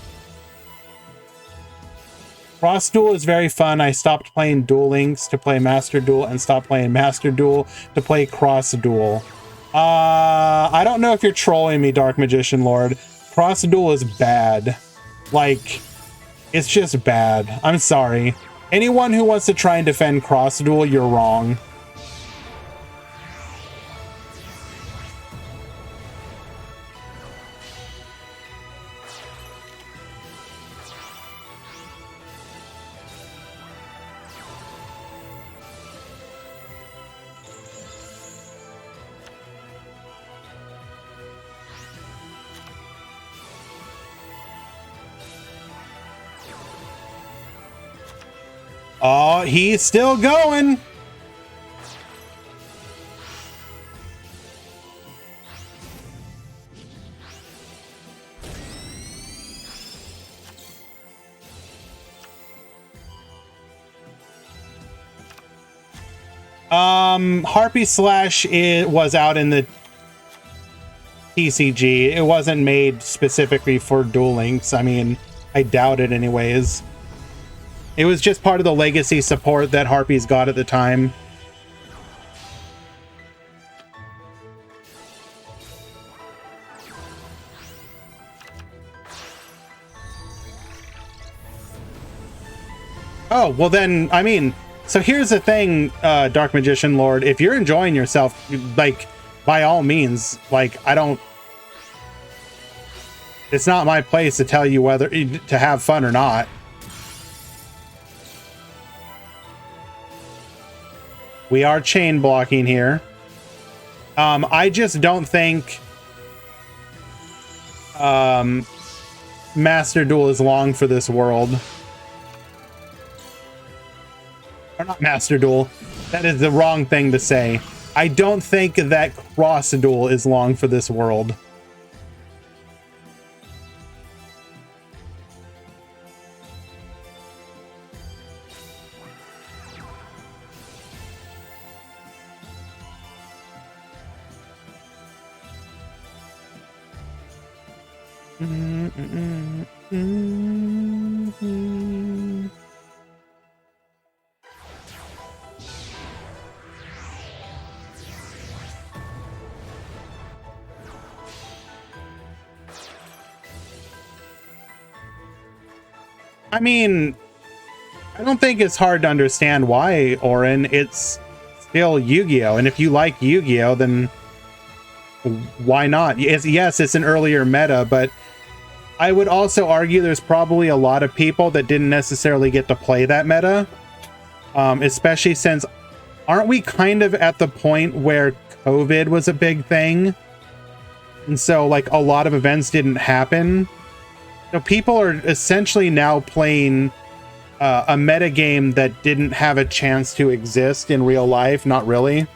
Cross Duel is very fun. I stopped playing Duel Links to play Master Duel and stopped playing Master Duel to play Cross Duel. I don't know if you're trolling me, Dark Magician Lord. Cross Duel is bad. Like, it's just bad. I'm sorry. Anyone who wants to try and defend Cross Duel, you're wrong. Oh, he's still going. Harpy Slash was out in the TCG. It wasn't made specifically for Duel Links. I mean, I doubt it anyways. It was just part of the legacy support that Harpies got at the time. Oh, well then, I mean, so here's the thing, Dark Magician Lord. If you're enjoying yourself, like, by all means, like, it's not my place to tell you whether to have fun or not. We are chain blocking here. I just don't think Master Duel is long for this world. Or not Master Duel. That is the wrong thing to say. I don't think that Cross Duel is long for this world. I mean, I don't think it's hard to understand why, Orin. It's still Yu-Gi-Oh! And if you like Yu-Gi-Oh! Then why not? Yes, it's an earlier meta, but I would also argue there's probably a lot of people that didn't necessarily get to play that meta, especially since aren't we kind of at the point where COVID was a big thing? And so like a lot of events didn't happen. So people are essentially now playing a meta game that didn't have a chance to exist in real life. Not really.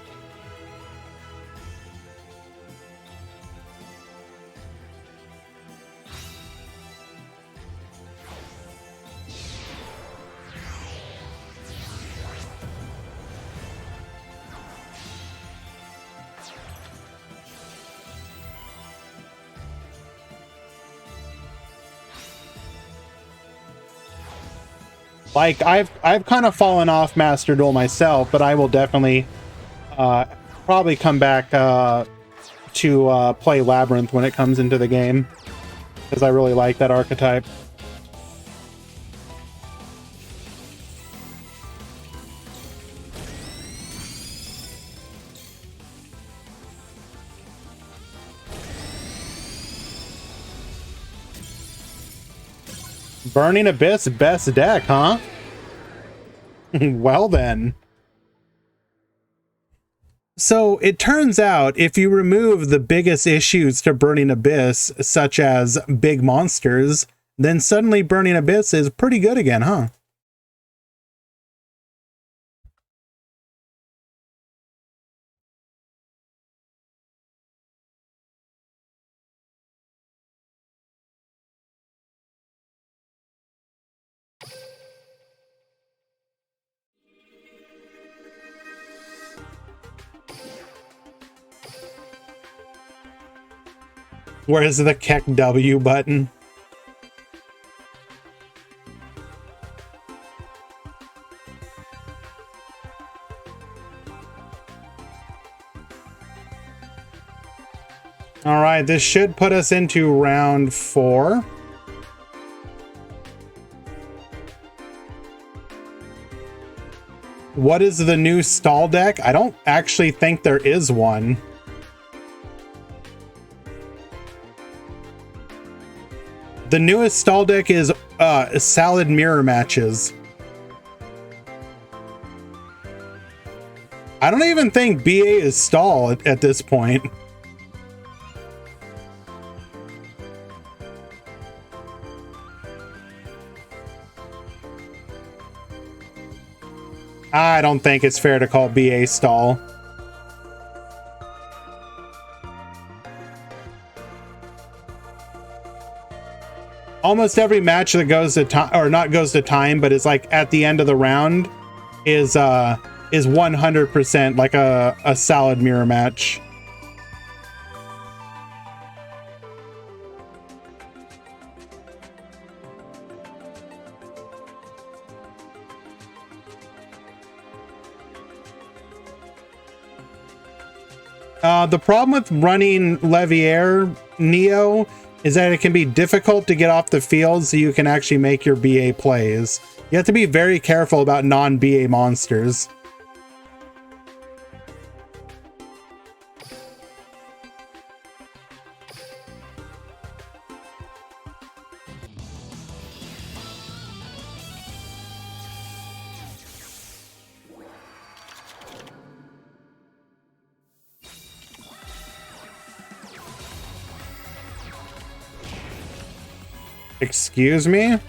Like I've kind of fallen off Master Duel myself, but I will definitely probably come back to play Labyrinth when it comes into the game, because I really like that archetype. Burning Abyss, best deck, huh? Well then. So it turns out if you remove the biggest issues to Burning Abyss, such as big monsters, then suddenly Burning Abyss is pretty good again, huh? Where's the Keck W button? All right, this should put us into round 4. What is the new stall deck? I don't actually think there is one. The newest stall deck is Salad Mirror Matches. I don't even think BA is stall at this point. I don't think it's fair to call BA stall. Almost every match that goes to time, or not goes to time, but is like at the end of the round, is 100% like a Salad Mirror match. The problem with running Leviair Neo is that it can be difficult to get off the field so you can actually make your BA plays. You have to be very careful about non-BA monsters. Excuse me?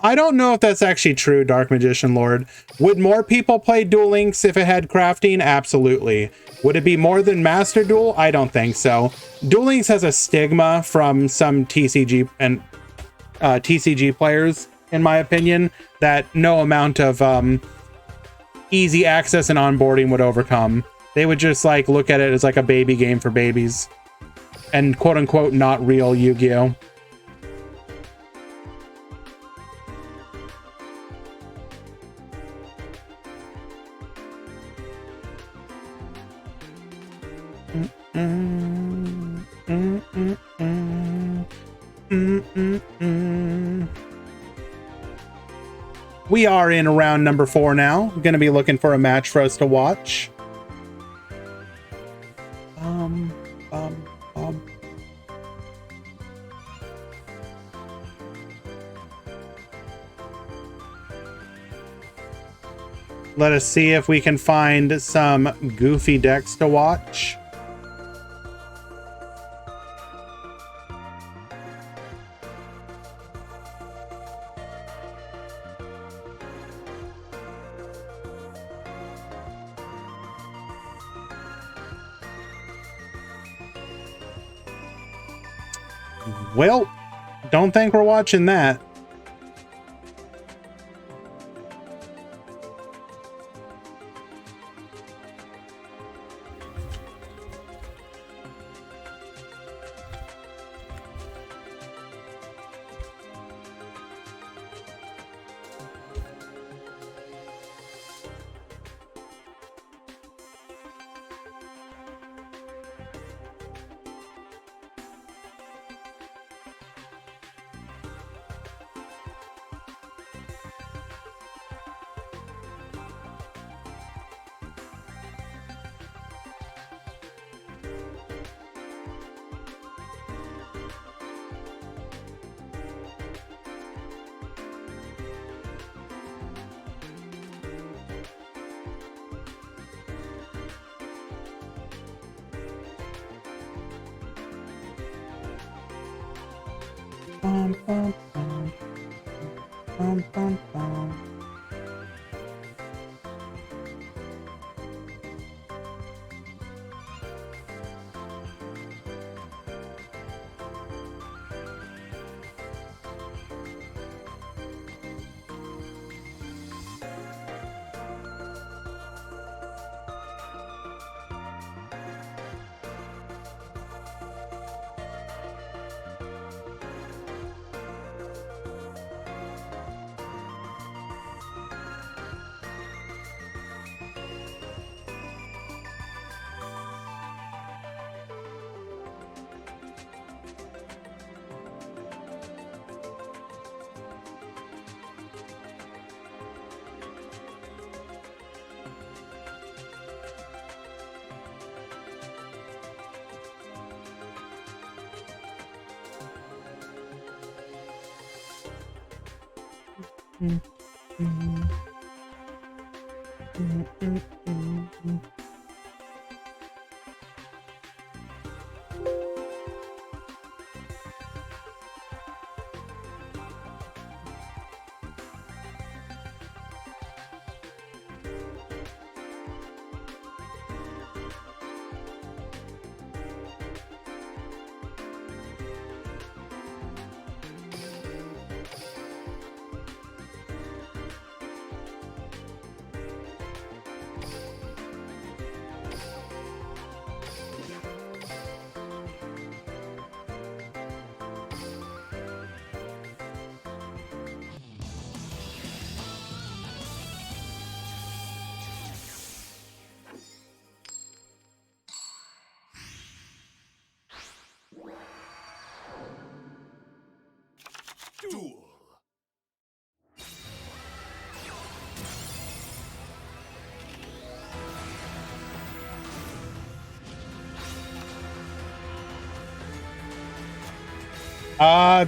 I don't know if that's actually true, Dark Magician Lord. Would more people play Duel Links if it had crafting? Absolutely. Would it be more than Master Duel? I don't think so. Duel Links has a stigma from some TCG and TCG players, in my opinion, that no amount of easy access and onboarding would overcome. They would just like look at it as like a baby game for babies and quote unquote not real Yu-Gi-Oh! we are in round number 4 now. I'm gonna be looking for a match for us to watch. Let us see if we can find some goofy decks to watch. Well, don't think we're watching that.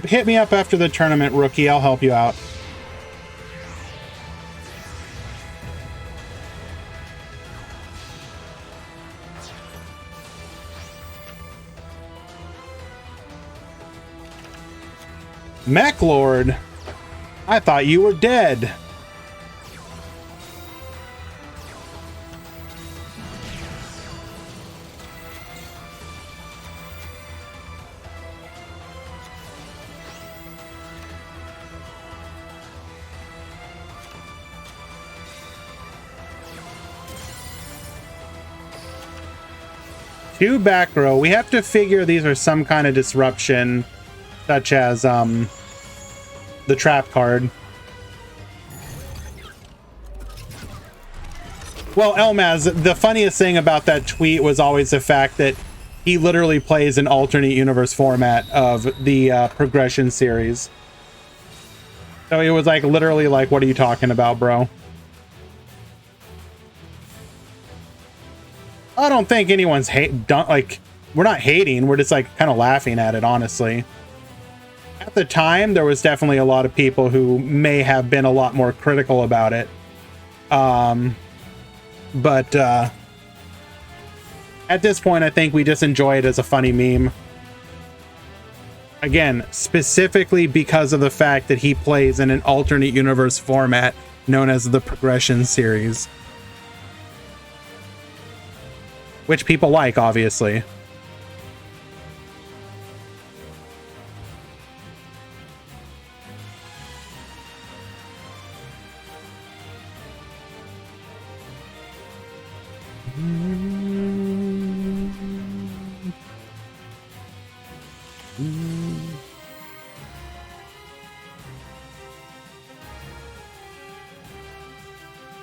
Hit me up after the tournament, rookie. I'll help you out. Mech Lord, I thought you were dead. Two back row. We have to figure these are some kind of disruption, such as the trap card. Well, Elmaz, the funniest thing about that tweet was always the fact that he literally plays an alternate universe format of the progression series. So it was like literally like, what are you talking about, bro? I don't think anyone's like, we're not hating, we're just like kind of laughing at it, honestly. At the time, there was definitely a lot of people who may have been a lot more critical about it. But at this point, I think we just enjoy it as a funny meme. Again, specifically because of the fact that he plays in an alternate universe format known as the Progression series. Which people like, obviously.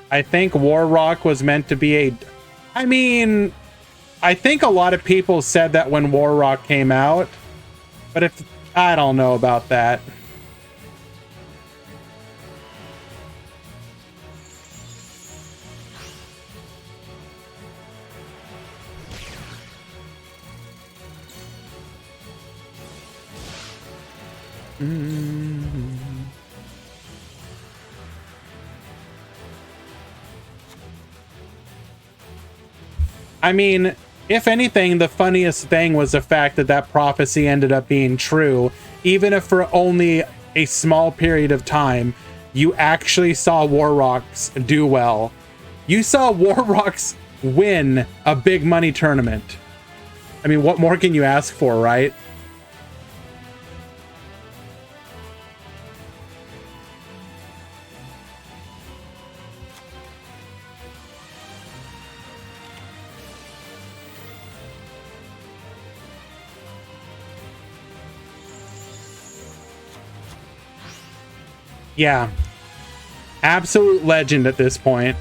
I think War Rock was meant to be a... I mean, I think a lot of people said that when War Rock came out, but if... I don't know about that. I mean, if anything, the funniest thing was the fact that that prophecy ended up being true, even if for only a small period of time. You actually saw Warrocks do well. You saw Warrocks win a big money tournament. I mean, what more can you ask for, right? Yeah. Absolute legend at this point.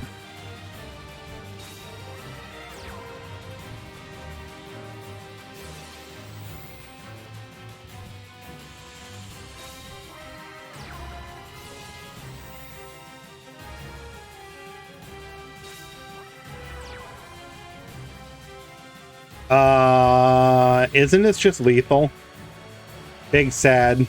Isn't this just lethal? Big sad.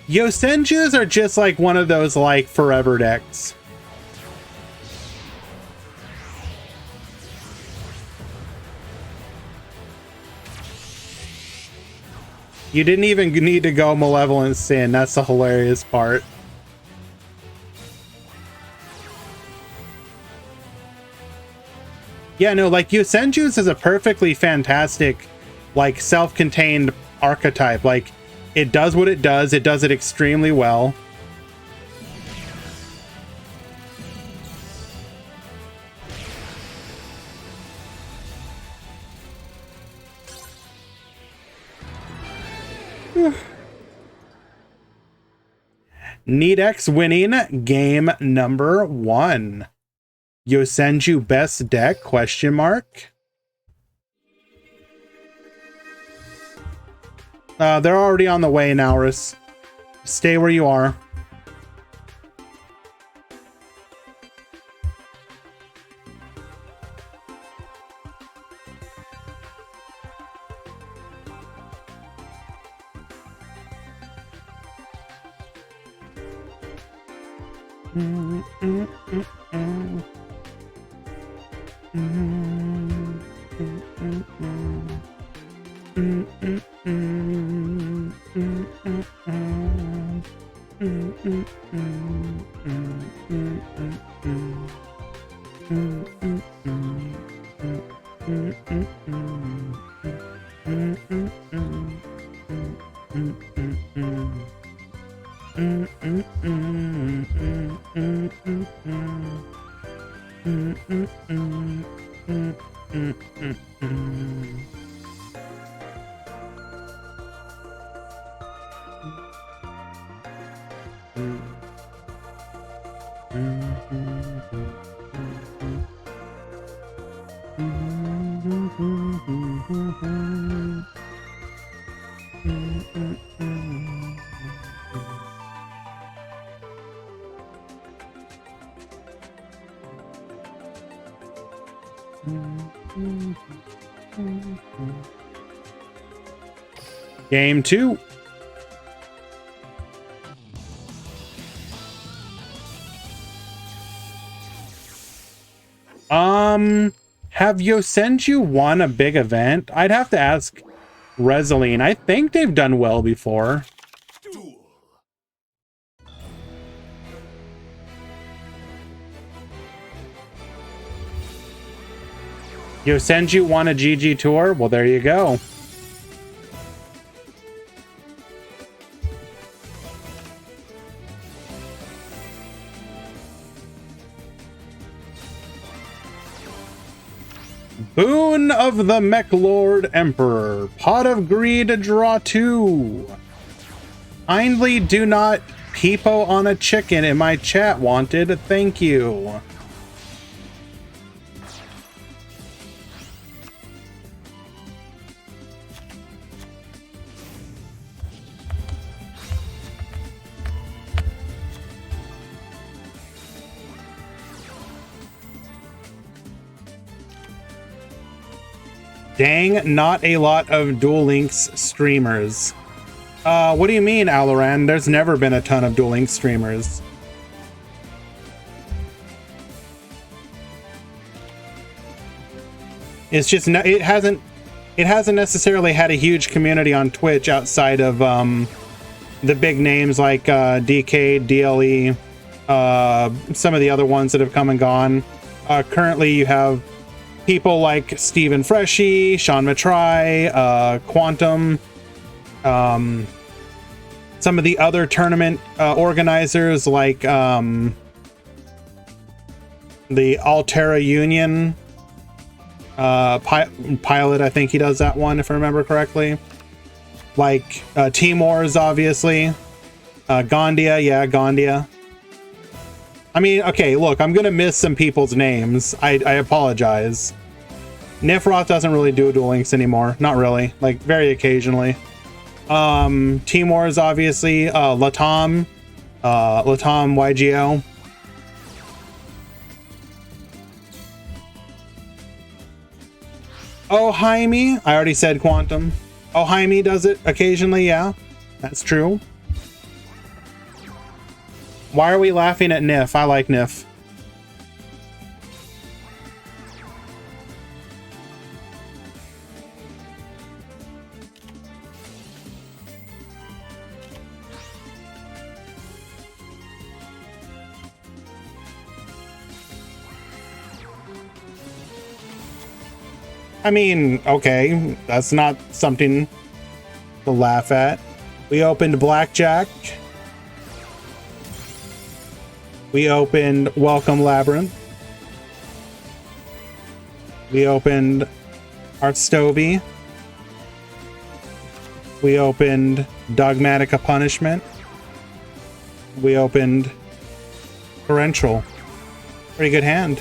Yosenjus are just like one of those like forever decks. You didn't even need to go Malevolent Sin. That's the hilarious part. Yeah, no, like Yosenjus is a perfectly fantastic, like self-contained archetype. Like it does what it does it extremely well. Nedex winning game number 1. Yosenju best deck, question mark. They're already on the way, Naurus. Stay where you are. Game 2. Have Yosenju won a big event? I'd have to ask Resaline. I think they've done well before. Yosenju won a GG tour? Well, there you go. Boon of the Mech Lord Emperor. Pot of Greed, draw 2. Kindly do not peepo on a chicken in my chat, wanted. Thank you. Dang, not a lot of Duel Links streamers. What do you mean, Alaran? There's never been a ton of Duel Links streamers. It's just it hasn't necessarily had a huge community on Twitch outside of the big names like DK, DLE, some of the other ones that have come and gone. Currently, you have people like Stephen Freshy, Sean Matry, Quantum, some of the other tournament organizers like the Altera Union Pilot. I think he does that one, if I remember correctly. Like Timor's, obviously. Gondia, yeah, Gondia. I mean, okay, look, I'm gonna miss some people's names. I apologize. Nifroth doesn't really do Duel Links anymore. Not really. Like, very occasionally. Timor's, obviously. Latam. Latam YGO. Oh, Jaime. I already said Quantum. Oh, Jaime does it occasionally, yeah. That's true. Why are we laughing at Nif? I like Nif. I mean, okay, that's not something to laugh at. We opened Blackjack. We opened Welcome Labyrinth. We opened Artstovy. We opened Dogmatica Punishment. We opened Torrential. Pretty good hand.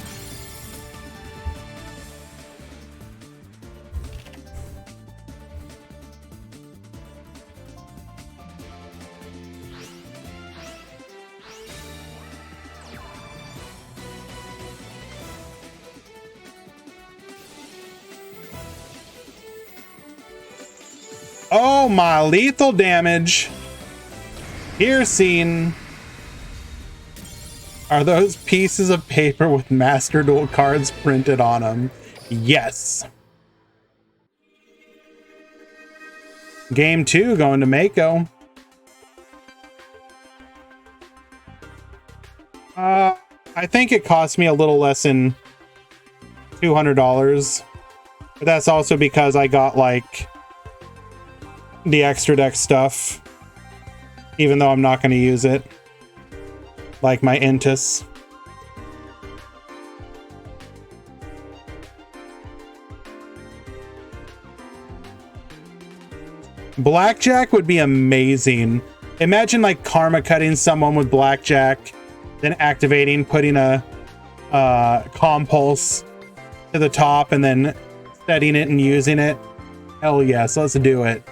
Oh my, lethal damage. Piercing. Are those pieces of paper with Master Duel cards printed on them? Yes. Game 2 going to Mako. I think it cost me a little less than $200. But that's also because I got like the extra deck stuff, even though I'm not going to use it, like my Intis. Blackjack would be amazing. Imagine like karma cutting someone with Blackjack, then activating, putting a compulse to the top and then setting it and using it. Hell yes, let's do it.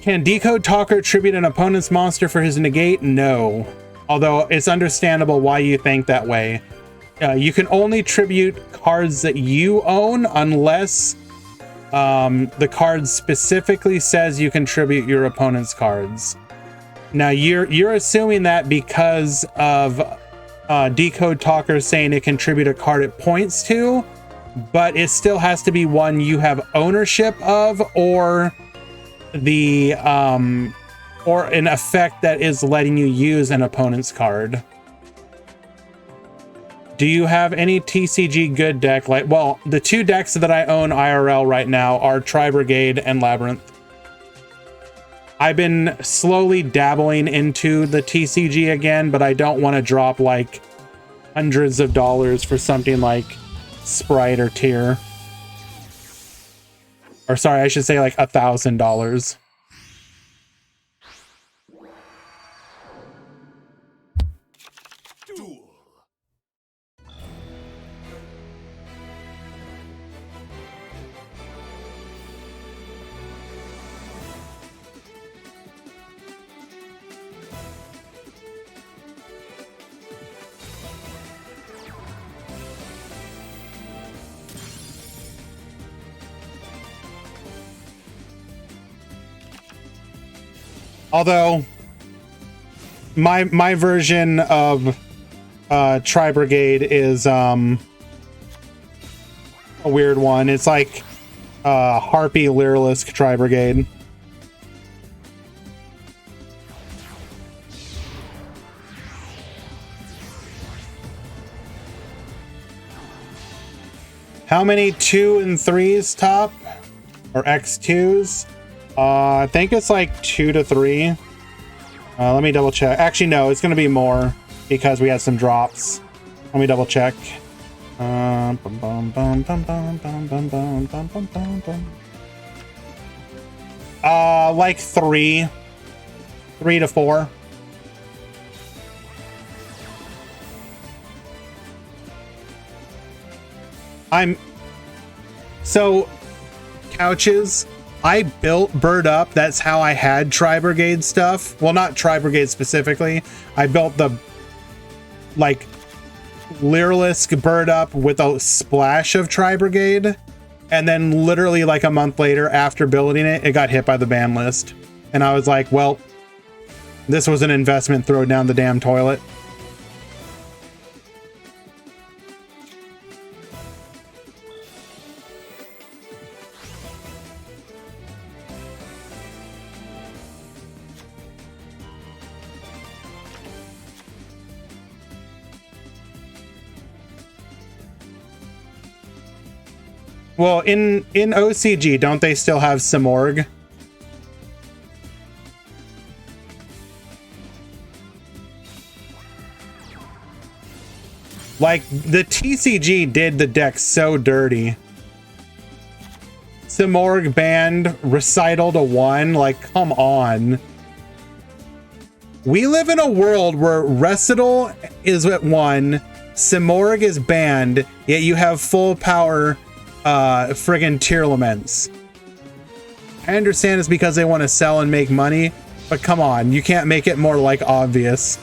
Can Decode Talker tribute an opponent's monster for his negate? No. Although it's understandable why you think that way. You can only tribute cards that you own unless the card specifically says you can tribute your opponent's cards. Now you're assuming that because of Decode Talker saying it can tribute a card it points to, but it still has to be one you have ownership of, or the or an effect that is letting you use an opponent's card. Do you have any TCG good deck? Like, well, the two decks that I own IRL right now are Tri-Brigade and Labyrinth. I've been slowly dabbling into the TCG again, but I don't want to drop like hundreds of dollars for something like Sprite or Tier. Or sorry, I should say like $1,000. Although my version of Tri-Brigade is a weird one. It's like Harpy Lyrilisk Tri-Brigade. How many 2 and 3s top? Or X2s? I think it's like 2 to 3. Let me double check. Actually, no, it's going to be more because we had some drops. Let me double check. Like 3 to 4. So couches, I built Bird Up. That's how I had Tri-Brigade stuff. Well, not Tri-Brigade specifically. I built the like Lyrilisk Bird Up with a splash of Tri-Brigade, and then literally like a month later after building it, it got hit by the ban list, and I was like, well, this was an investment, throw down the damn toilet. Well, in OCG, don't they still have Simorg? Like, the TCG did the deck so dirty. Simorg banned Recital to 1, like, come on. We live in a world where Recital is at 1, Simorg is banned, yet you have full power friggin' Tearlaments. I understand it's because they want to sell and make money, but come on, you can't make it more like obvious.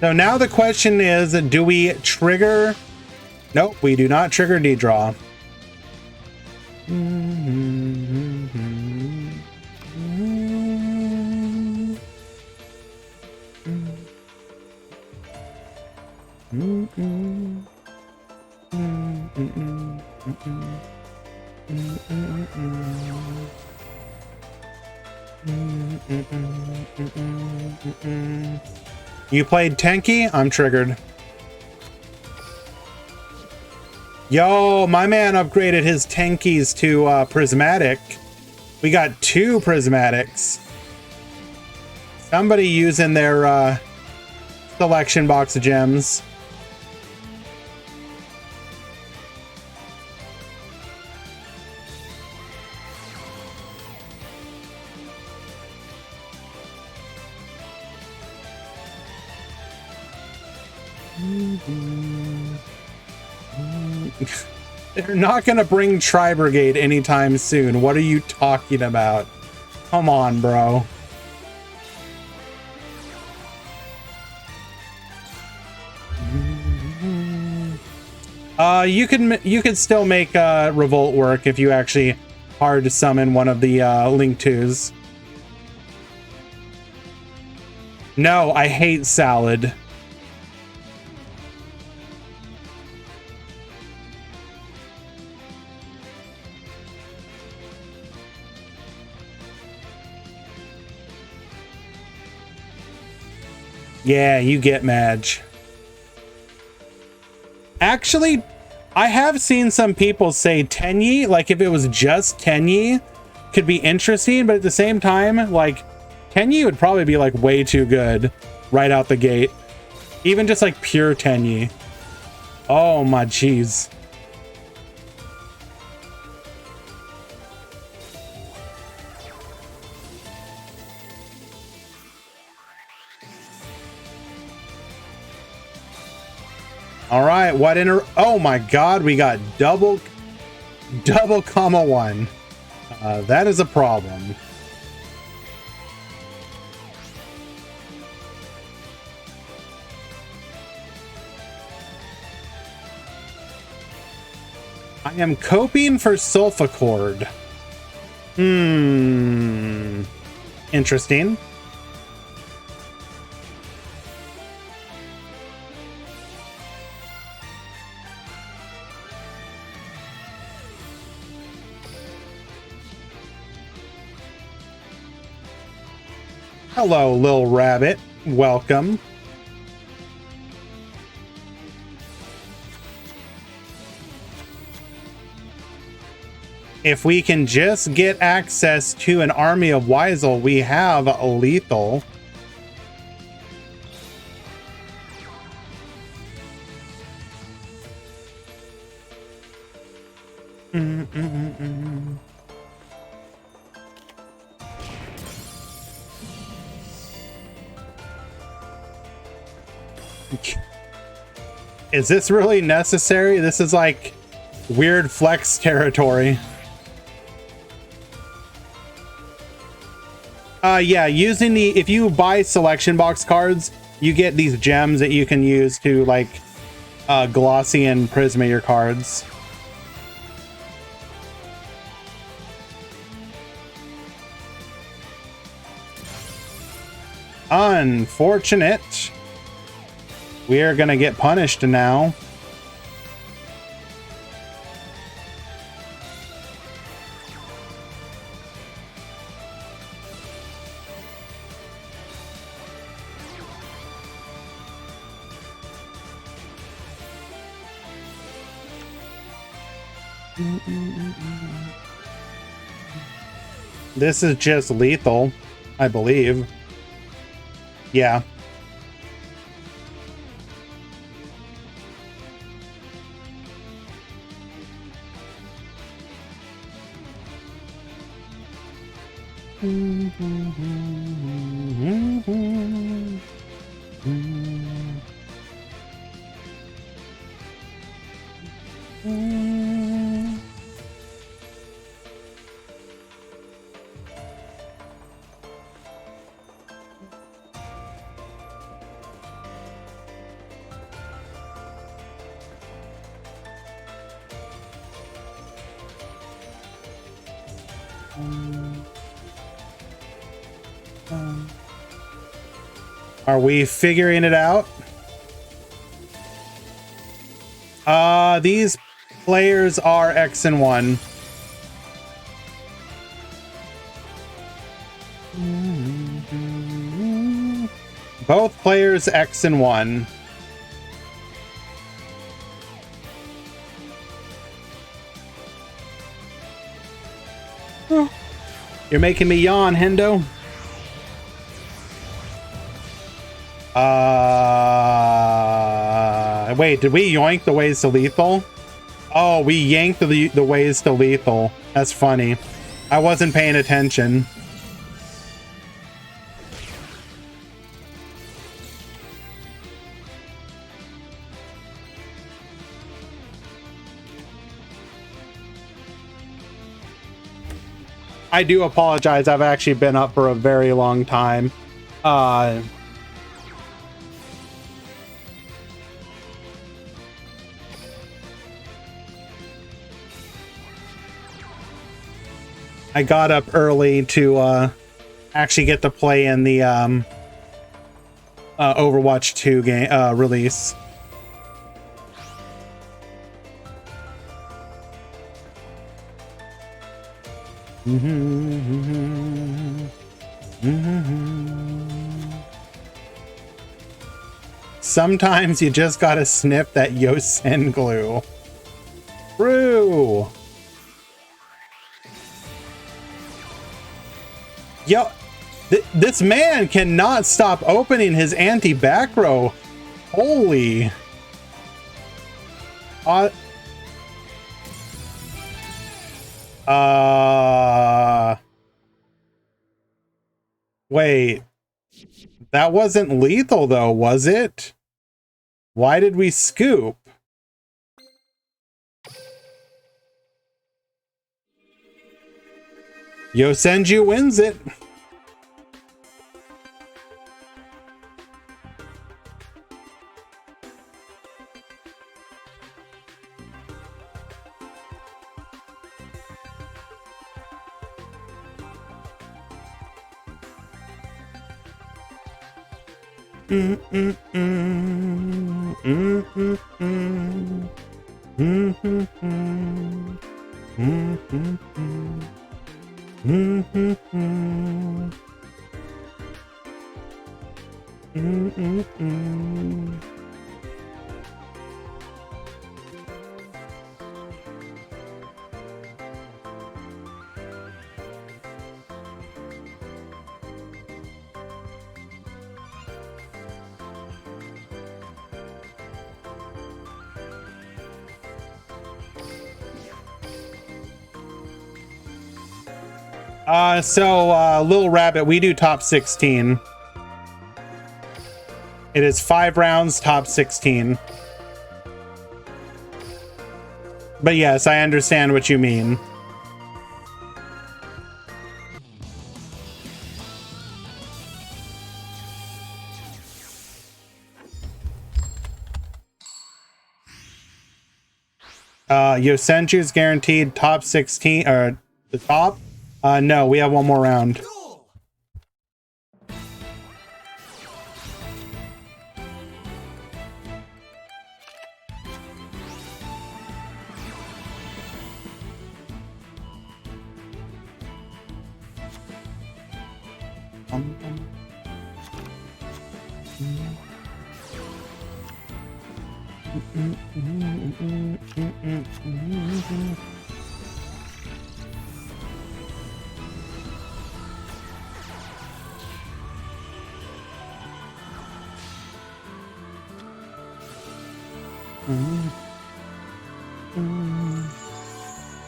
So now the question is, do we trigger? Nope, we do not trigger D-Draw. You played Tenki? I'm triggered. Yo, my man upgraded his Tenkis to prismatic. We got 2 prismatics. Somebody using their selection box of gems. They're not gonna bring Tri-Brigade anytime soon. What are you talking about? Come on, bro. You could still make Revolt work if you actually hard summon one of the Link 2s. No, I hate salad. Yeah, you get Madge. Actually, I have seen some people say Tenyi, like if it was just Tenyi, could be interesting, but at the same time, like Tenyi would probably be like way too good right out the gate. Even just like pure Tenyi. Oh my jeez. All right, what oh my god, we got double comma 1. That is a problem. I am coping for Sulfacord. Interesting. Hello, Lil Rabbit. Welcome. If we can just get access to an army of Weisel, we have a lethal. Is this really necessary? This is like weird flex territory. Yeah, using if you buy selection box cards, you get these gems that you can use to like glossy and prisma your cards. Unfortunate. We are gonna get punished now. This is just lethal, I believe. Yeah. Are we figuring it out? These players are X and 1. Both players X and 1. Oh. You're making me yawn, Hendo. Wait, did we yoink the ways to lethal? Oh, we yanked the ways to lethal. That's funny. I wasn't paying attention. I do apologize. I've actually been up for a very long time. I got up early to actually get to play in the Overwatch 2 game release. Sometimes you just gotta sniff that Yosen glue. True. Yo, this man cannot stop opening his anti-back row. Holy. Wait. That wasn't lethal though, was it? Why did we scoop? Yosenju wins it. Little Rabbit, we do top 16. It is 5 rounds, top 16. But yes, I understand what you mean. Yosenju's guaranteed top 16, or the top? No, we have one more round.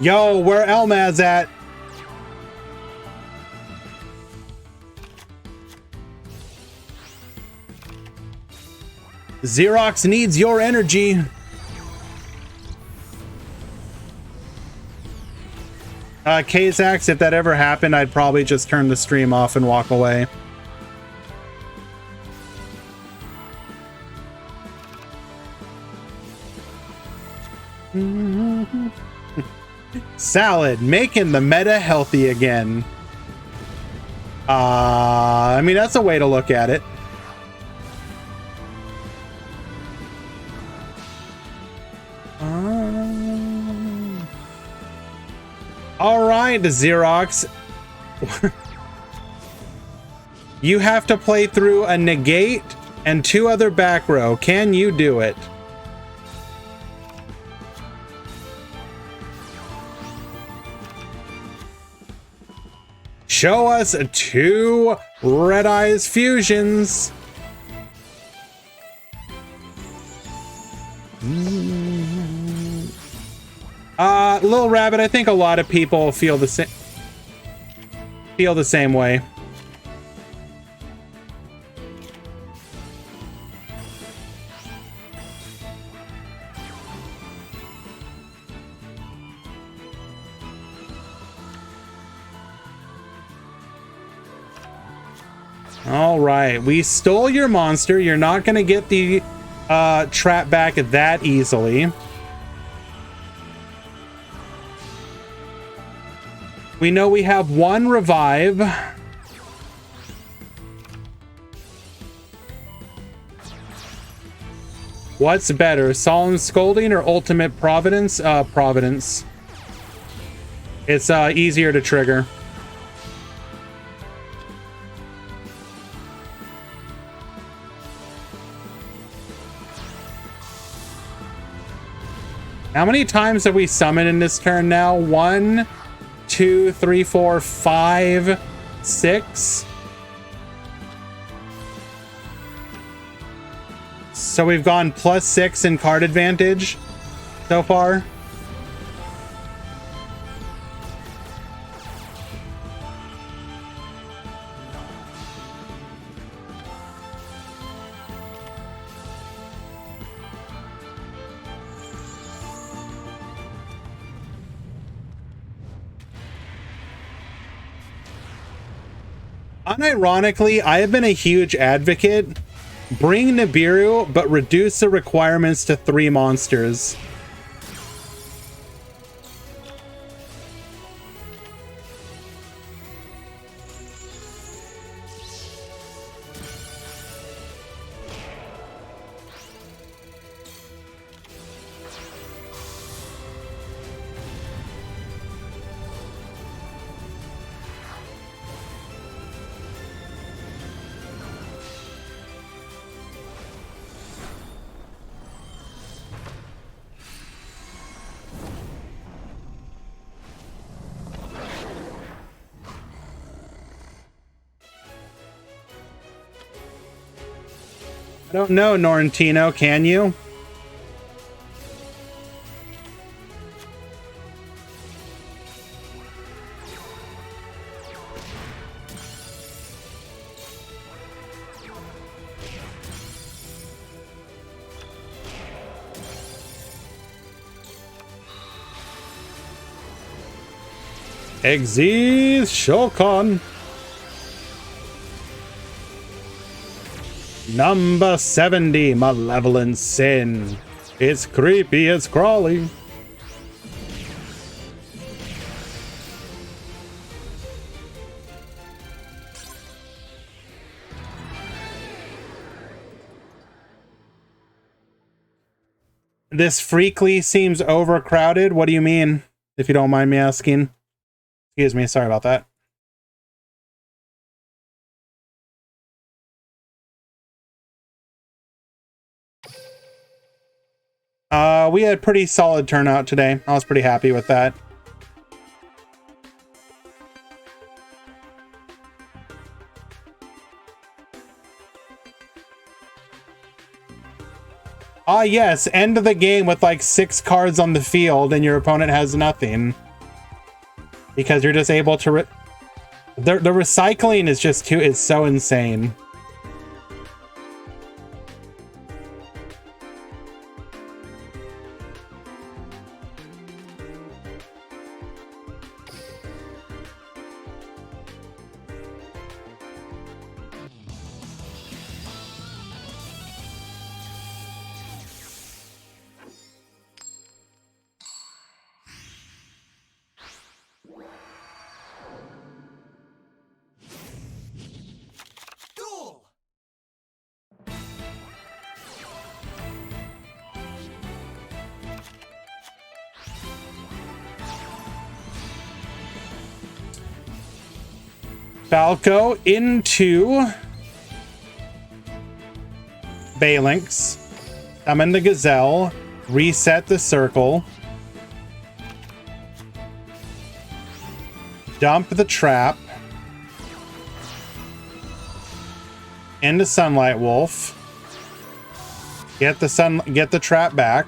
Yo, where Elmaz at? Xerox needs your energy. Kazax, if that ever happened, I'd probably just turn the stream off and walk away. Salad, making the meta healthy again. I mean, that's a way to look at it. All right, Xerox. You have to play through a negate and 2 other back row. Can you do it? Show us 2 Red Eyes fusions. Little Rabbit, I think a lot of people feel the same way. All right, we stole your monster. You're not going to get the trap back that easily. We know we have 1 revive. What's better, Solemn Scolding or Ultimate Providence? Providence. It's easier to trigger. How many times have we summoned in this turn now? 1, 2, 3, 4, 5, 6. So we've gone +6 in card advantage so far. Unironically, I have been a huge advocate. Bring Nibiru, but reduce the requirements to 3 monsters. I don't know, Norrentino, can you? Exis Shokan. Number 70, Malevolent Sin. It's creepy, it's crawling. This Freekly seems overcrowded. What do you mean, if you don't mind me asking? Excuse me, sorry about that. We had pretty solid turnout today. I was pretty happy with that. Ah, yes, end of the game with like 6 cards on the field and your opponent has nothing. Because you're just able to... The recycling is just too... It's so insane. Falco into Phalanx. Summon the Gazelle. Reset the circle. Dump the trap. Into Sunlight Wolf. Get the trap back.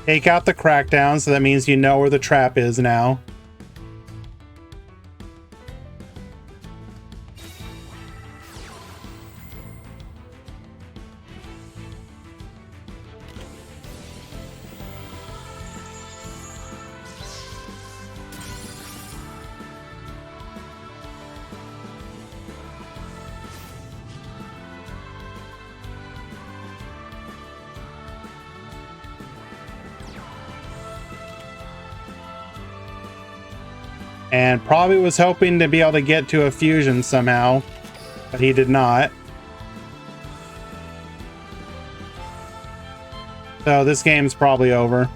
Take out the crackdown, so that means you know where the trap is now. And probably was hoping to be able to get to a fusion somehow, but he did not. So this game's probably over.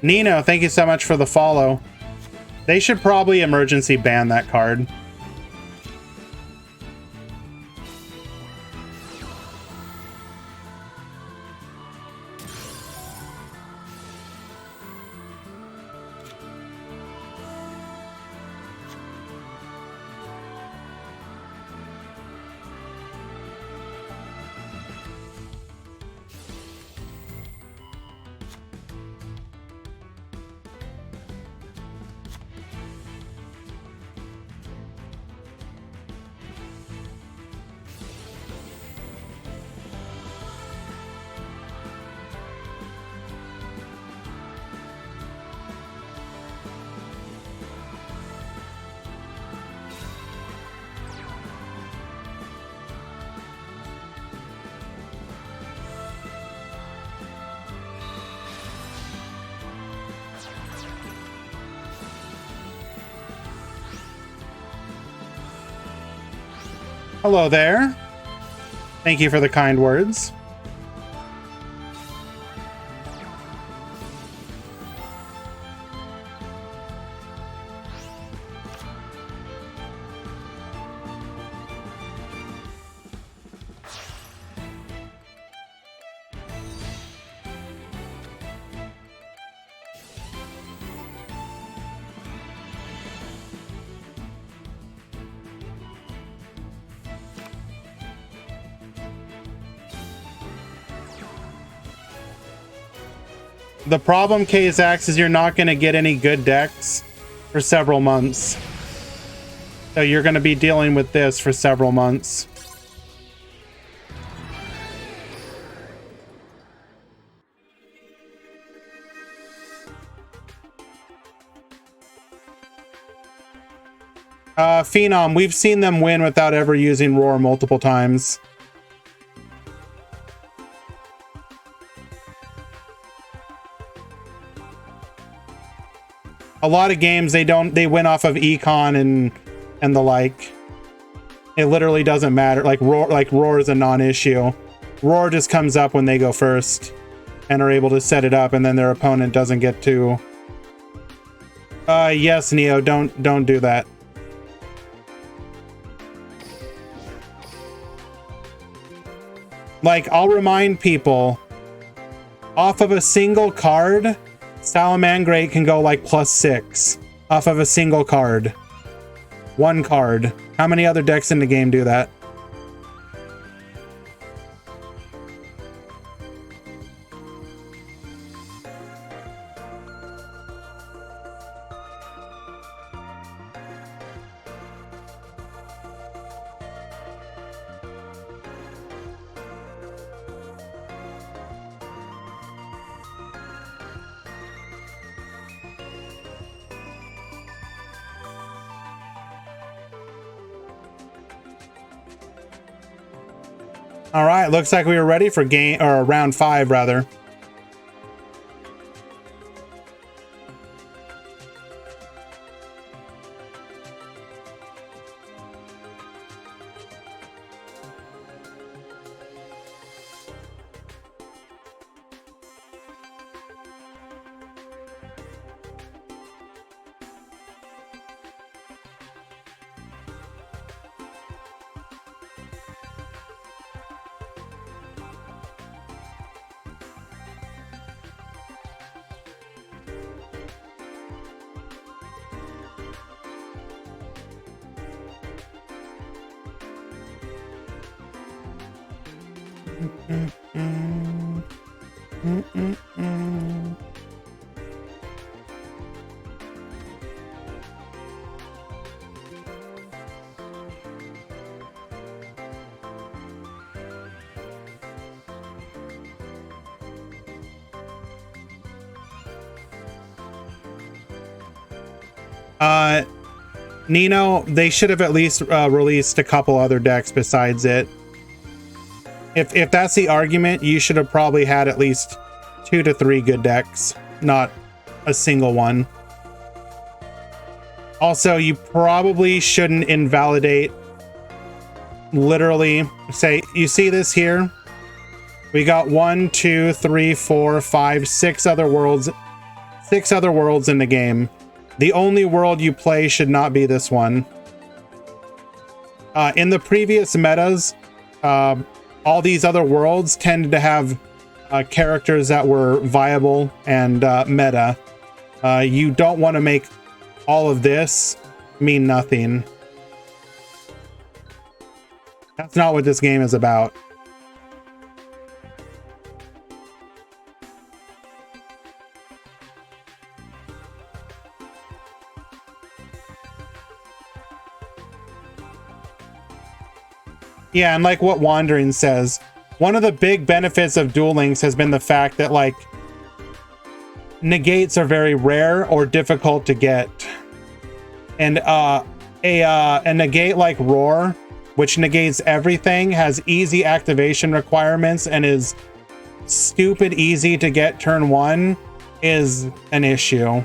Nino, thank you so much for the follow. They should probably emergency ban that card. Hello there. Thank you for the kind words. The problem, Kzax, is you're not going to get any good decks for several months. So you're going to be dealing with this for several months. Phenom, we've seen them win without ever using Roar multiple times. A lot of games they win off of econ and the like. It literally doesn't matter. Like Roar is a non-issue. Roar just comes up when they go first and are able to set it up, and then their opponent doesn't get to. Yes, Neo, don't do that. Like, I'll remind people, off of a single card, Salamangreat can go like +6 off of a single card. One card. How many other decks in the game do that? All right, looks like we were ready for game or round 5 rather. Nino, they should have at least released a couple other decks besides it. If that's the argument, you should have probably had at least 2 to 3 good decks, not a single one. Also, you probably shouldn't invalidate literally, say, you see this here? We got 1, 2, 3, 4, 5, 6 other worlds. 6 other worlds in the game. The only world you play should not be this one. In the previous metas, all these other worlds tended to have characters that were viable and meta. You don't want to make all of this mean nothing. That's not what this game is about. Yeah, and like what Wandering says, one of the big benefits of Duel Links has been the fact that, like, negates are very rare or difficult to get. And a negate like Roar, which negates everything, has easy activation requirements and is stupid easy to get turn 1, is an issue.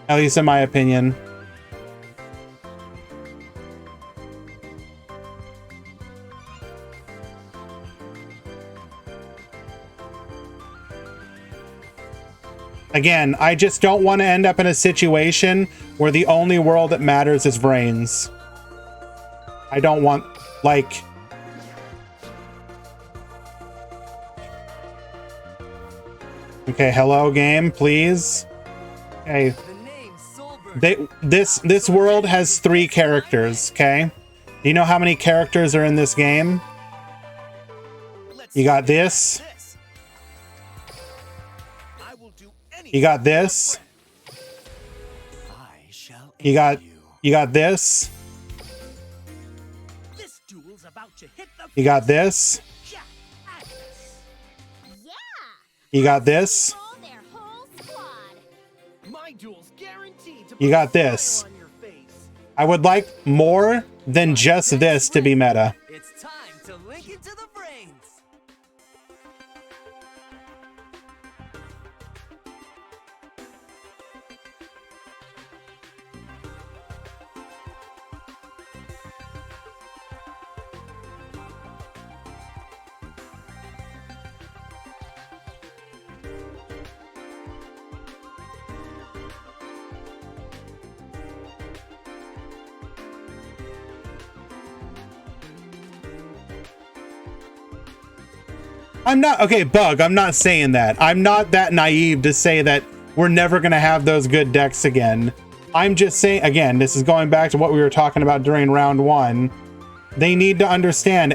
At least in my opinion. Again, I just don't want to end up in a situation where the only world that matters is Vrains. I don't want, like... Okay, hello game, please. Okay. This world has 3 characters, okay? Do you know how many characters are in this game? You got this. You got this. You got this. You got this. You got this. You got this. I would like more than just this to be meta. It's time to link it to the brains. I'm not, okay, Bug, I'm not saying that. I'm not that naive to say that we're never going to have those good decks again. I'm just saying, again, this is going back to what we were talking about during round 1. They need to understand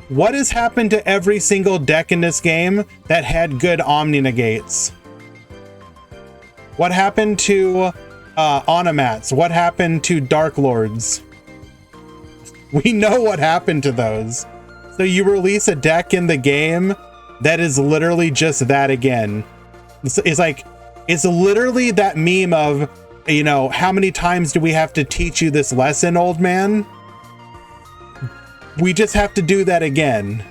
what has happened to every single deck in this game that had good Omni Negates. What happened to Onomats? What happened to Dark Lords? We know what happened to those. So you release a deck in the game that is literally just that again. It's like, it's literally that meme of, you know, how many times do we have to teach you this lesson, old man? We just have to do that again.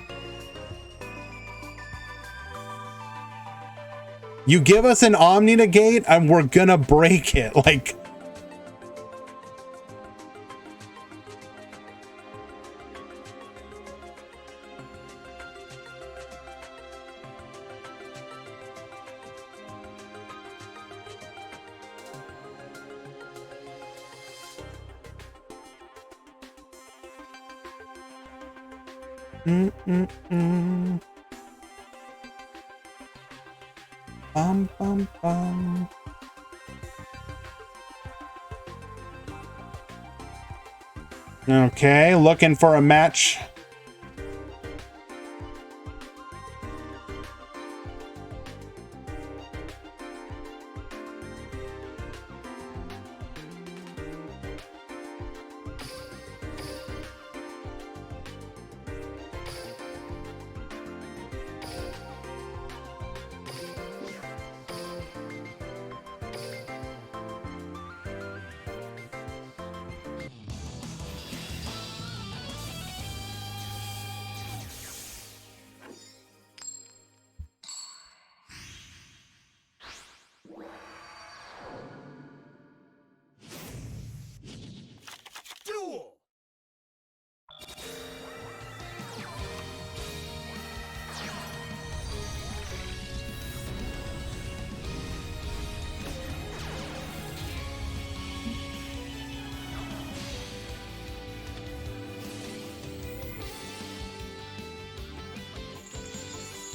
You give us an Omni Negate and we're gonna break it. Like, Bum, bum, bum. Okay, looking for a match.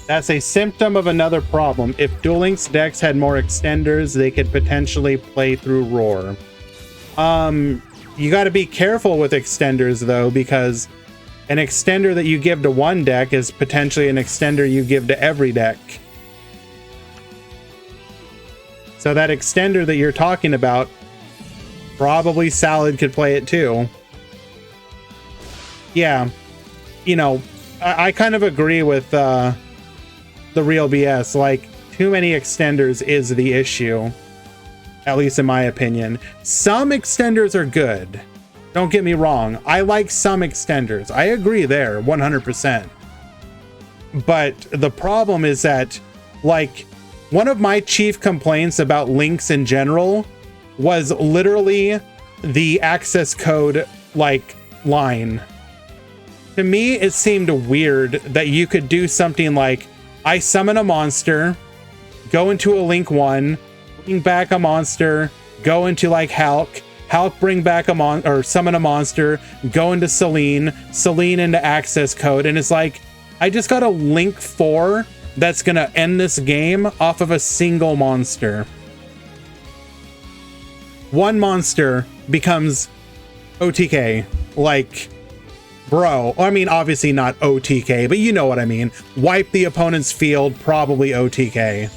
That's a symptom of another problem. If Duel Links decks had more extenders, they could potentially play through Roar. You got to be careful with extenders, though, because an extender that you give to one deck is potentially an extender you give to every deck. So that extender that you're talking about, probably Salad could play it too. Yeah, you know, I kind of agree with the real BS. Like, too many extenders is the issue, at least in my opinion. Some extenders are good, don't get me wrong. I like some extenders, I agree there 100%. But the problem is that, like, one of my chief complaints about links in general was literally the access code, like, line. To me, it seemed weird that you could do something like, I summon a monster, go into a Link 1, bring back a monster, go into like Hulk, bring back or summon a monster, go into Celine into access code, and it's like, I just got a Link 4 that's gonna end this game off of a single monster. One monster becomes OTK, like, bro, I mean, obviously not OTK, but you know what I mean. Wipe the opponent's field, probably OTK.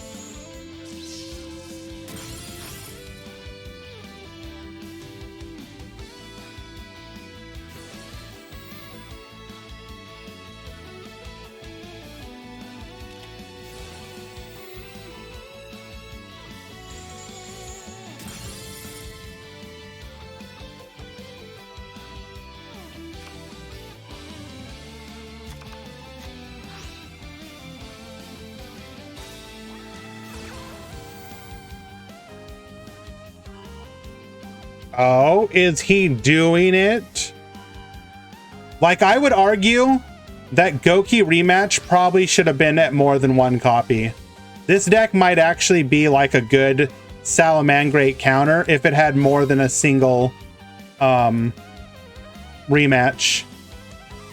Oh, is he doing it? Like, I would argue that Goki rematch probably should have been at more than one copy. This deck might actually be like a good Salamangreat counter if it had more than a single rematch.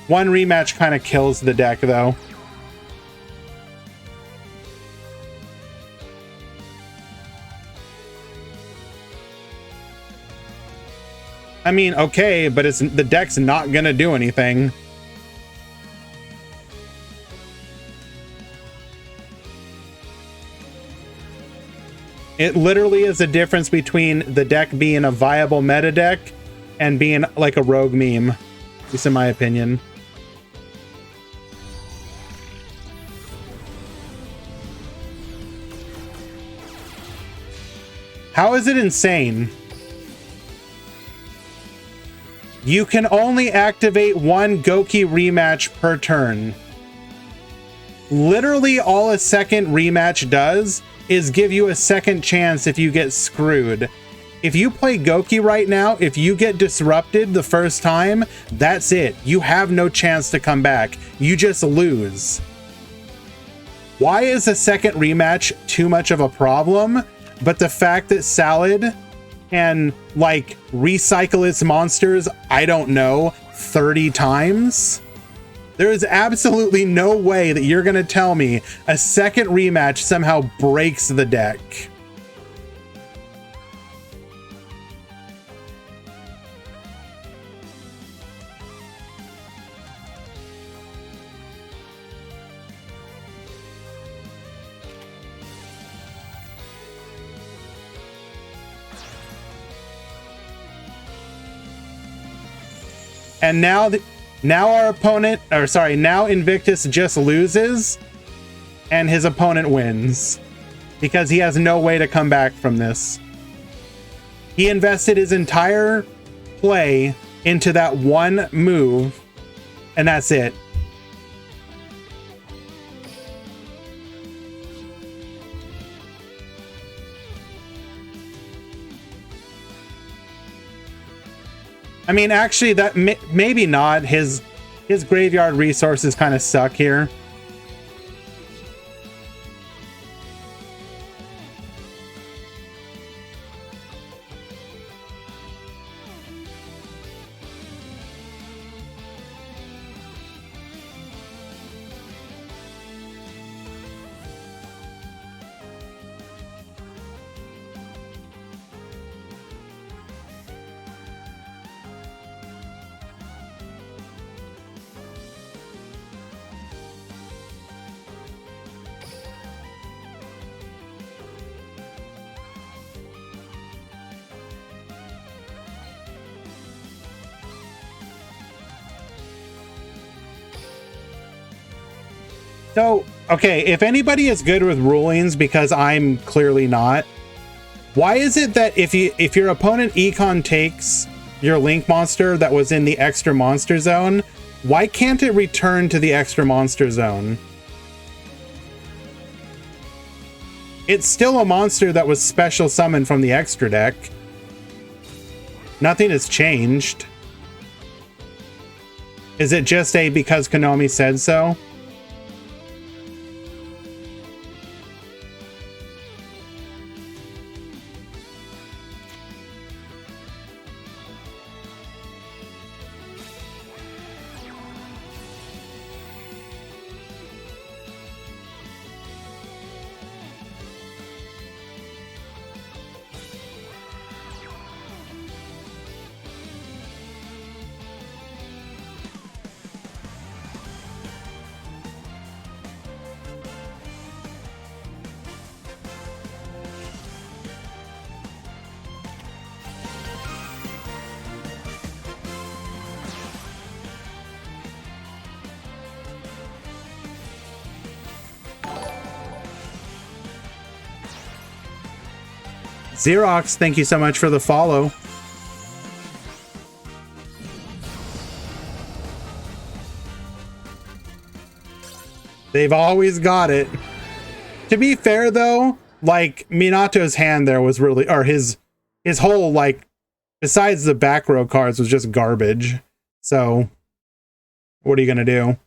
One rematch kind of kills the deck, though. I mean, okay, but the deck's not gonna do anything. It literally is the difference between the deck being a viable meta deck and being like a rogue meme, at least in my opinion. How is it insane? You can only activate one Goki rematch per turn. Literally all a second rematch does is give you a second chance if you get screwed. If you play Goki right now, if you get disrupted the first time, that's it. You have no chance to come back. You just lose. Why is a second rematch too much of a problem? But the fact that Salad can like recycle its monsters, I don't know, 30 times? There is absolutely no way that you're gonna tell me a second rematch somehow breaks the deck. And now our opponent, or sorry, now Invictus just loses and his opponent wins because he has no way to come back from this. He invested his entire play into that one move and that's it. I mean, actually, that maybe not. His graveyard resources kind of suck here. So, okay, if anybody is good with rulings, because I'm clearly not, why is it that if your opponent econ takes your link monster that was in the extra monster zone, why can't it return to the extra monster zone? It's still a monster that was special summoned from the extra deck. Nothing has changed. Is it just a because Konami said so? Xerox, thank you so much for the follow. They've always got it. To be fair though, like Minato's hand there was really, or his whole, like, besides the back row cards, was just garbage. So what are you gonna do?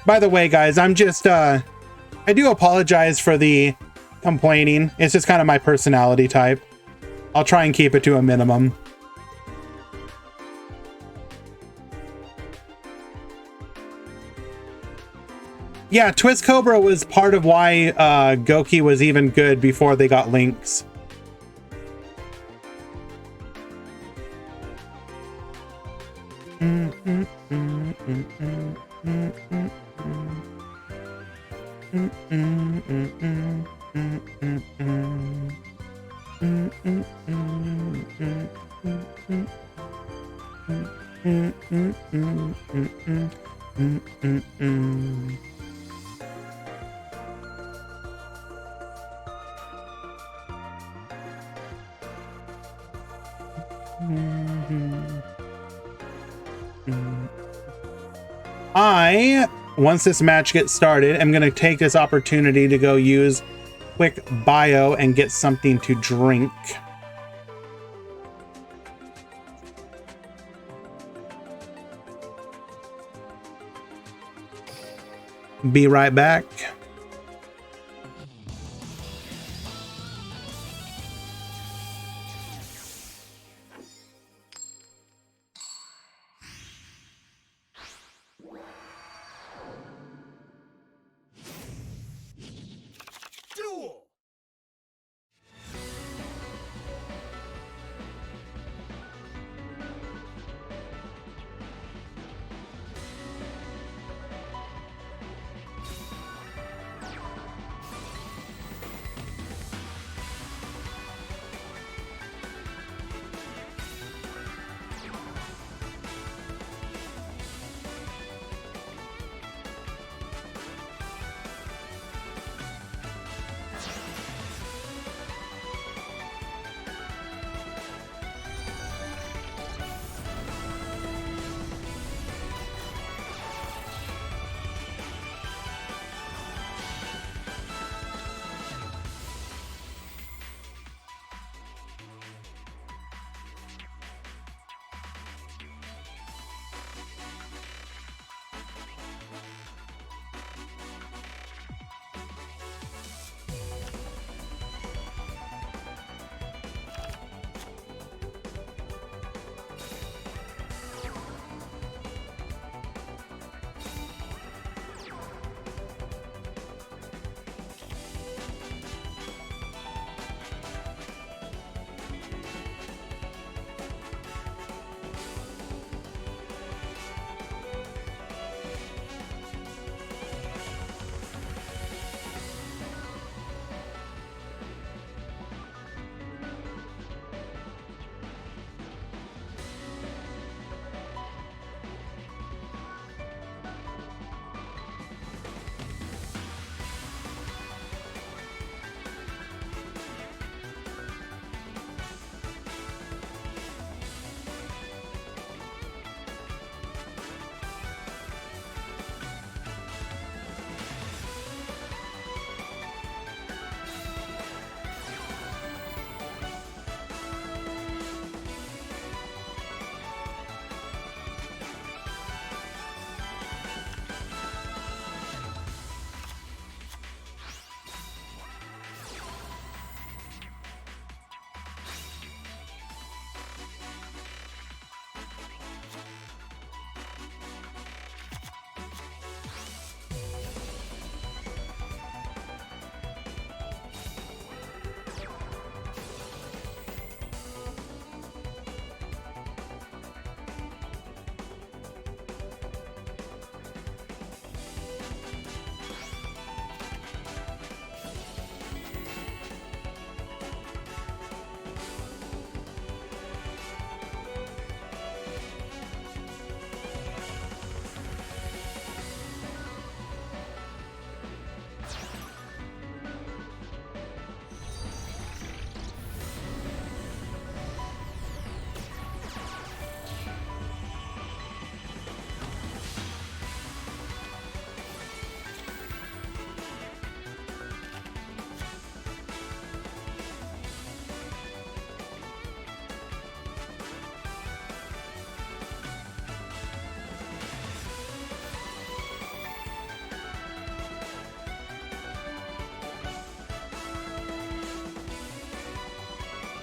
By the way, guys, I'm just I do apologize for the complaining. It's just kind of my personality type. I'll try and keep it to a minimum. Yeah, Twist Cobra was part of why Goki was even good before they got links. Once this match gets started, I'm going to take this opportunity to go use quick bio and get something to drink. Be right back.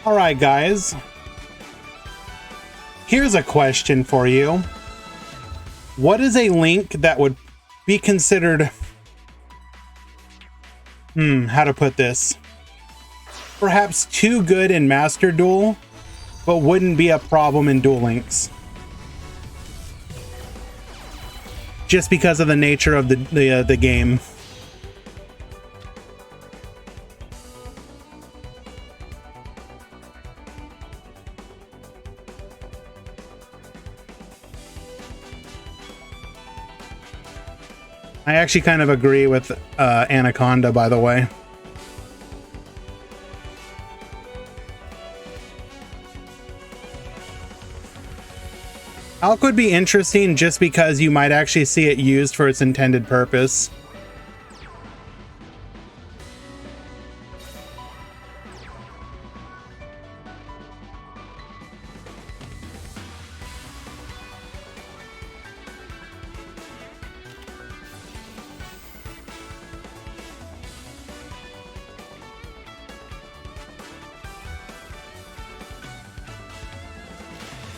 All right, guys. Here's a question for you. What is a link that would be considered... how to put this? Perhaps too good in Master Duel, but wouldn't be a problem in Duel Links. Just because of the nature of the game. I actually kind of agree with Anaconda, by the way. Alk would be interesting just because you might actually see it used for its intended purpose.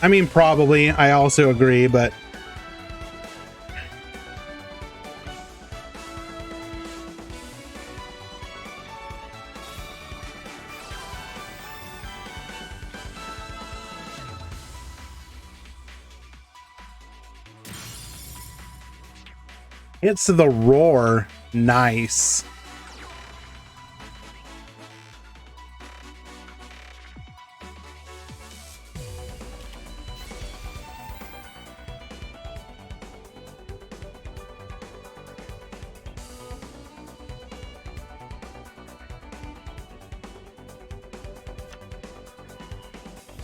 I mean, probably. I also agree, but it's the roar. Nice.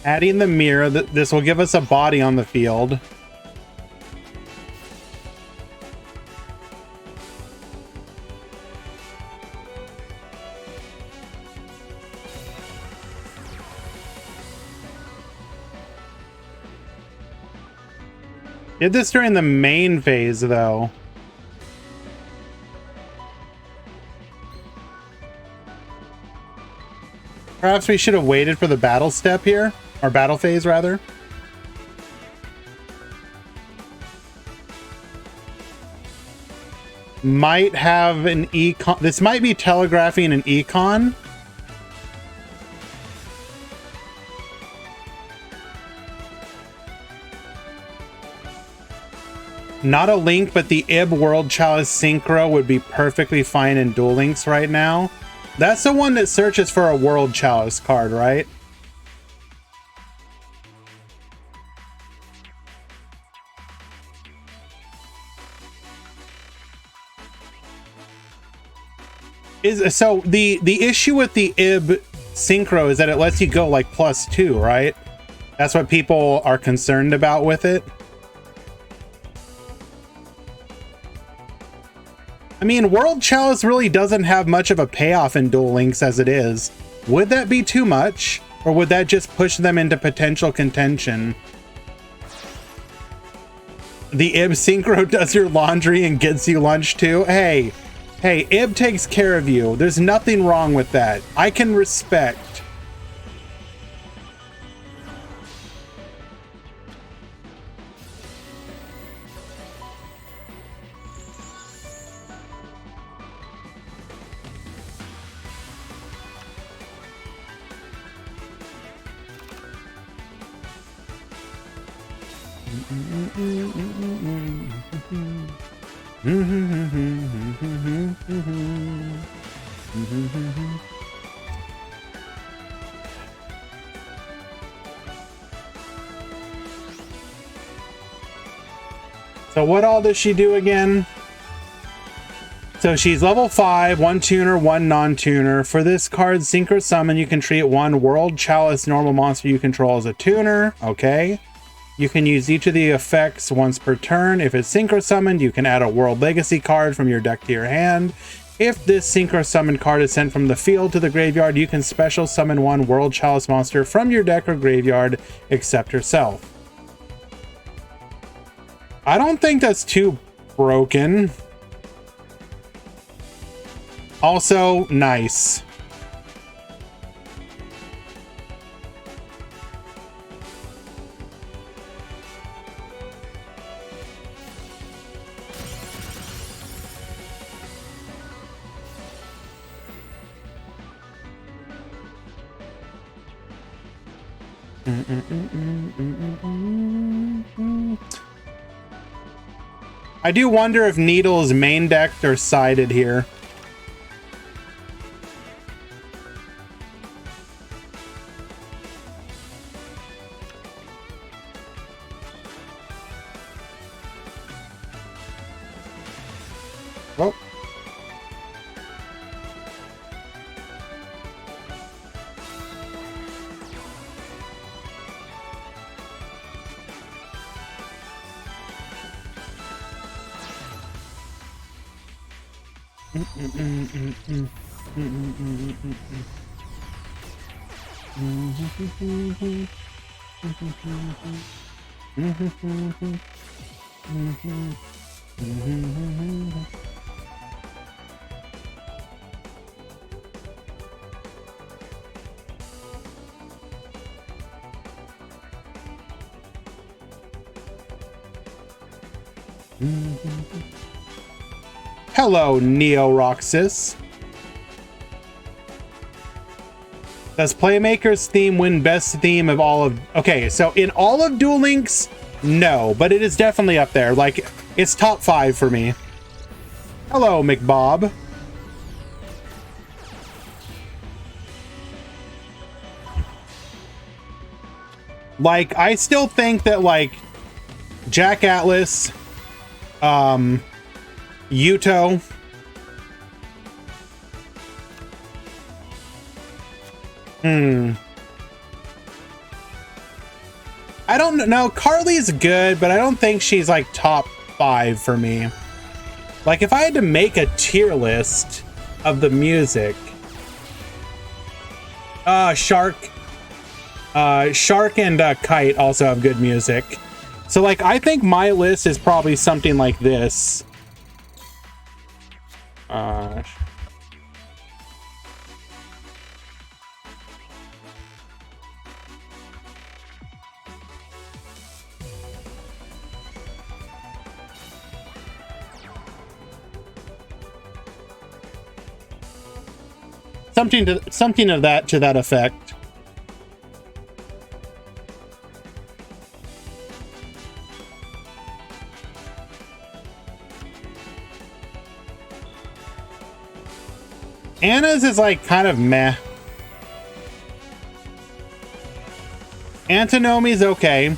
Adding the mirror, this will give us a body on the field. Did this during the main phase, though. Perhaps we should have waited for the battle step here. Or battle phase, rather. Might have an econ. This might be telegraphing an econ. Not a Link, but the Ib World Chalice Synchro would be perfectly fine in Duel Links right now. That's the one that searches for a World Chalice card, right? So the issue with the Ib Synchro is that it lets you go like +2, right? That's what people are concerned about with it. I mean, World Chalice really doesn't have much of a payoff in Duel Links as it is. Would that be too much? Or would that just push them into potential contention? The Ib Synchro does your laundry and gets you lunch too? Hey, Ib takes care of you. There's nothing wrong with that. I can respect. So what all does she do again? So she's level 5, 1 tuner, 1 non-tuner. For this card, Synchro Summon, you can treat 1 World Chalice normal monster you control as a tuner. Okay. You can use each of the effects once per turn. If it's Synchro Summoned, you can add a World Legacy card from your deck to your hand. If this Synchro Summon card is sent from the field to the graveyard, you can special summon 1 World Chalice monster from your deck or graveyard, except herself. I don't think that's too broken. Also, nice. I do wonder if Needle is main decked or sided here. Oh. Hello, Neo Roxas. Does Playmaker's theme win best theme of all of... Okay, so in all of Duel Links, no, but it is definitely up there. Like, it's top 5 for me. Hello, McBob. Like, I still think that, like, Jack Atlas, Yuto, I don't know. Carly's good, but I don't think she's like top 5 for me. Like if I had to make a tier list of the music, Shark and Kite also have good music. So like I think my list is probably something like this. Something of that to that effect. Anna's is like kind of meh. Antonomi's okay.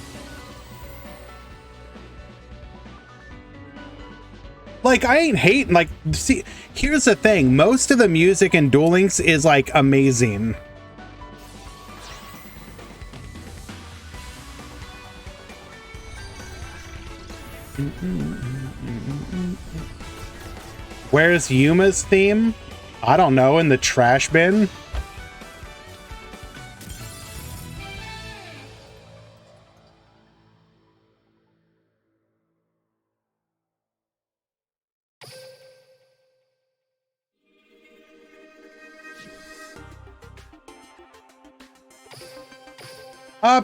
Like I ain't hating. Like, see, here's the thing: most of the music in Duel Links is like amazing. Where's Yuma's theme? I don't know, in the trash bin.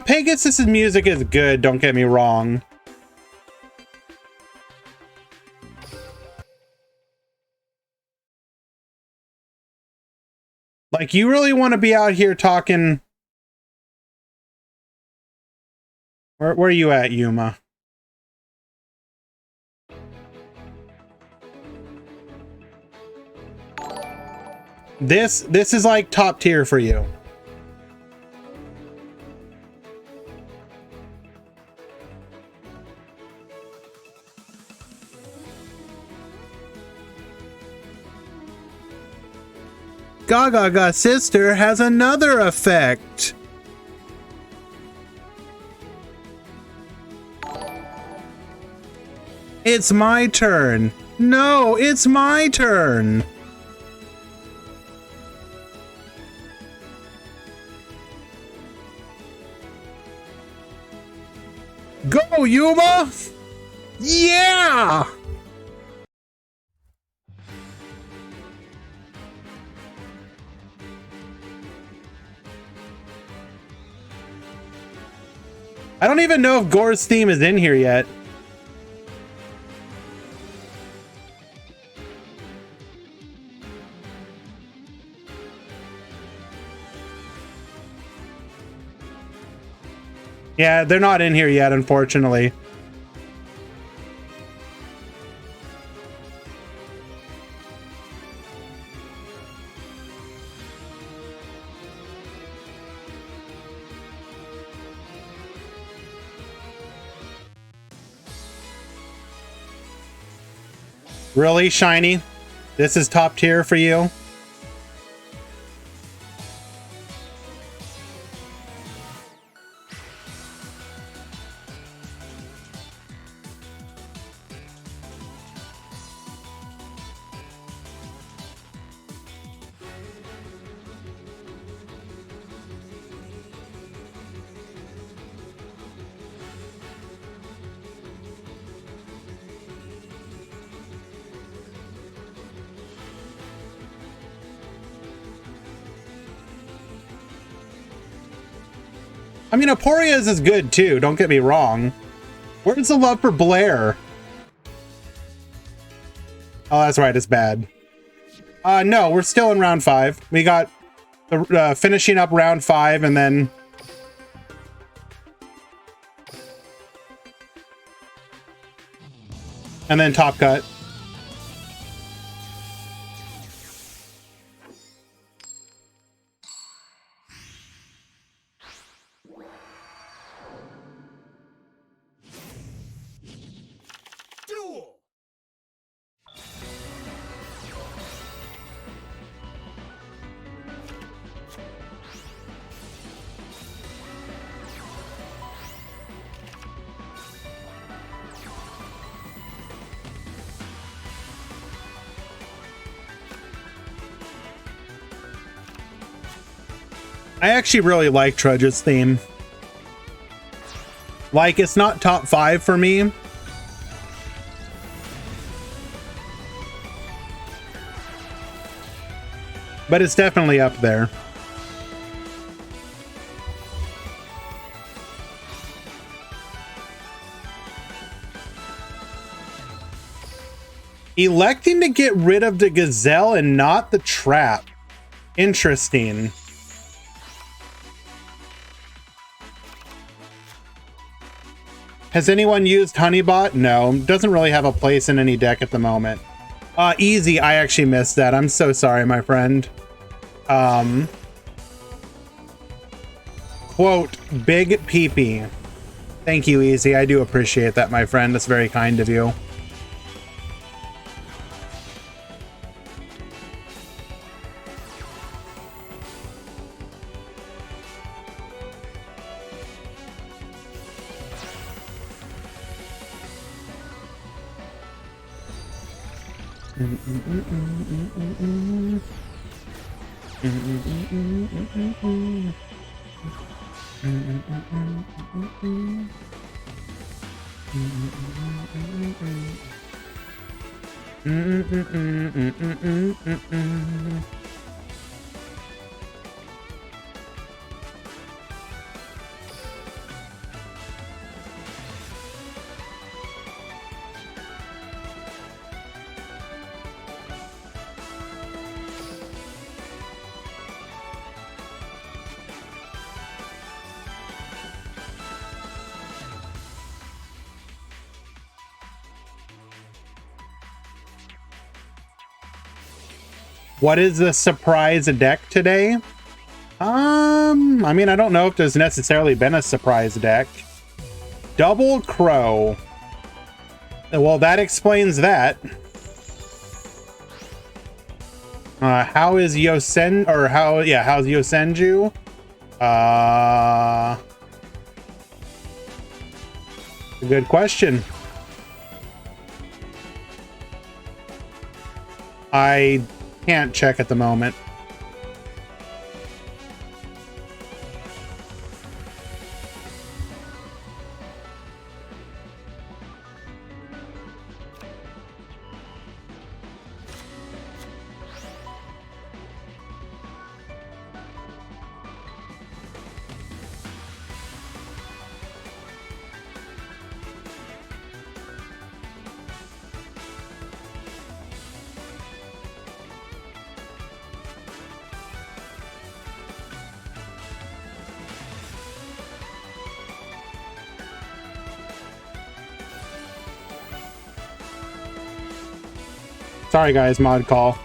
Pegasus's music is good, don't get me wrong. Like, you really want to be out here talking... Where are you at, Yuma? This is like top tier for you. Gaga Sister has another effect. It's my turn. No, it's my turn. Go, Yuma! Yeah! I don't even know if Gore's theme is in here yet. Yeah, they're not in here yet, unfortunately. Really, Shiny? This is top tier for you? I mean, Aporia's is good too, don't get me wrong. Where's the love for Blair? Oh, that's right, it's bad. No, we're still in round 5. We got the finishing up round 5 and then... and then Top Cut. I actually really like Trudge's theme. Like, it's not top 5 for me. But it's definitely up there. Electing to get rid of the gazelle and not the trap. Interesting. Has anyone used Honeybot? No, doesn't really have a place in any deck at the moment. Easy, I actually missed that. I'm so sorry, my friend. Quote, big peepee. Thank you, Easy. I do appreciate that, my friend. That's very kind of you. What is the surprise deck today? I mean, I don't know if there's necessarily been a surprise deck. Double Crow. Well, that explains that. How is Yosen, or how's Yosenju? A good question. I can't check at the moment. Sorry guys, mod call.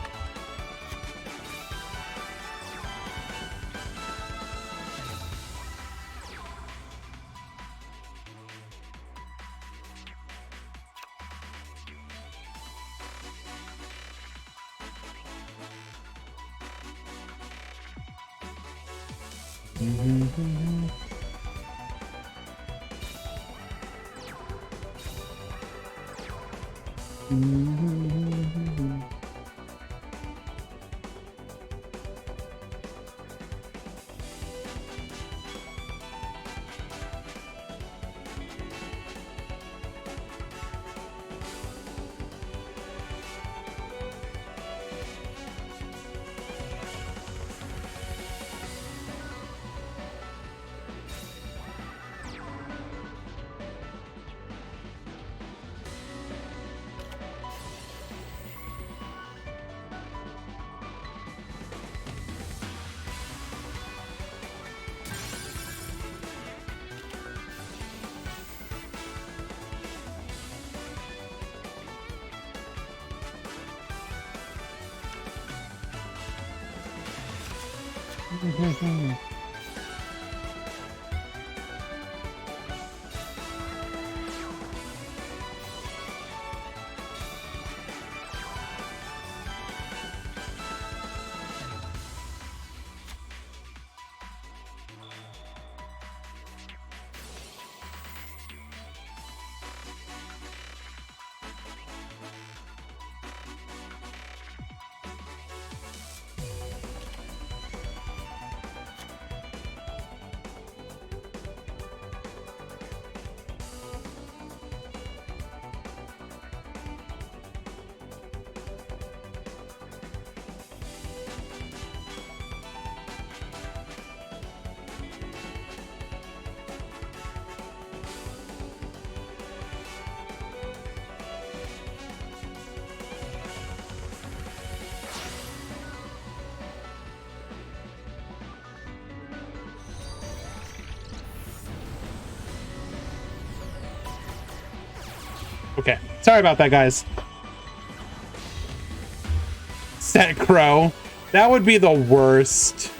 Okay, sorry about that, guys. Set crow. That would be the worst.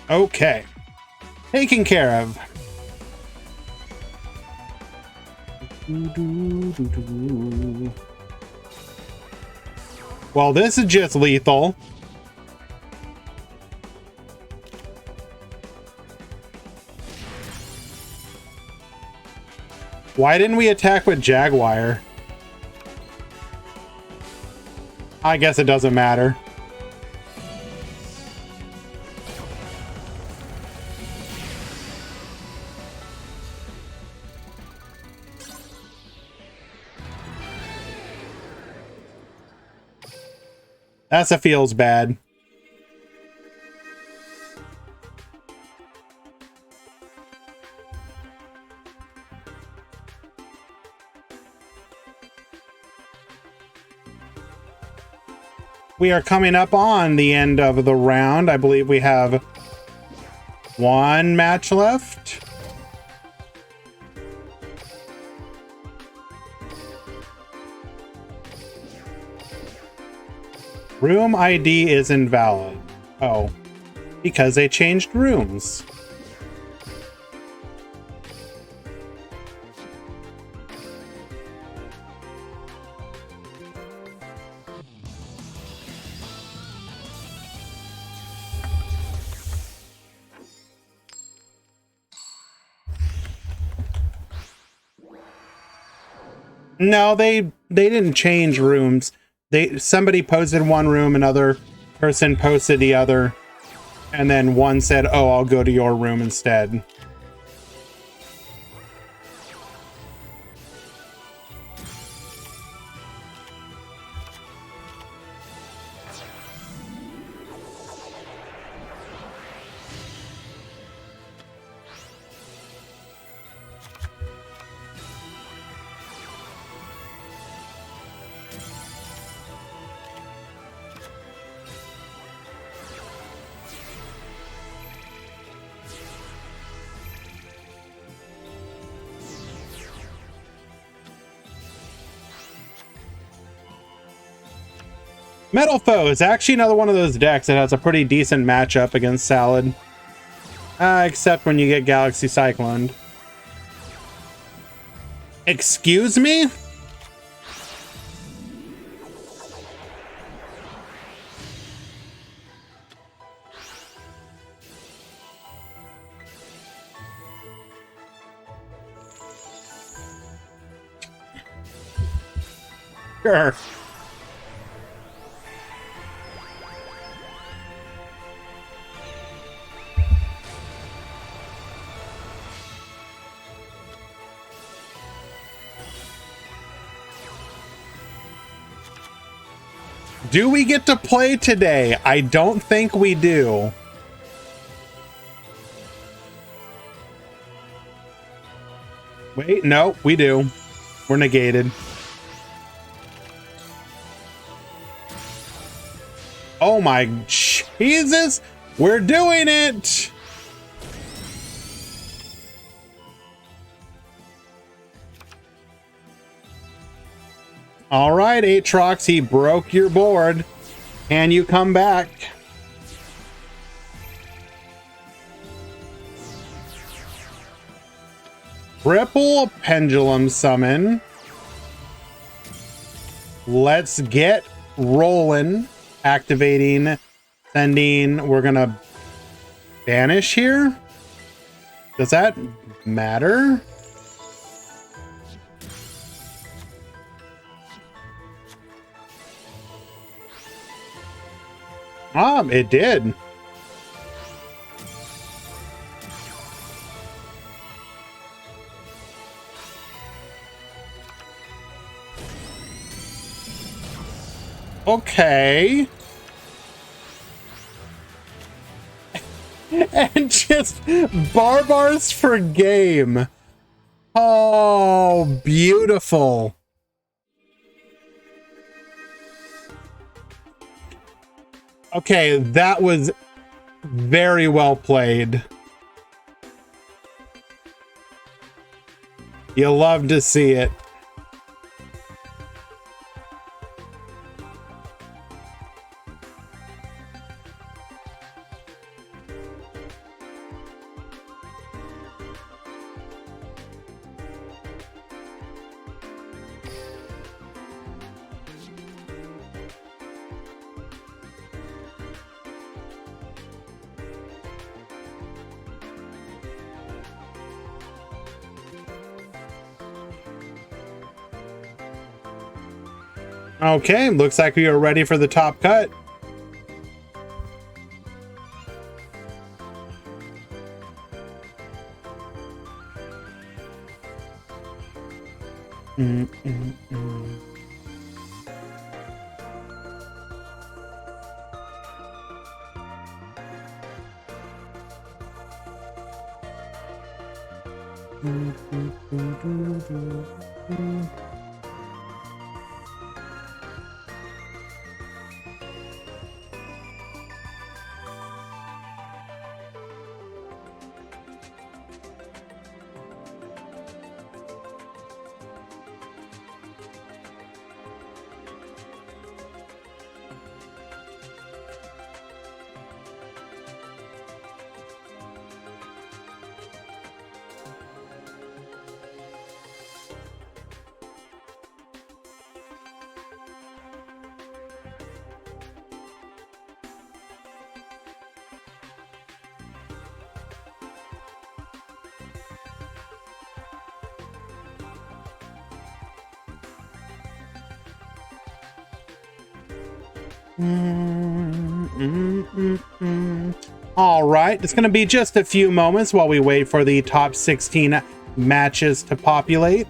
Okay. Taken care of. Well, this is just lethal. Why didn't we attack with Jaguar? I guess it doesn't matter. That's a feels bad. We are coming up on the end of the round. I believe we have one match left. Room ID is invalid. Oh, because they changed rooms. No, they didn't change rooms. Somebody posted one room, another person posted the other, and then one said, "Oh, I'll go to your room instead." Metal Foe is actually another one of those decks that has a pretty decent matchup against Salad. Except when you get Galaxy Cycloned. Excuse me? Sure. Do we get to play today? I don't think we do. Wait, no, we do. We're negated. Oh my Jesus! We're doing it! All right, Aatrox, he broke your board. Can you come back? Triple Pendulum Summon. Let's get rolling. Activating, sending. We're gonna banish here. Does that matter? It did. Okay. And just barbars for game. Oh, beautiful. Okay, that was very well played. You love to see it. Okay, looks like we are ready for the top cut. All right, it's going to be just a few moments while we wait for the top 16 matches to populate.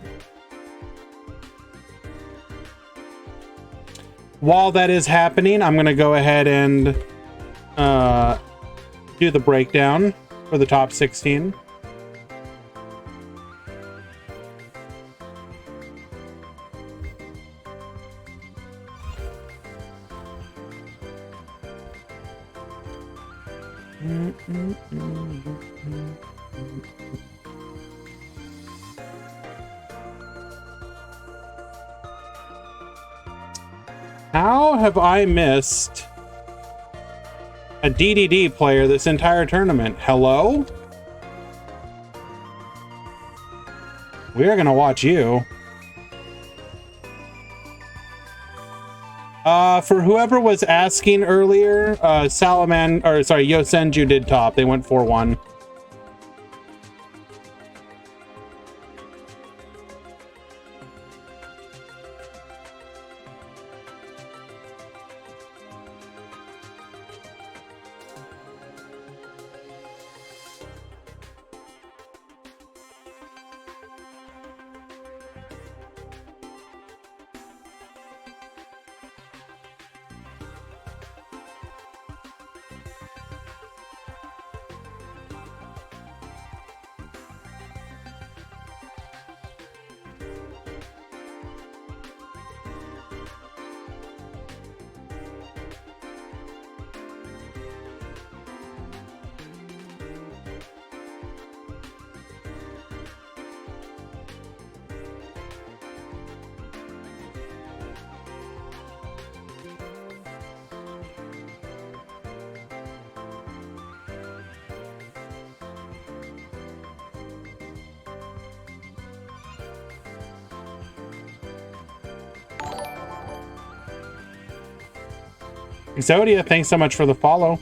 While that is happening, I'm going to go ahead and do the breakdown for the top 16. How have I missed a DDD player this entire tournament? Hello? We are gonna watch you. For whoever was asking earlier, Yosenju did top. They went 4-1. Exodia, thanks so much for the follow.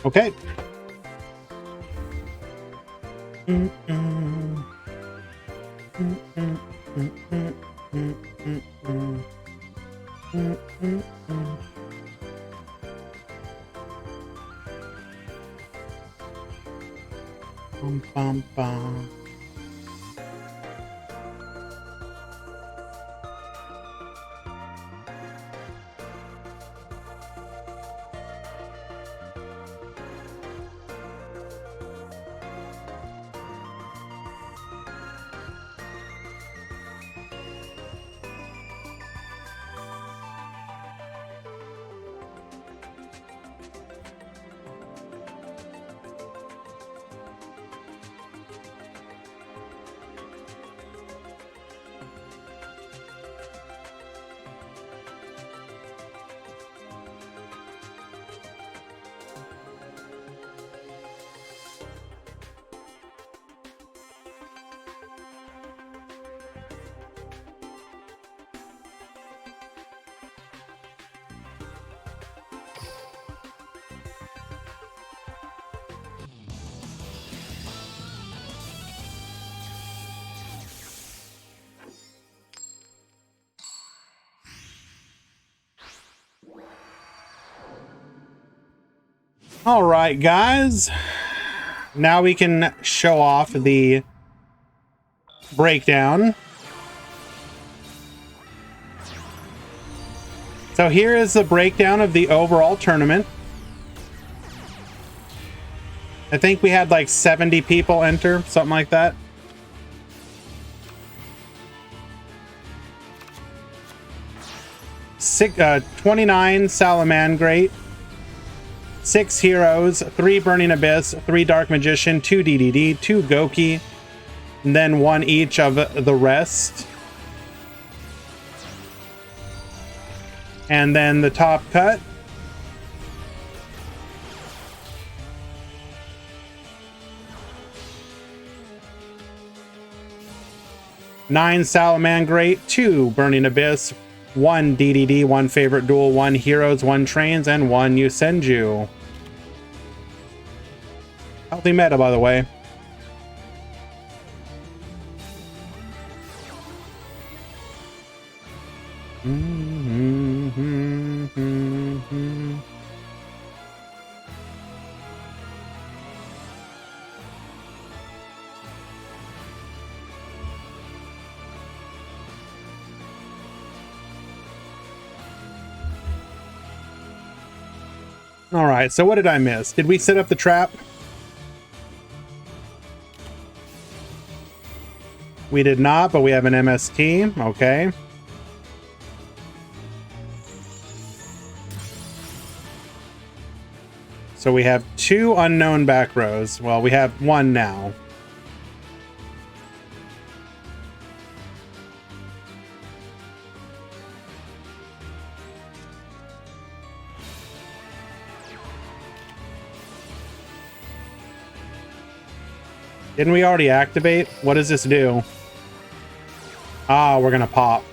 Okay. Bum, bum, bum. All right, guys. Now we can show off the breakdown. So here is the breakdown of the overall tournament. I think we had like 70 people enter, something like that. Six, 29 Salamangreat, 6 Heroes, 3 Burning Abyss, 3 Dark Magician, 2 DDD, 2 Goki, and then one each of the rest. And then the top cut. Nine Salamangrate, 2 Burning Abyss, 1 DDD, 1 Favorite Duel, 1 Heroes, 1 Trains, and 1 Yusenju. Healthy meta, by the way. All right, so what did I miss? Did we set up the trap? We did not, but we have an MST. Okay. So we have 2 unknown back rows. Well, we have 1 now. Didn't we already activate? What does this do? Ah, we're gonna pop.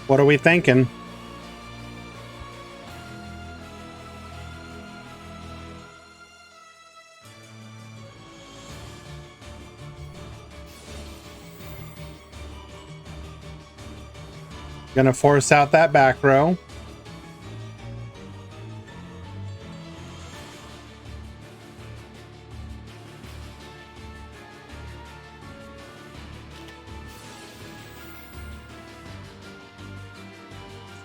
What are we thinking? Gonna force out that back row.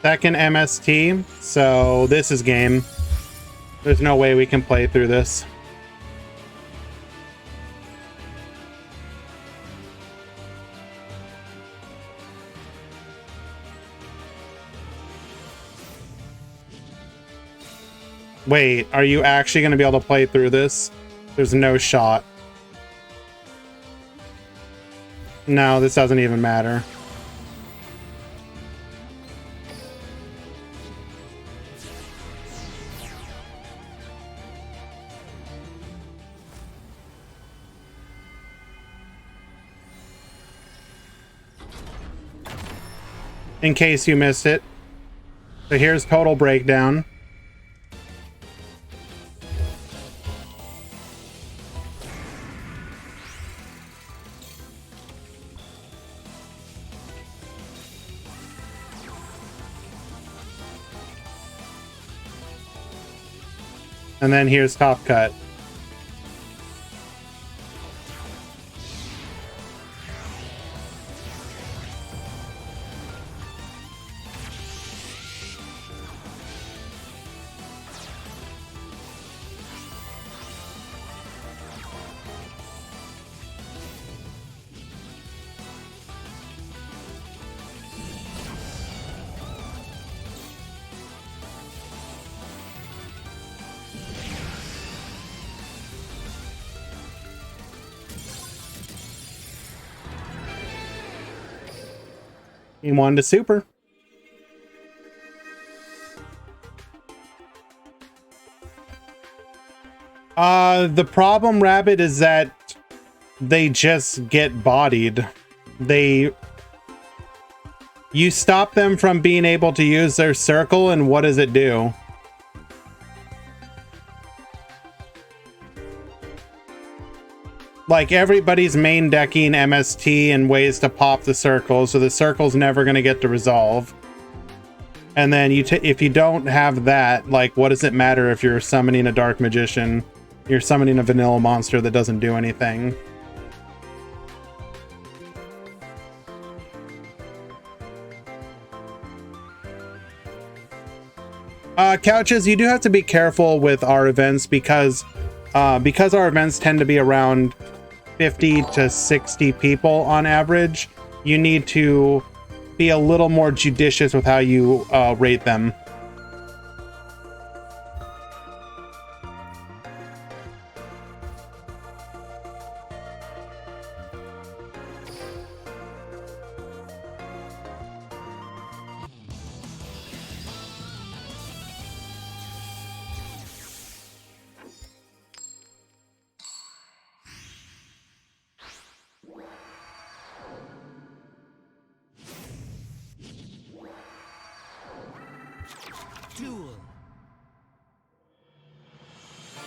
Second MST, so this is game. There's no way we can play through this. Wait, are you actually going to be able to play through this? There's no shot. No, this doesn't even matter. In case you missed it. So here's total breakdown. And then here's top cut. Game 1 to super. The problem, Rabbit, is that they just get bodied. You stop them from being able to use their circle, and what does it do? Like, everybody's main decking MST and ways to pop the circle, so the circle's never going to get to resolve. And then if you don't have that, like, what does it matter if you're summoning a Dark Magician? You're summoning a vanilla monster that doesn't do anything. Couches, you do have to be careful with our events because our events tend to be around 50 to 60 people on average. You need to be a little more judicious with how you rate them.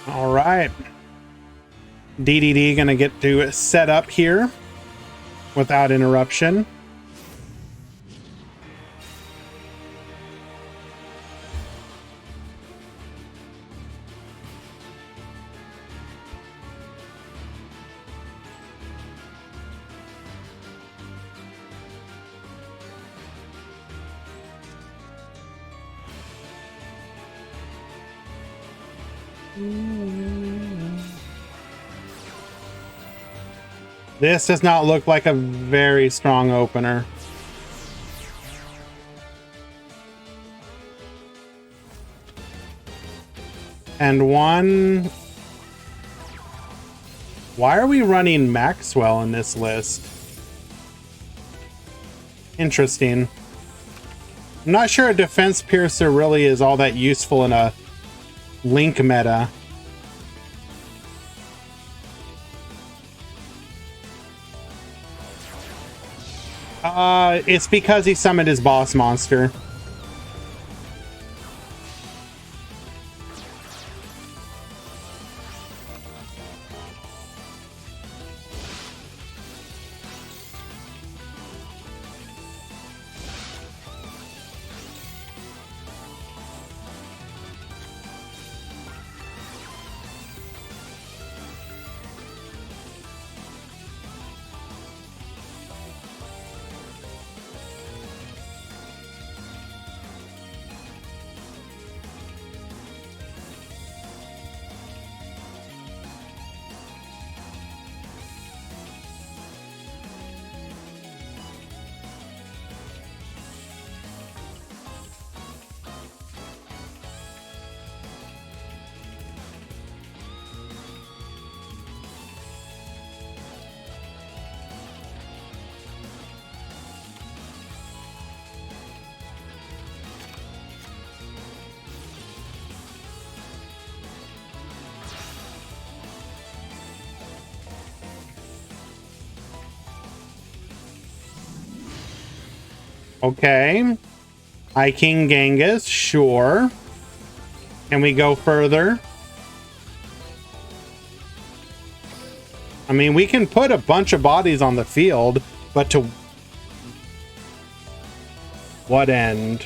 All right. DDD gonna get to set up here without interruption. This does not look like a very strong opener. And one... Why are we running Maxwell in this list? Interesting. I'm not sure a Defense Piercer really is all that useful in a Link meta. It's because he summoned his boss monster. Okay. High King Genghis, sure. Can we go further? I mean, we can put a bunch of bodies on the field, but to what end?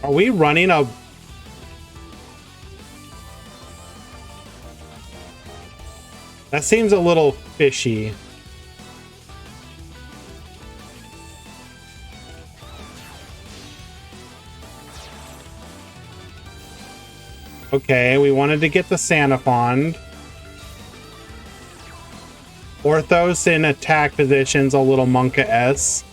Are we running a... That seems a little fishy. Okay, we wanted to get the Sanafond. Orthos in attack position's a little Monka S.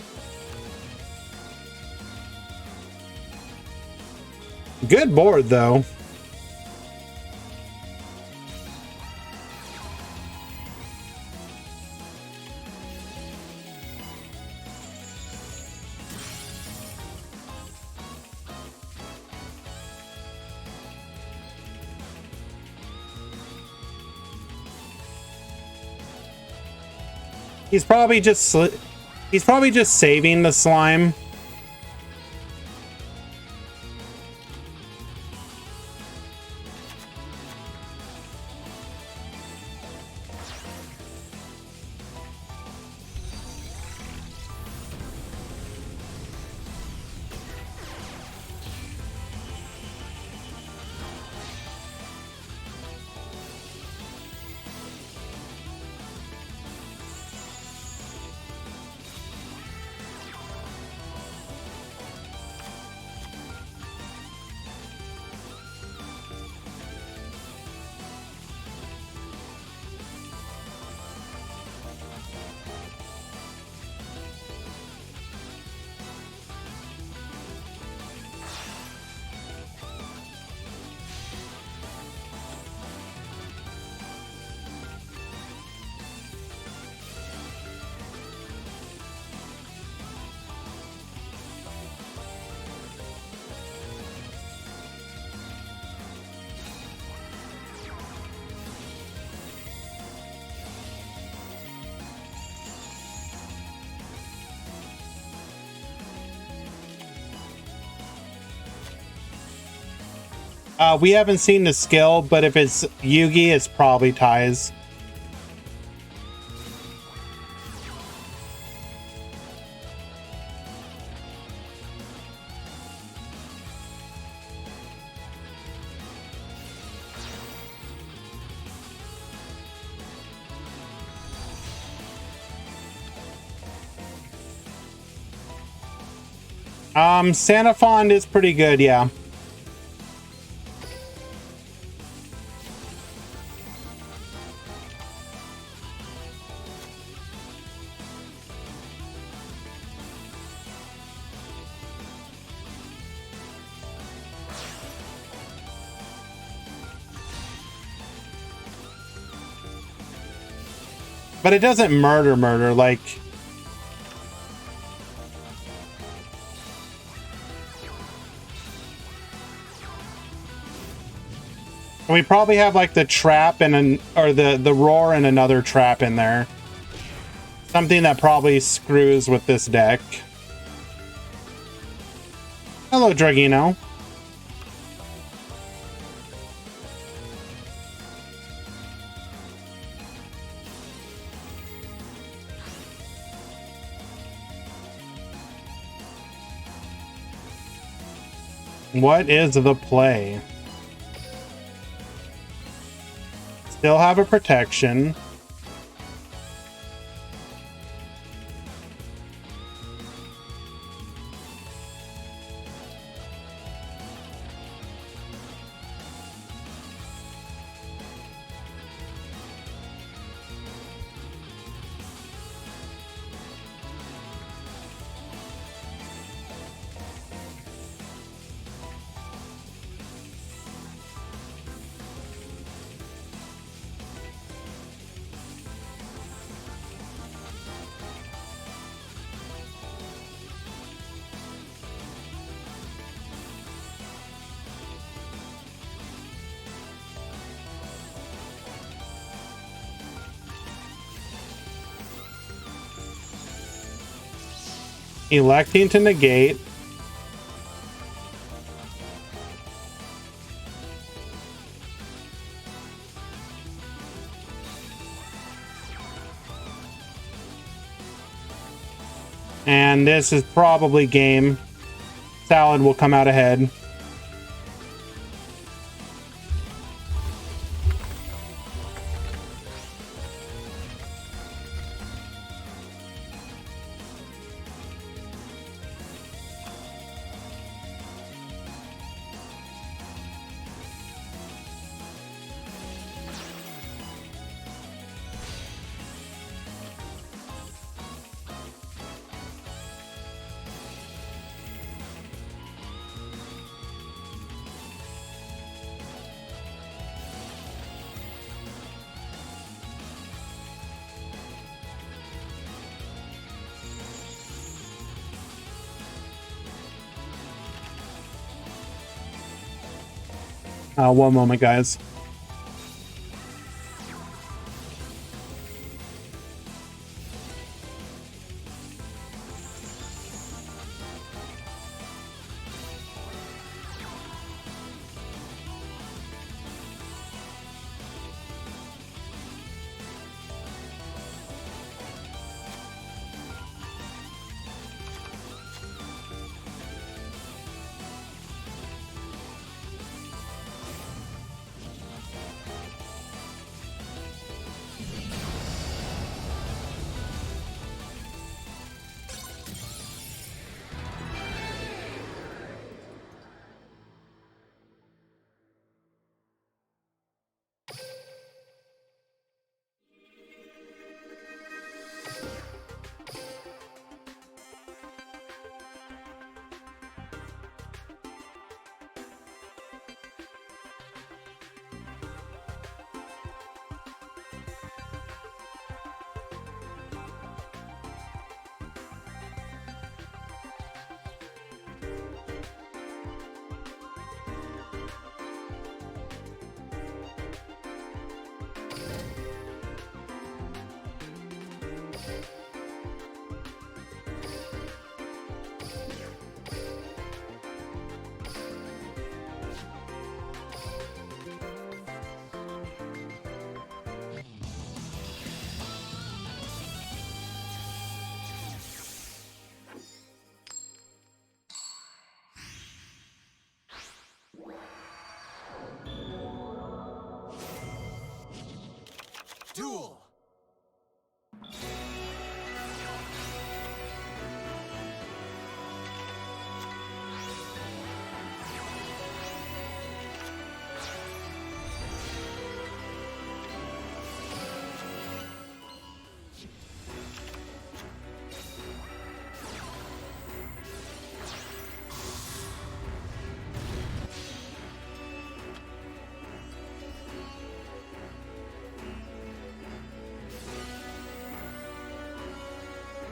Good board, though. He's probably just saving the slime. We haven't seen the skill, but if it's Yugi, it's probably ties. Sanafond is pretty good, yeah. But it doesn't murder like. We probably have like the trap and the roar and another trap in there. Something that probably screws with this deck. Hello, Dragino. What is the play? Still have a protection. Electing to negate. And this is probably game. Salad will come out ahead. One moment, guys.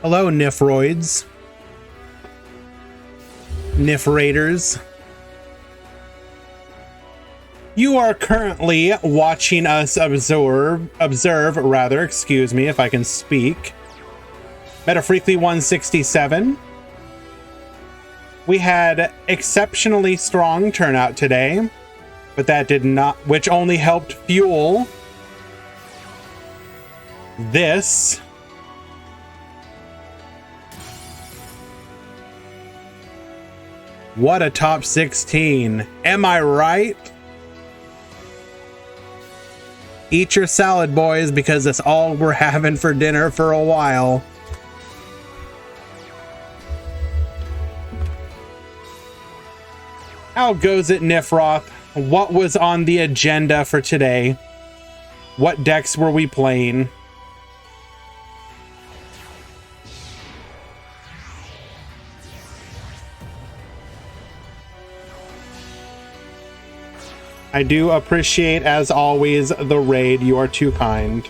Hello, Nifroids. Nifrators. You are currently watching us observe, excuse me, if I can speak. Meta Freekly 167. We had exceptionally strong turnout today, but that did not, which only helped fuel this. What a top 16. Am I right? Eat your salad, boys, because that's all we're having for dinner for a while. How goes it, Nifroth? What was on the agenda for today? What decks were we playing? I do appreciate, as always, the raid. You are too kind.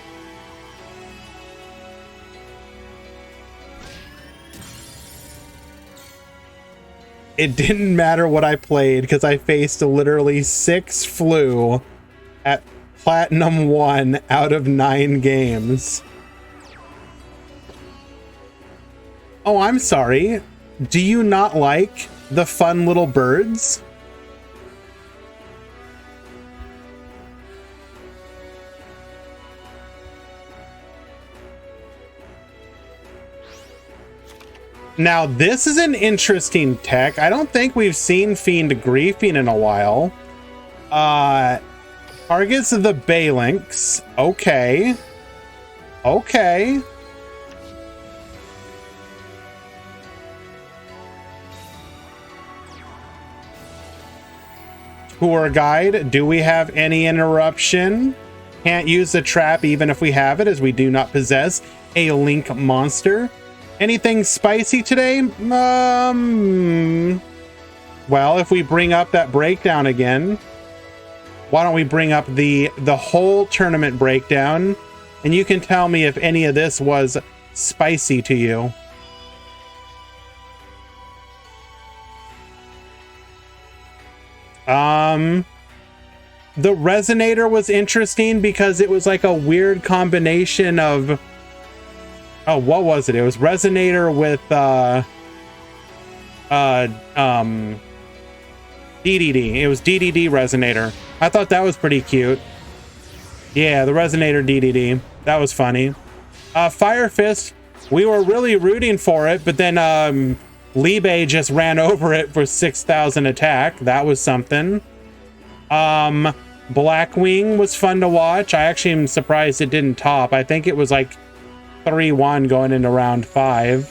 It didn't matter what I played because I faced literally 6 flu at Platinum 1 out of 9 games. Oh, I'm sorry. Do you not like the fun little birds? Now, this is an interesting tech. I don't think we've seen Fiend Griefing in a while. Targets the Balinks. Okay. Okay. Tour guide. Do we have any interruption? Can't use the trap even if we have it, as we do not possess a link monster. Anything spicy today? Well, if we bring up that breakdown again, why don't we bring up the whole tournament breakdown, and you can tell me if any of this was spicy to you. The Resonator was interesting because it was like a weird combination of, oh, what was it? It was Resonator with DDD. It was DDD Resonator. I thought that was pretty cute. Yeah, the Resonator DDD. That was funny. Fire Fist, we were really rooting for it, but then Libe just ran over it for 6,000 attack. That was something. Blackwing was fun to watch. I actually am surprised it didn't top. I think it was like 3-1 going into round 5.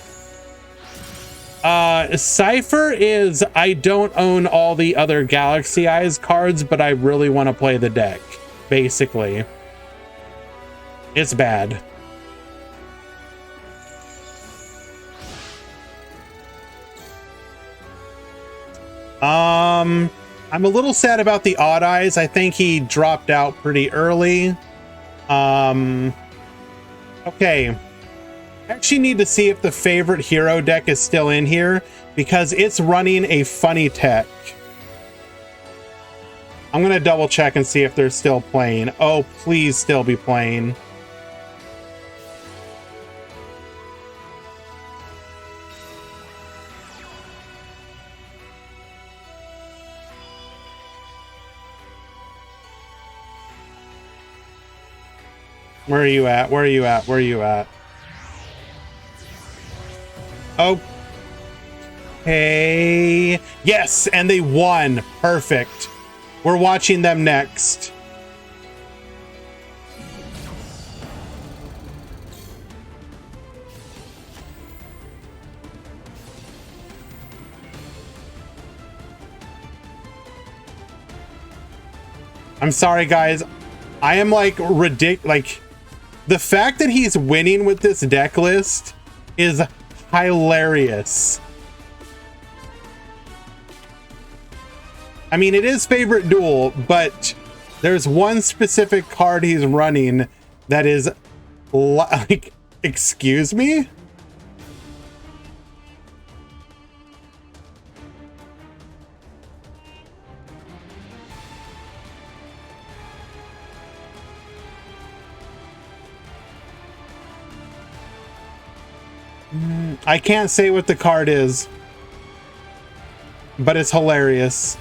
Cypher is, I don't own all the other Galaxy Eyes cards, but I really want to play the deck, basically. It's bad. I'm a little sad about the Odd Eyes. I think he dropped out pretty early. Okay, I actually need to see if the favorite hero deck is still in here because it's running a funny tech. I'm gonna double check and see if they're still playing. Oh, please still be playing. Where are you at? Where are you at? Where are you at? Okay. Yes, and they won. Perfect. We're watching them next. I'm sorry, guys. I am like ridiculous. Like, the fact that he's winning with this deck list is hilarious. I mean, it is favorite duel, but there's one specific card he's running that is like, excuse me? I can't say what the card is, but it's hilarious.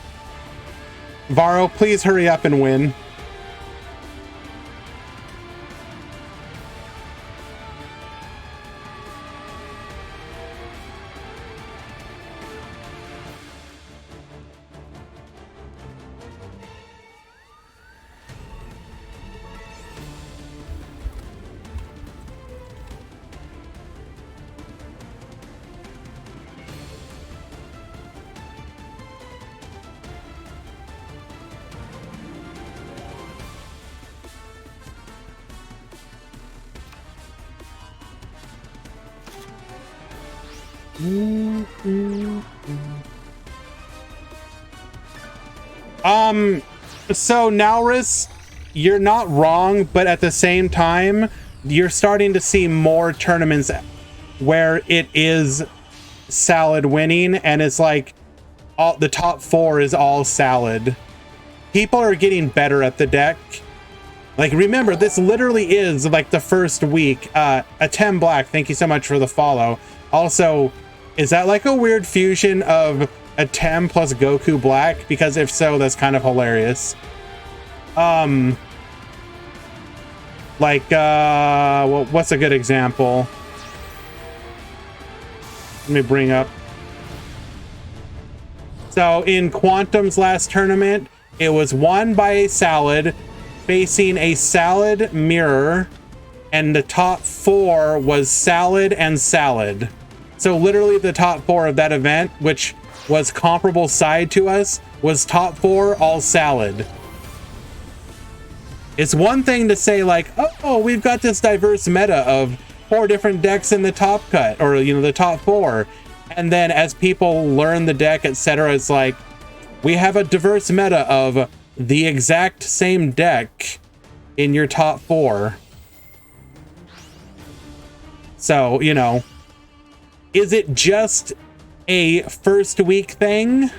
Varro, please hurry up and win. So Naurus, you're not wrong, but at the same time, you're starting to see more tournaments where it is salad winning, and it's like all the top 4 is all salad. People are getting better at the deck. Like, remember, this literally is like the first week. Atem Black, thank you so much for the follow. Also, is that like a weird fusion of Atem plus Goku Black? Because if so, that's kind of hilarious. Well, what's a good example? Let me bring up. So in Quantum's last tournament, it was won by a salad facing a salad mirror, and the top 4 was salad and salad. So literally the top 4 of that event, which was comparable side to us, was top 4 all salad. It's one thing to say like, oh, we've got this diverse meta of 4 different decks in the top cut, or, you know, the top 4. And then as people learn the deck, etc., it's like, we have a diverse meta of the exact same deck in your top 4. So, you know, is it just a first week thing?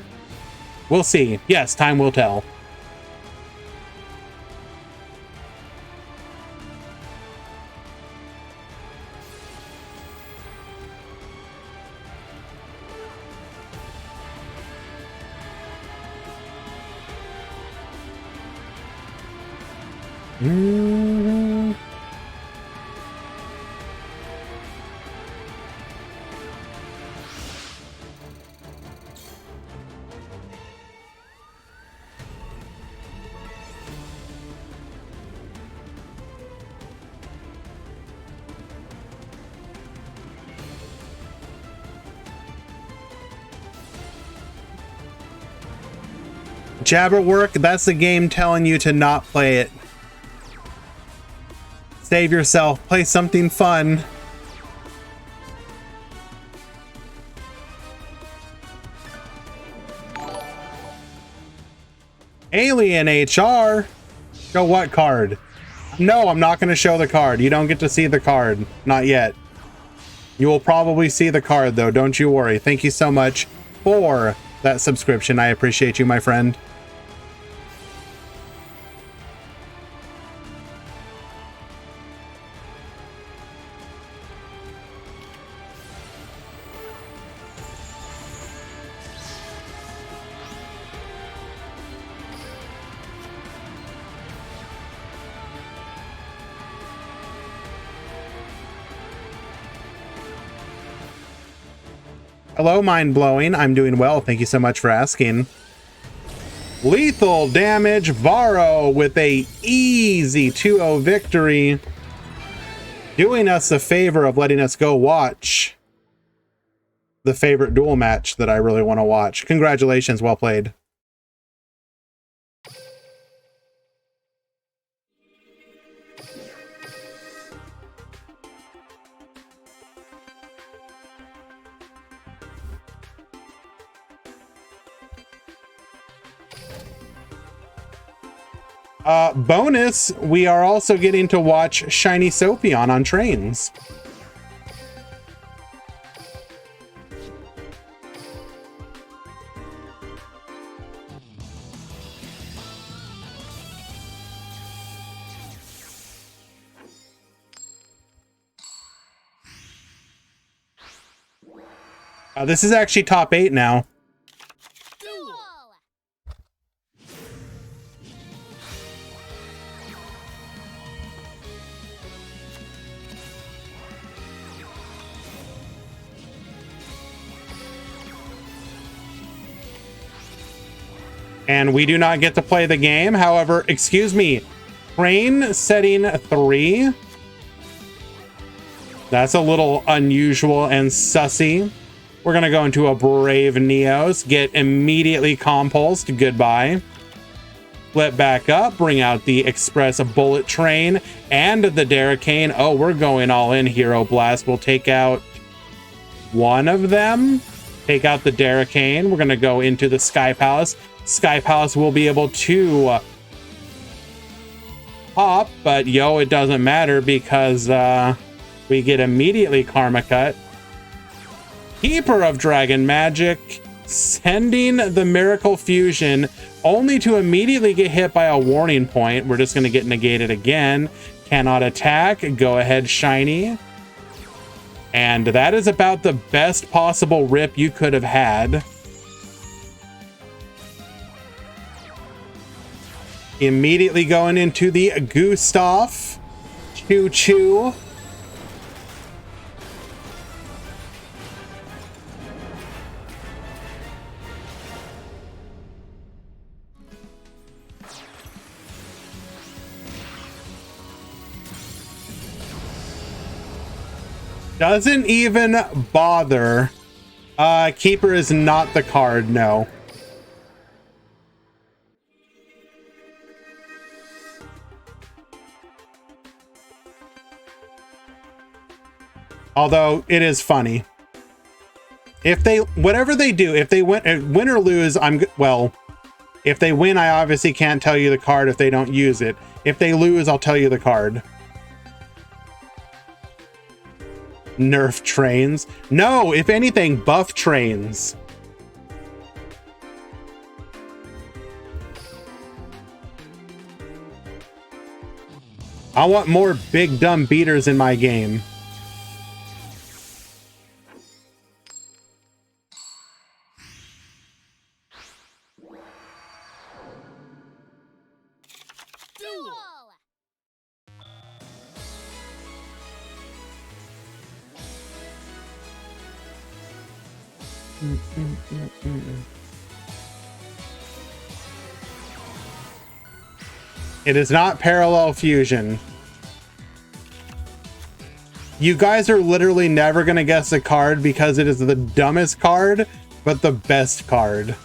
We'll see. Yes, time will tell. Jabberwork, that's the game telling you to not play it. Save yourself, play something fun. Alien HR? Show what card? No, I'm not going to show the card. You don't get to see the card. Not yet. You will probably see the card, though. Don't you worry. Thank you so much for that subscription. I appreciate you, my friend. Hello, Mind Blowing. I'm doing well. Thank you so much for asking. Lethal damage, Varro with a easy 2-0 victory. Doing us the favor of letting us go watch the favorite duel match that I really want to watch. Congratulations, well played. Bonus, we are also getting to watch Shiny Sophion on trains. This is actually top 8 now. And we do not get to play the game. However, excuse me, train setting 3. That's a little unusual and sussy. We're going to go into a Brave Neos, get immediately compulsed. Goodbye. Flip back up, bring out the Express Bullet Train and the Derricane. Oh, we're going all in, Hero Blast. We'll take out one of them. Take out the Derricane. We're going to go into the Sky Palace. Sky Palace will be able to pop, but yo, it doesn't matter because we get immediately Karma Cut. Keeper of Dragon Magic, sending the Miracle Fusion only to immediately get hit by a warning point. We're just going to get negated again. Cannot attack. Go ahead, Shiny. And that is about the best possible rip you could have had. Immediately going into the Gustav. Choo choo. Doesn't even bother. Keeper is not the card, no. Although it is funny. If they, whatever they do, if they win or lose, well, if they win, I obviously can't tell you the card if they don't use it. If they lose, I'll tell you the card. Nerf trains. No, if anything, buff trains. I want more big dumb beaters in my game. It is not Parallel Fusion. You guys are literally never going to guess a card because it is the dumbest card, but the best card.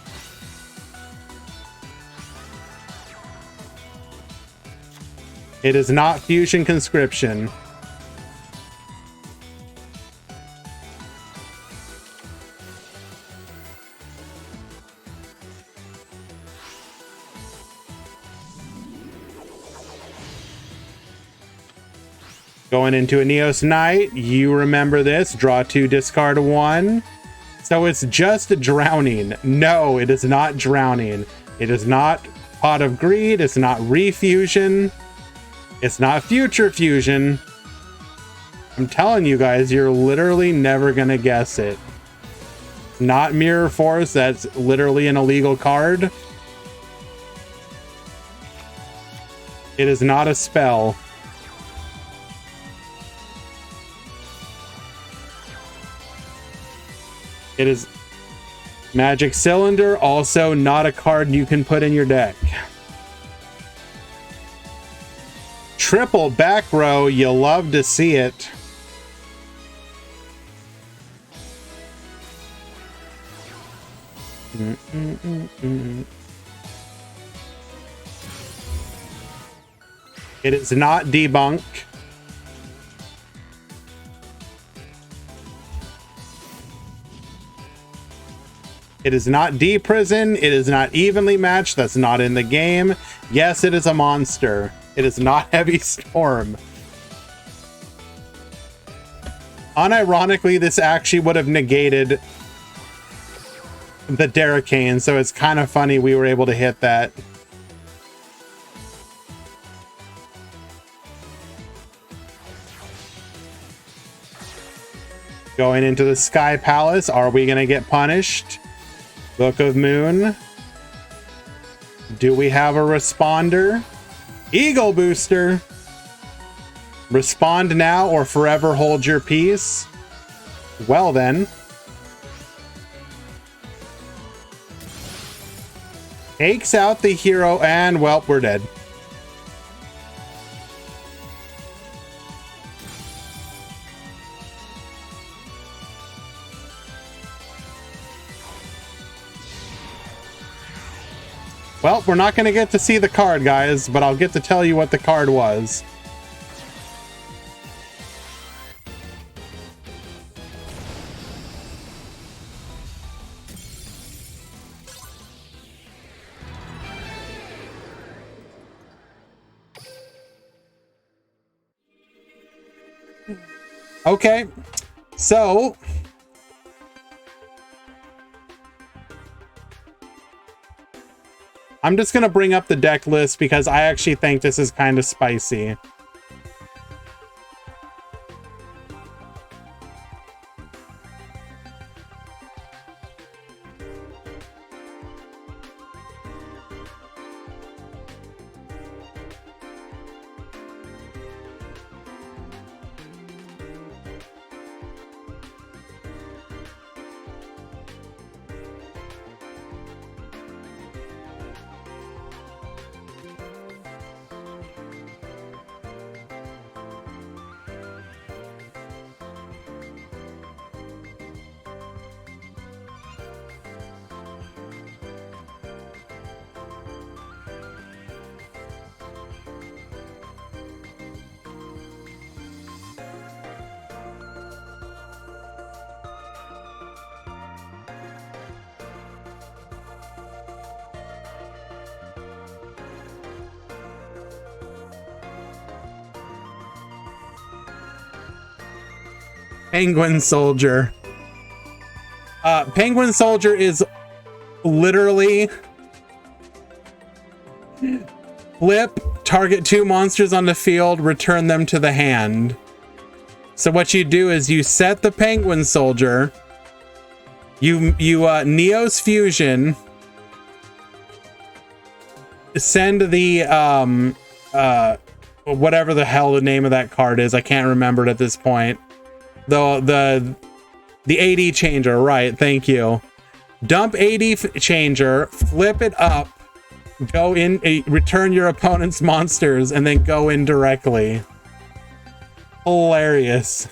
It is not Fusion Conscription. Going into a Neos Knight, you remember this. Draw 2, discard 1. So it's just drowning. No, it is not drowning. It is not Pot of Greed. It's not Refusion. It's not Future Fusion. I'm telling you guys, you're literally never going to guess it. Not Mirror Force. That's literally an illegal card. It is not a spell. It is Magic Cylinder, also not a card you can put in your deck. Triple back row, you love to see it. It is not Debunk. It is not D-Prison. It is not Evenly Matched. That's not in the game. Yes, it is a monster. It is not Heavy Storm. Unironically, this actually would have negated the Derricane, so it's kind of funny we were able to hit that. Going into the Sky Palace. Are we going to get punished? Book of Moon. Do we have a responder? Eagle Booster. Respond now or forever hold your peace. Well then. Takes out the hero and, well, we're dead. Well, we're not going to get to see the card, guys, but I'll get to tell you what the card was. Okay, so I'm just going to bring up the deck list because I actually think this is kind of spicy. Penguin Soldier. Penguin Soldier is literally flip, target 2 monsters on the field, return them to the hand. So what you do is you set the Penguin Soldier, you Neo's Fusion, send the whatever the hell the name of that card is, I can't remember it at this point. The AD changer, right? Thank you. Dump AD changer, flip it up, go in, return your opponent's monsters, and then go in directly. Hilarious.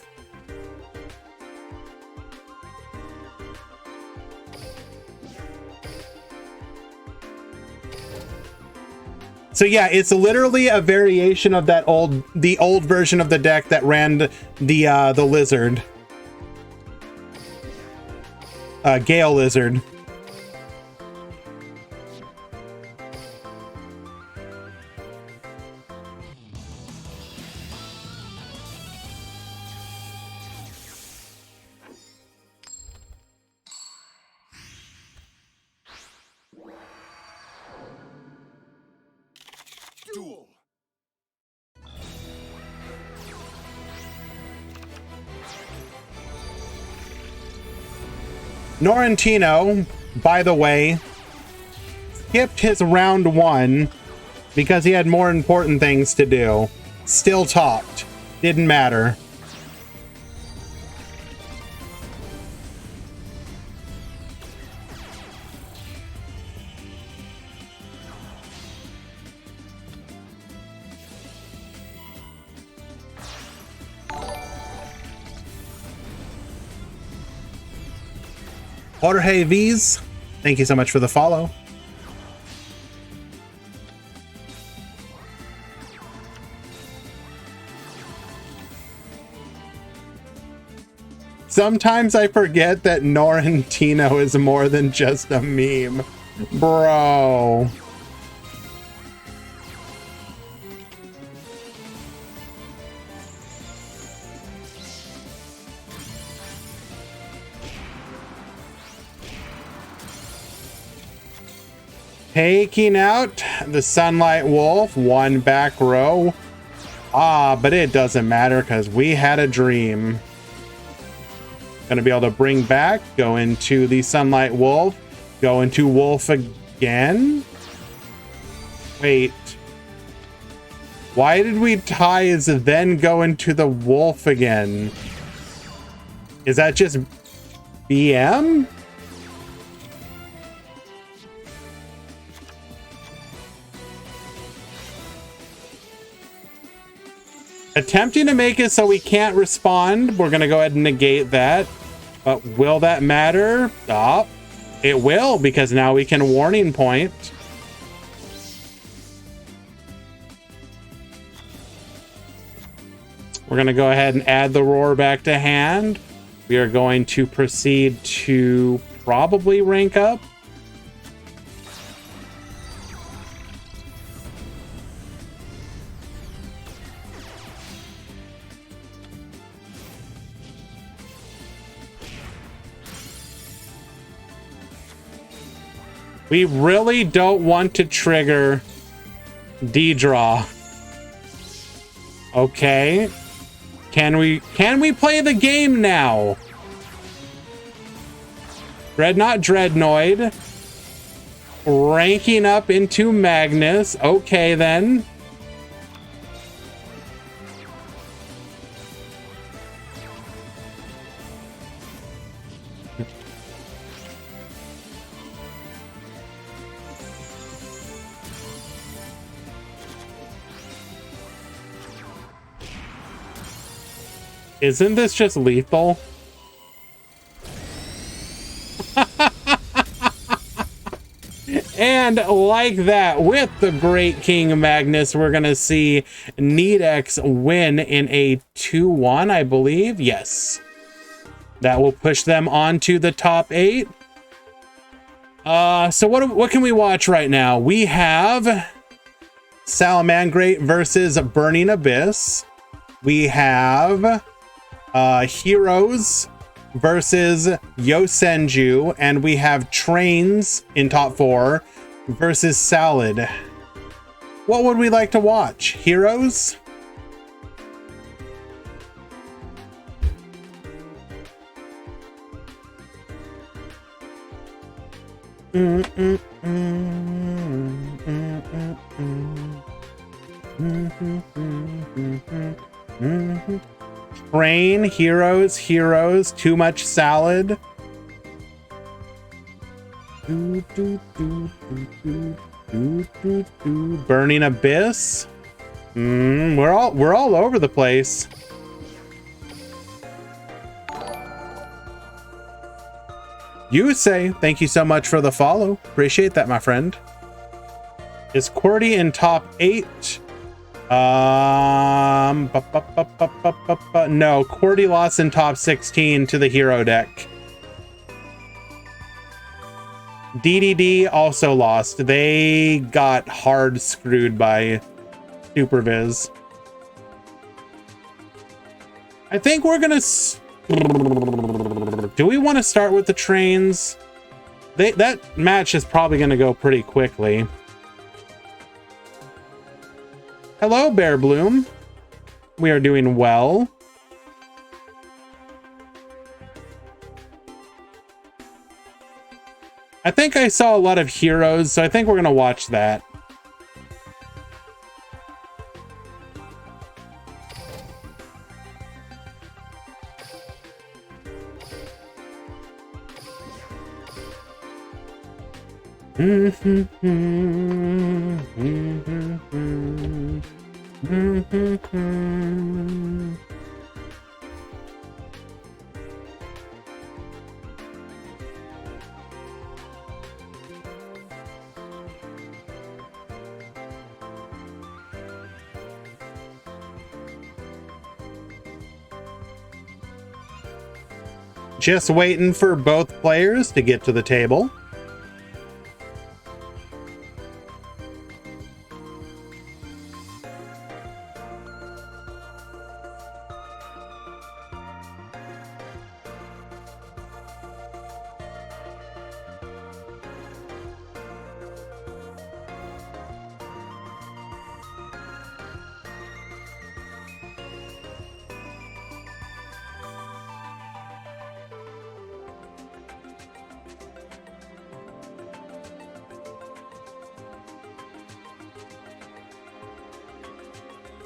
So yeah, it's literally a variation of that the old version of the deck that ran the lizard. Gale Lizard. Duel. Norrentino, by the way, skipped his round 1 because he had more important things to do. Still talked. Didn't matter. Jorge V's, thank you so much for the follow. Sometimes I forget that Norrentino is more than just a meme. Bro. Taking out the Sunlight Wolf, 1 back row. Ah, but it doesn't matter because we had a dream. Gonna be able to bring back, go into the Sunlight Wolf, go into Wolf again. Wait. Why did we Ties then go into the Wolf again? Is that just BM? Attempting to make it so we can't respond. We're gonna go ahead and negate that. But will that matter? Oh, it will, because now we can warning point. We're gonna go ahead and add the roar back to hand. We are going to proceed to probably rank up. We really don't want to trigger D-Draw. Okay. Can we play the game now? Dreadnought Dreadnoid. Ranking up into Magnus. Okay, then. Isn't this just lethal? And like that, with the Great King Magnus, we're going to see Nedex win in a 2-1, I believe. Yes. That will push them onto the top 8. So what can we watch right now? We have Salamangreat versus Burning Abyss. We have Heroes versus Yosenju, and we have Trains in top 4 versus Salad. What would we like to watch? Heroes? Train, Heroes, too much Salad. Burning Abyss. We're all over the place. You say, thank you so much for the follow. Appreciate that, my friend. Is QWERTY in top 8? No, QWERTY lost in top 16 to the hero deck. DDD also lost. They got hard screwed by Superviz. I think we're gonna... Do we want to start with the trains? That match is probably gonna go pretty quickly. Hello, Bear Bloom. We are doing well. I think I saw a lot of Heroes, so I think we're gonna watch that. Just waiting for both players to get to the table.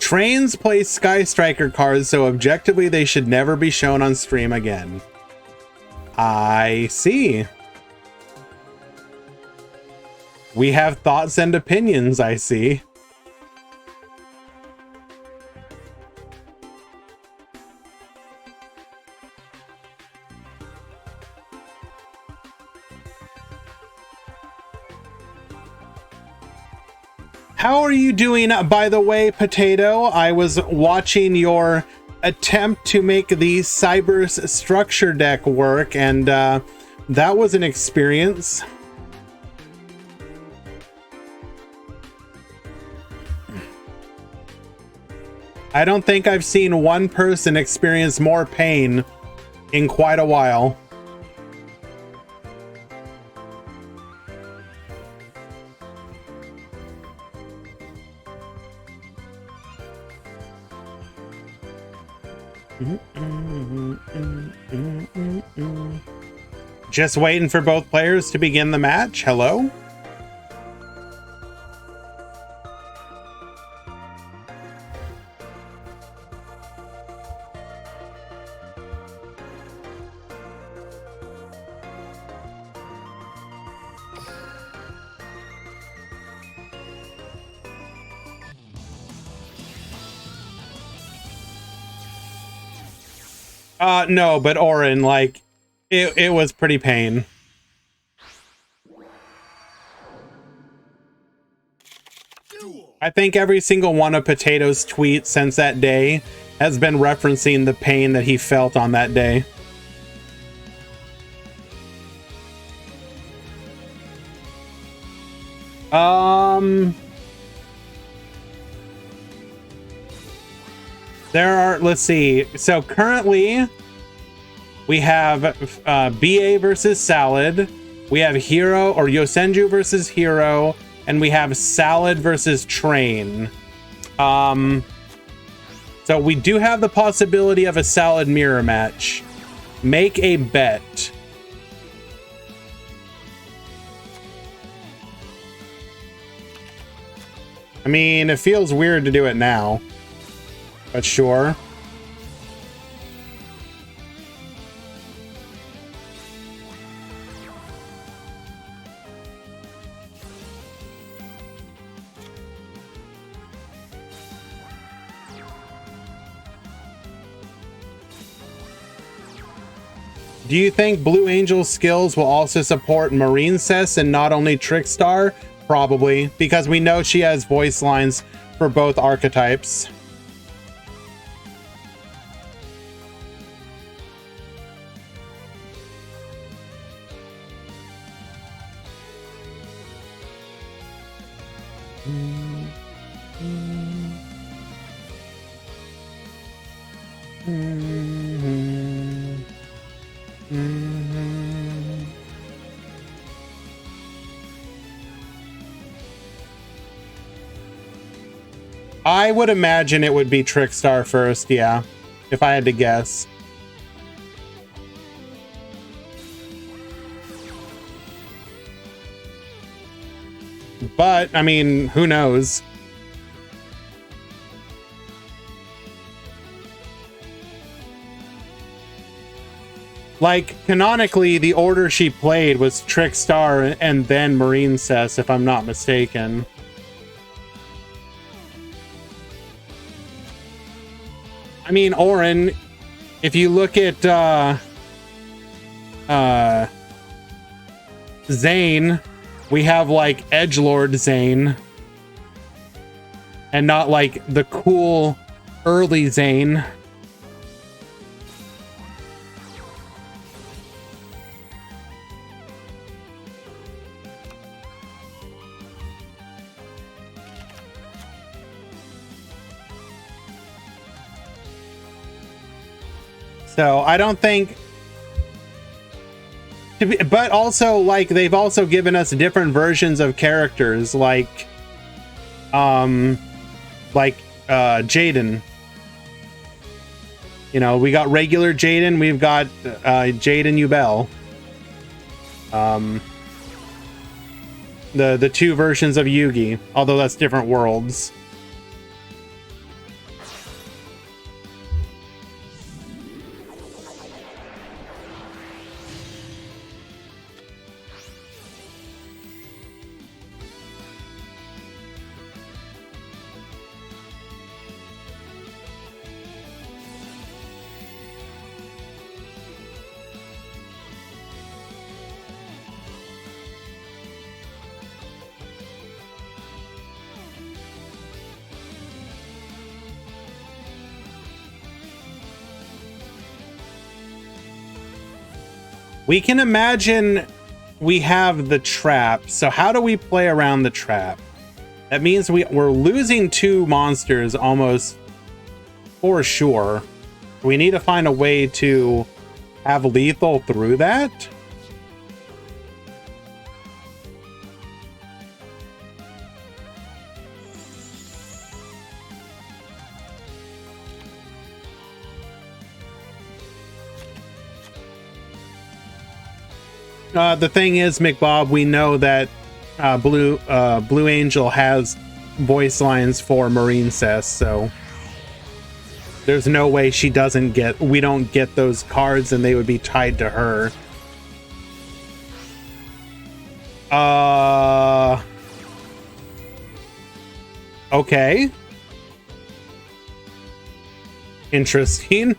Trains play Sky Striker cards, so objectively they should never be shown on stream again. I see. We have thoughts and opinions, I see. How are you doing, by the way, Potato? I was watching your attempt to make the Cyber's structure deck work, and that was an experience. I don't think I've seen one person experience more pain in quite a while. Just waiting for both players to begin the match. Hello? No, but Orin, like, it was pretty pain. I think every single one of Potato's tweets since that day has been referencing the pain that he felt on that day. There are, let's see. So currently we have BA versus Salad. We have Hero or Yosenju versus Hero, and we have Salad versus Train. So we do have the possibility of a Salad mirror match. Make a bet. I mean, it feels weird to do it now, but sure. Do you think Blue Angel's skills will also support Marine Cess and not only Trickstar? Probably, because we know she has voice lines for both archetypes. I would imagine it would be Trickstar first, yeah, if I had to guess. But, I mean, who knows? Like, canonically, the order she played was Trickstar and then Marine Cess, if I'm not mistaken. I mean, Orin, if you look at Zane, we have like Edgelord Zane and not like the cool early Zane. So I don't think, but also like they've also given us different versions of characters, like Jaden. You know, we got regular Jaden, we've got Jaden Ubel. The two versions of Yugi, although that's different worlds. We can imagine we have the trap. So how do we play around the trap? That means we're losing 2 monsters almost for sure. We need to find a way to have lethal through that. The thing is, McBob, we know that Blue Angel has voice lines for Marine Cess, so there's no way she doesn't get. We don't get those cards, and they would be tied to her. Okay. Interesting.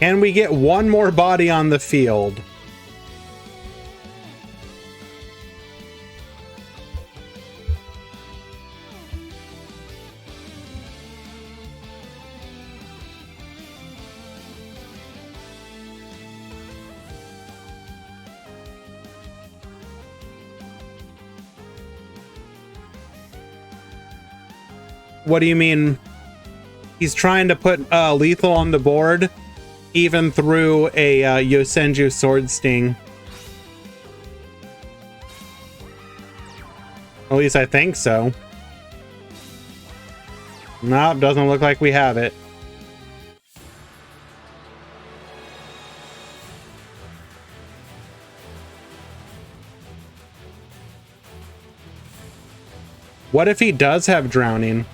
Can we get one more body on the field? What do you mean? He's trying to put lethal on the board? Even through a Yosenju Sword Sting. At least I think so. Nope, doesn't look like we have it. What if he does have drowning?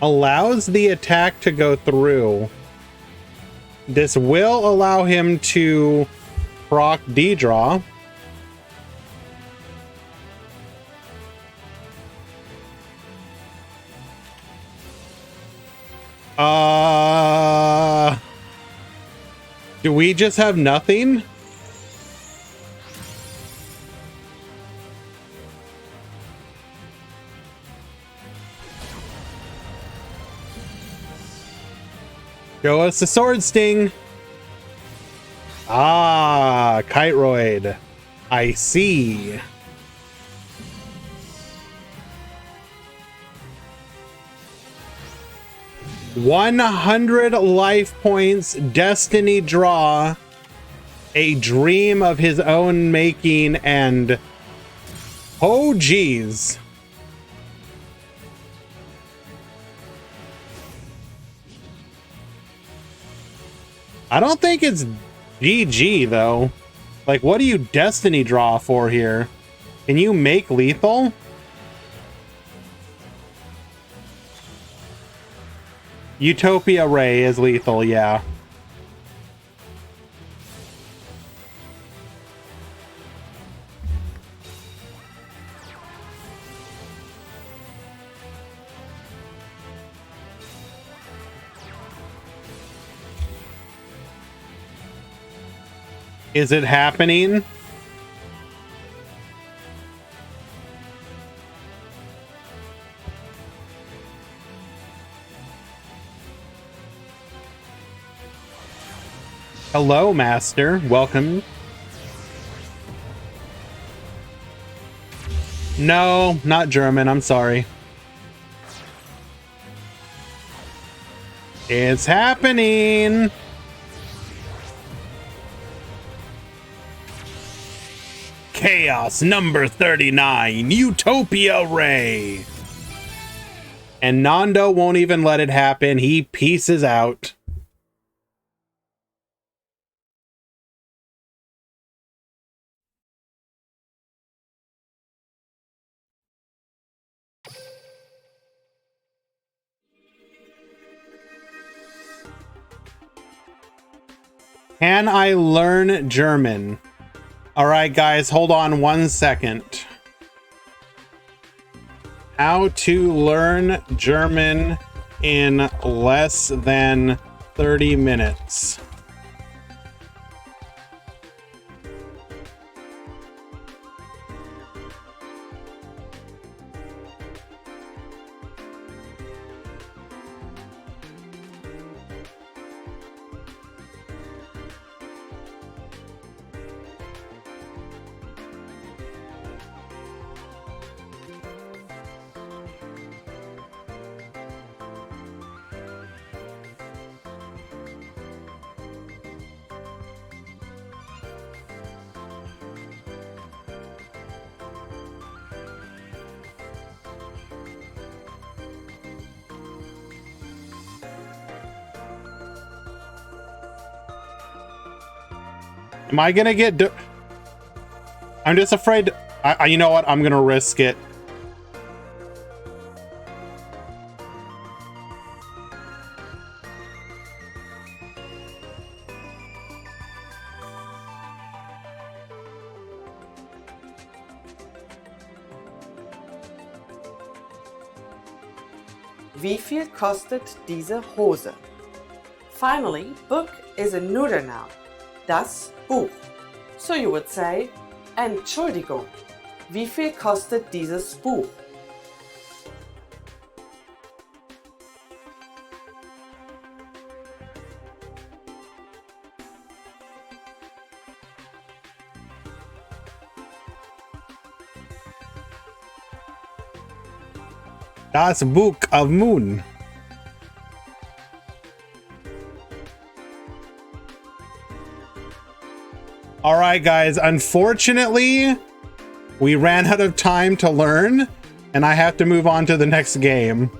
Allows the attack to go through. This will allow him to proc D-draw. Do we just have nothing? Show us the Sword Sting. Ah, Kiteroid. I see. $100 life points, destiny draw, a dream of his own making, and oh geez. I don't think it's GG though. Like, what do you destiny draw for here? Can you make lethal? Utopia Ray is lethal, yeah. Is it happening? Hello, Master. Welcome. No, not German. I'm sorry. It's happening. Chaos number 39, Utopia Ray. And Nando won't even let it happen. He pieces out. Can I learn German? All right, guys, hold on 1 second. How to learn German in less than 30 minutes. Am I gonna get... I'm just afraid... you know what? I'm gonna risk it. Wie viel kostet diese Hose? Finally, book is a neuter noun. Das Buch. So you would say, Entschuldigung, wie viel kostet dieses Buch? Das Book of Moon. All right, guys, unfortunately, we ran out of time to learn, and I have to move on to the next game.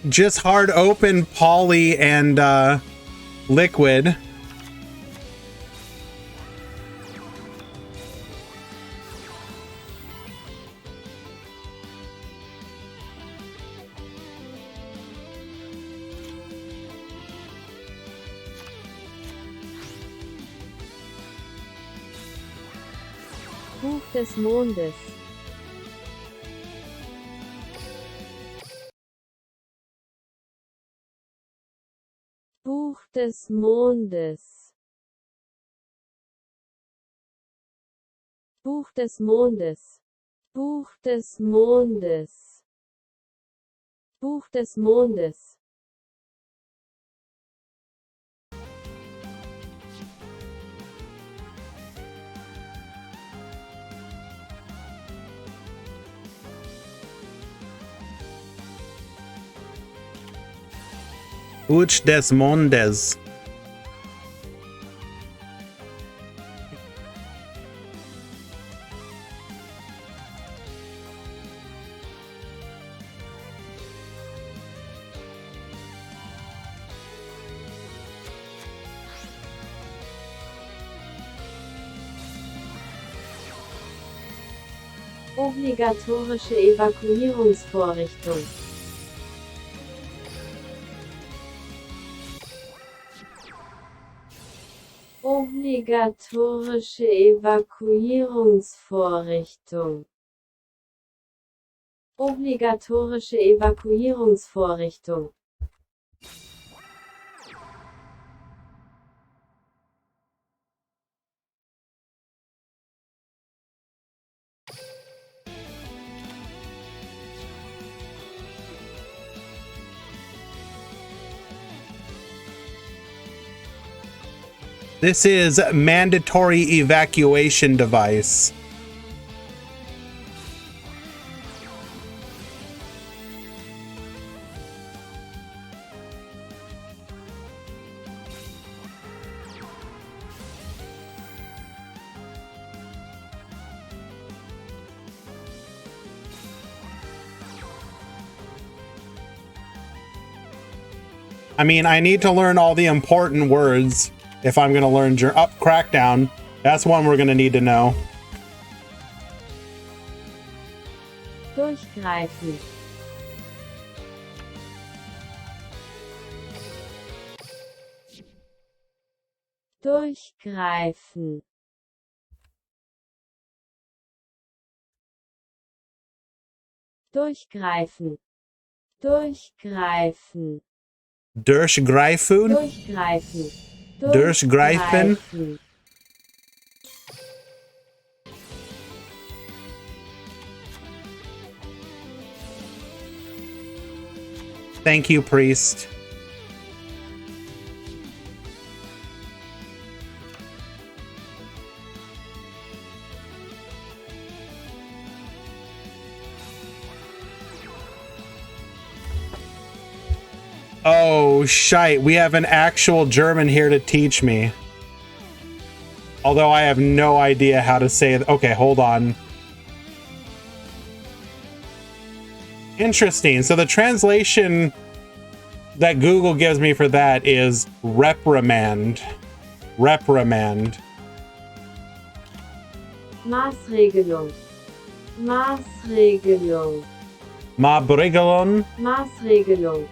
Just hard open Polly and Liquid. Buch des Mondes. Buch des Mondes. Buch des Mondes. Buch des Mondes. Buch des Mondes. Buch des Mondes. Obligatorische Evakuierungsvorrichtung. Obligatorische Evakuierungsvorrichtung. Obligatorische Evakuierungsvorrichtung. This is mandatory evacuation device. I mean, I need to learn all the important words. if I'm going to learn Crackdown. That's one we're going to need to know. Durchgreifen. Durchgreifen. Durchgreifen. Durchgreifen. Durchgreifen? Durchgreifen. Durchgreifen? Thank you, priest. Oh, shite. We have an actual German here to teach me. Although I have no idea how to say it. Okay, hold on. Interesting. So the translation that Google gives me for that is reprimand. Reprimand. Maßregelung. Maßregelung. Maßregelung. Maßregelung.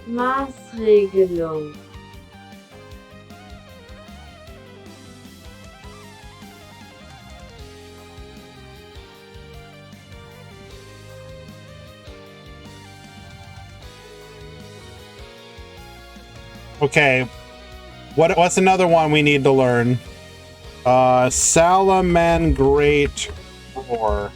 Maßregelung. Okay. What's another one we need to learn? Salamangreat Roar.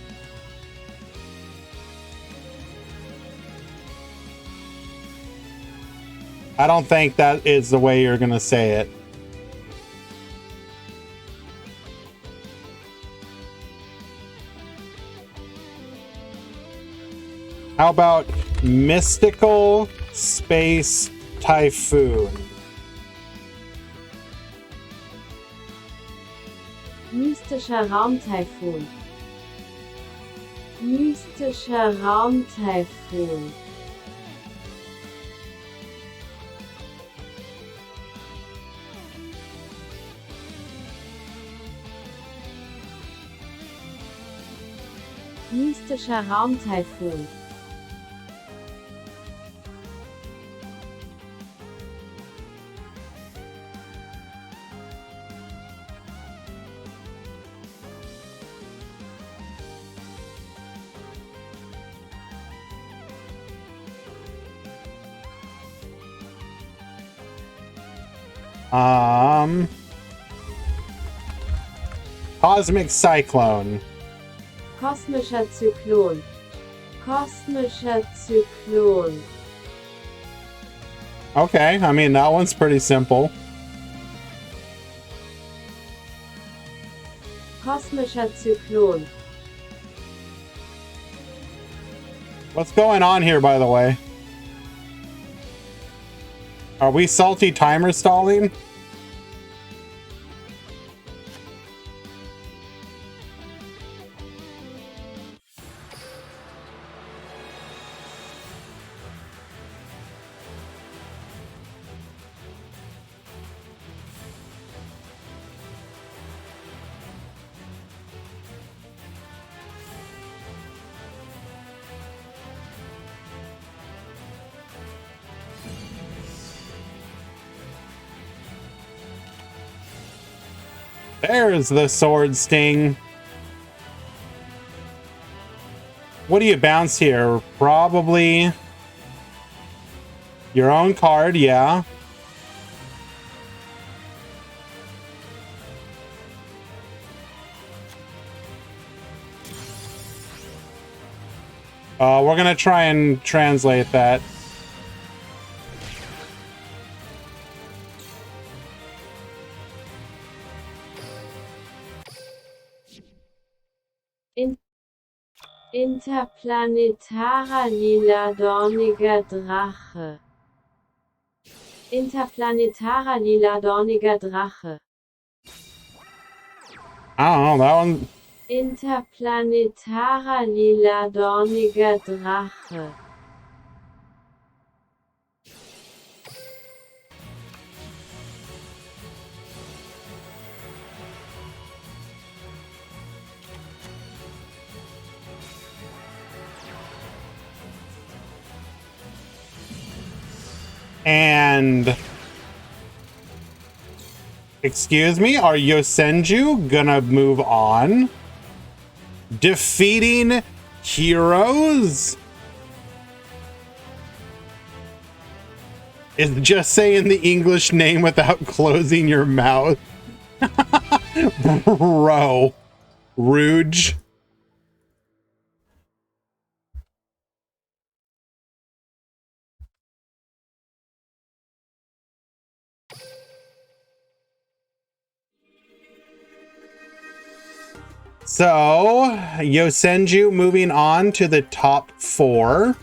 I don't think that is the way you're gonna say it. How about Mystical Space Typhoon? Mystischer Raumtaifun. Mystischer Raumtaifun. Mystischer Raumtaifun. Cosmic Cyclone. Kosmischer Zyklon. Kosmischer Zyklon. Okay, I mean, that one's pretty simple. Kosmischer Zyklon. What's going on here, by the way? Are we salty timer stalling? There's the sword sting. What do you bounce here? Probably your own card, yeah. We're gonna try and translate that. Interplanetarer lila dorniger Drache. Interplanetarer lila dorniger Drache. I don't know, that one. Interplanetarer lila dorniger Drache. And excuse me, are Yosenju gonna move on? Defeating heroes? Is just saying the English name without closing your mouth. Bro. Rouge. So, Yosenju moving on to the top 4.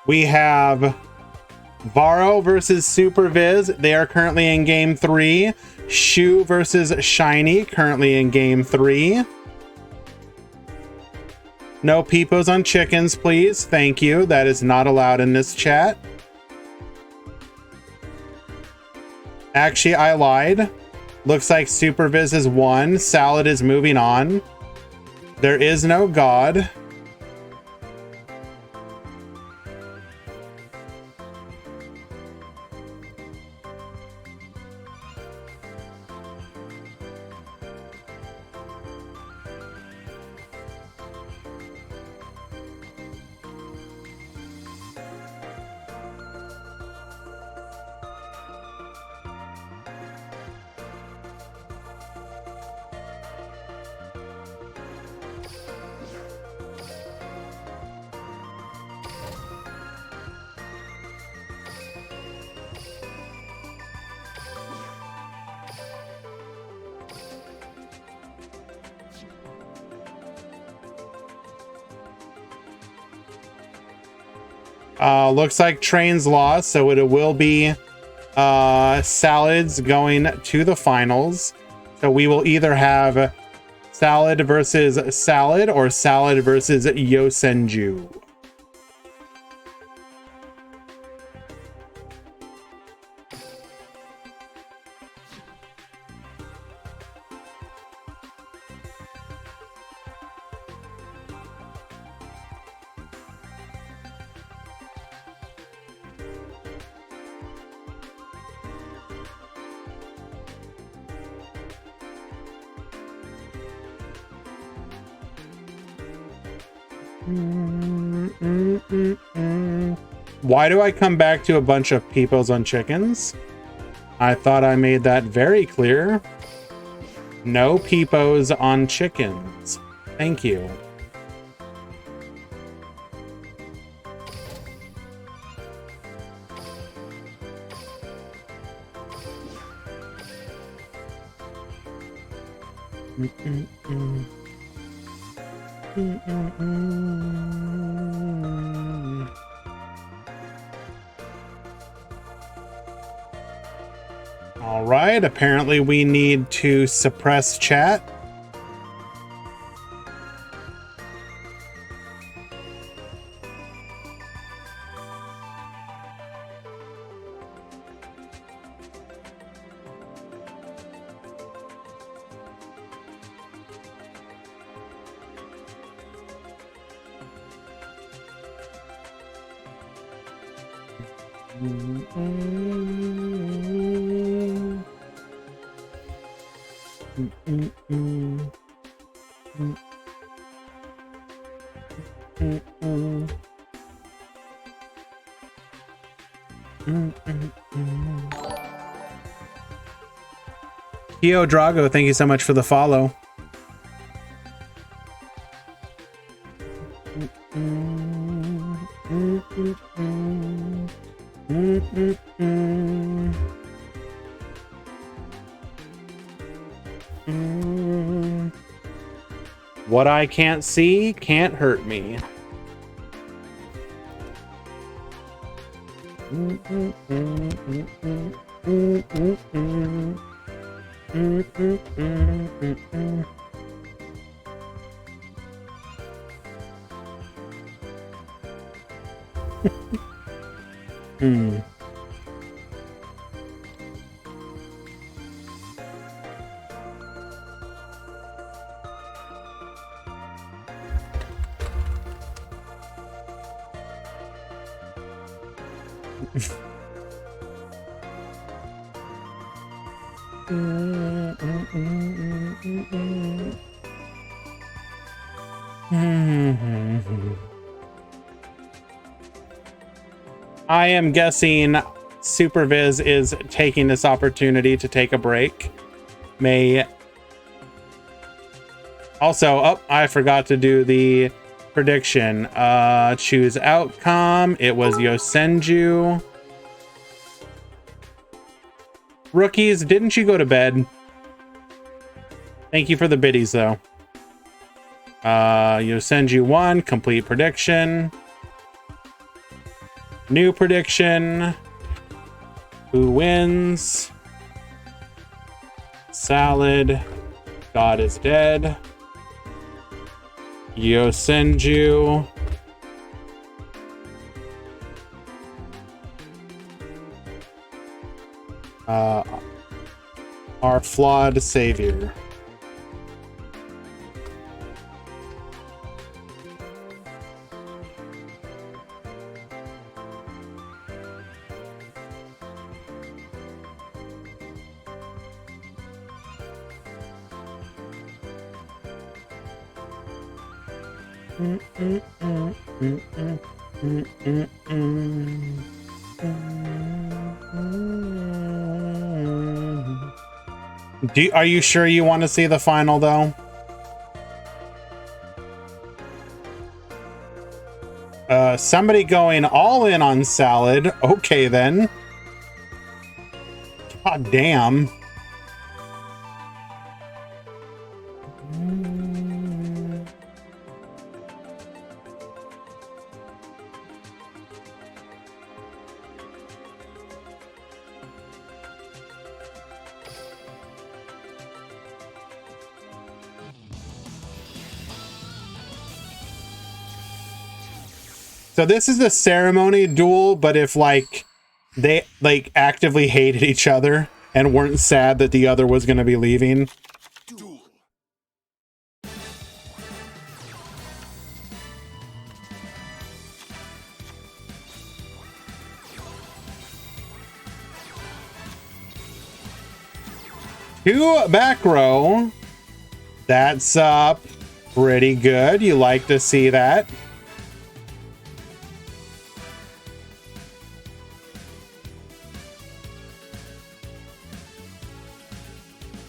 We have Varo versus Super Viz. They are currently in game 3. Shu versus Shiny, currently in game 3. No peepos on chickens, please. Thank you. That is not allowed in this chat. Actually, I lied. Looks like Super Viz is 1. Salad is moving on. There is no God. Looks like Train's lost, so it will be Salads going to the finals. So we will either have Salad versus Salad or Salad versus Yosenju. Why do I come back to a bunch of peepos on chickens? I thought I made that very clear. No peepos on chickens. Thank you. All right, apparently we need to suppress chat. Kyo Drago, thank you so much for the follow. What I can't see can't hurt me. I am guessing Superviz is taking this opportunity to take a break. Also, oh, I forgot to do the prediction. Choose outcome. It was Yosenju. Rookies, didn't you go to bed? Thank you for the biddies, though. Yosenju won. Complete prediction. New prediction. Who wins? Salad. God is dead. Yosenju. Our flawed savior. Are you sure you want to see the final, though? Somebody going all in on Salad. Okay, then. God damn. So this is a ceremony duel, but if like they like actively hated each other and weren't sad that the other was going to be leaving. Duel. Two back row. That's pretty good. You like to see that.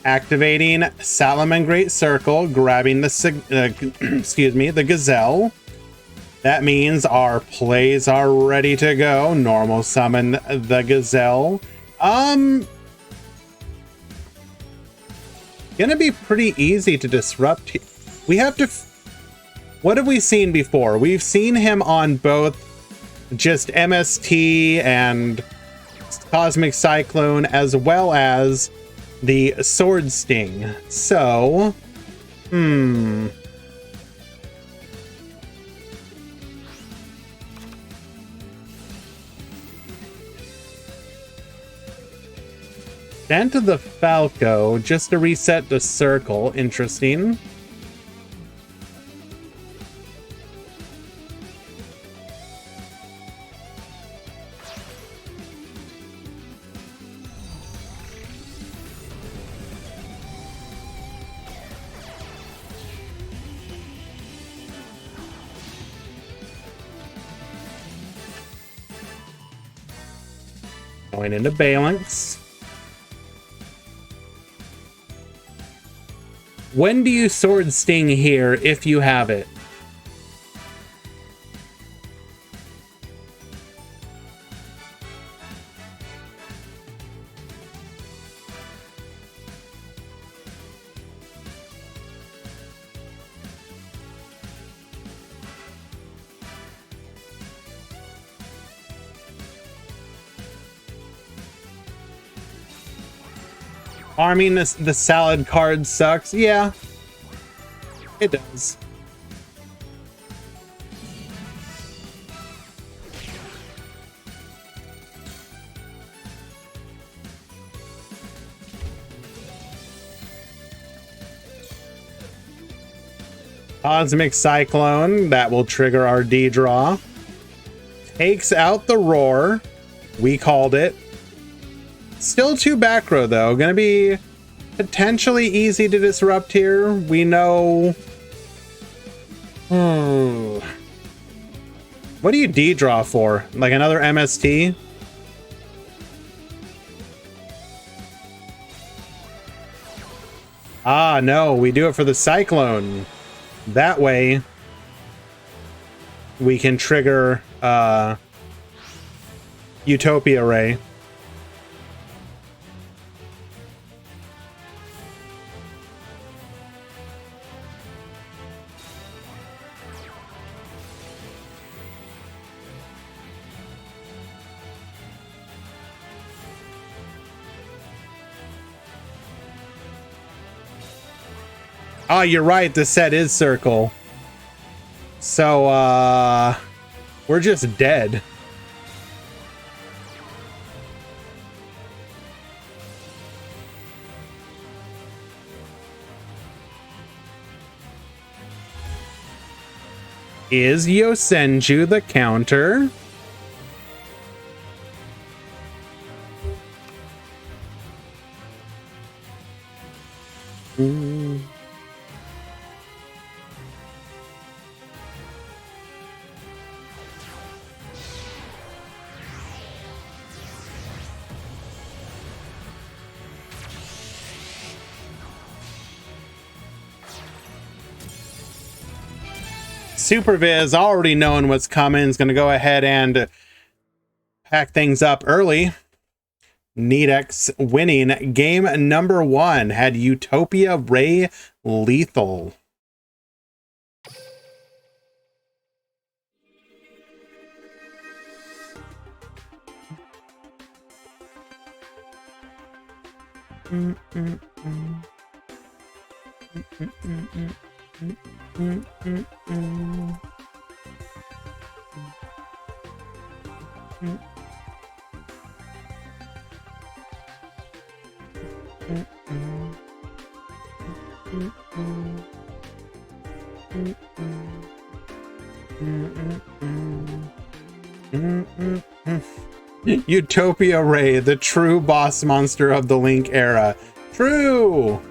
Activating Salaman Great Circle, grabbing the excuse me, the Gazelle. That means our plays are ready to go. Normal summon the Gazelle. Gonna be pretty easy to disrupt. We have to. What have we seen before? We've seen him on both just MST and Cosmic Cyclone, as well as the Sword Sting. So, Down to the Falco, just to reset the circle. Interesting. Going into balance. When do you Sword Sting here if you have it? Arming the salad card sucks. Yeah, it does. Cosmic Cyclone, that will trigger our D draw. Takes out the Roar. We called it. Still 2 back row though. Gonna be potentially easy to disrupt here. We know. What do you D-draw for? Like another MST? Ah, no, we do it for the Cyclone. That way, we can trigger Utopia Ray. Oh, you're right. The set is circle. So, we're just dead. Is Yosenju the counter? Superviz, already knowing what's coming, is going to go ahead and pack things up early. Nedex winning game number 1 had Utopia Ray lethal. Utopia Ray, the true boss monster of the Link era. True!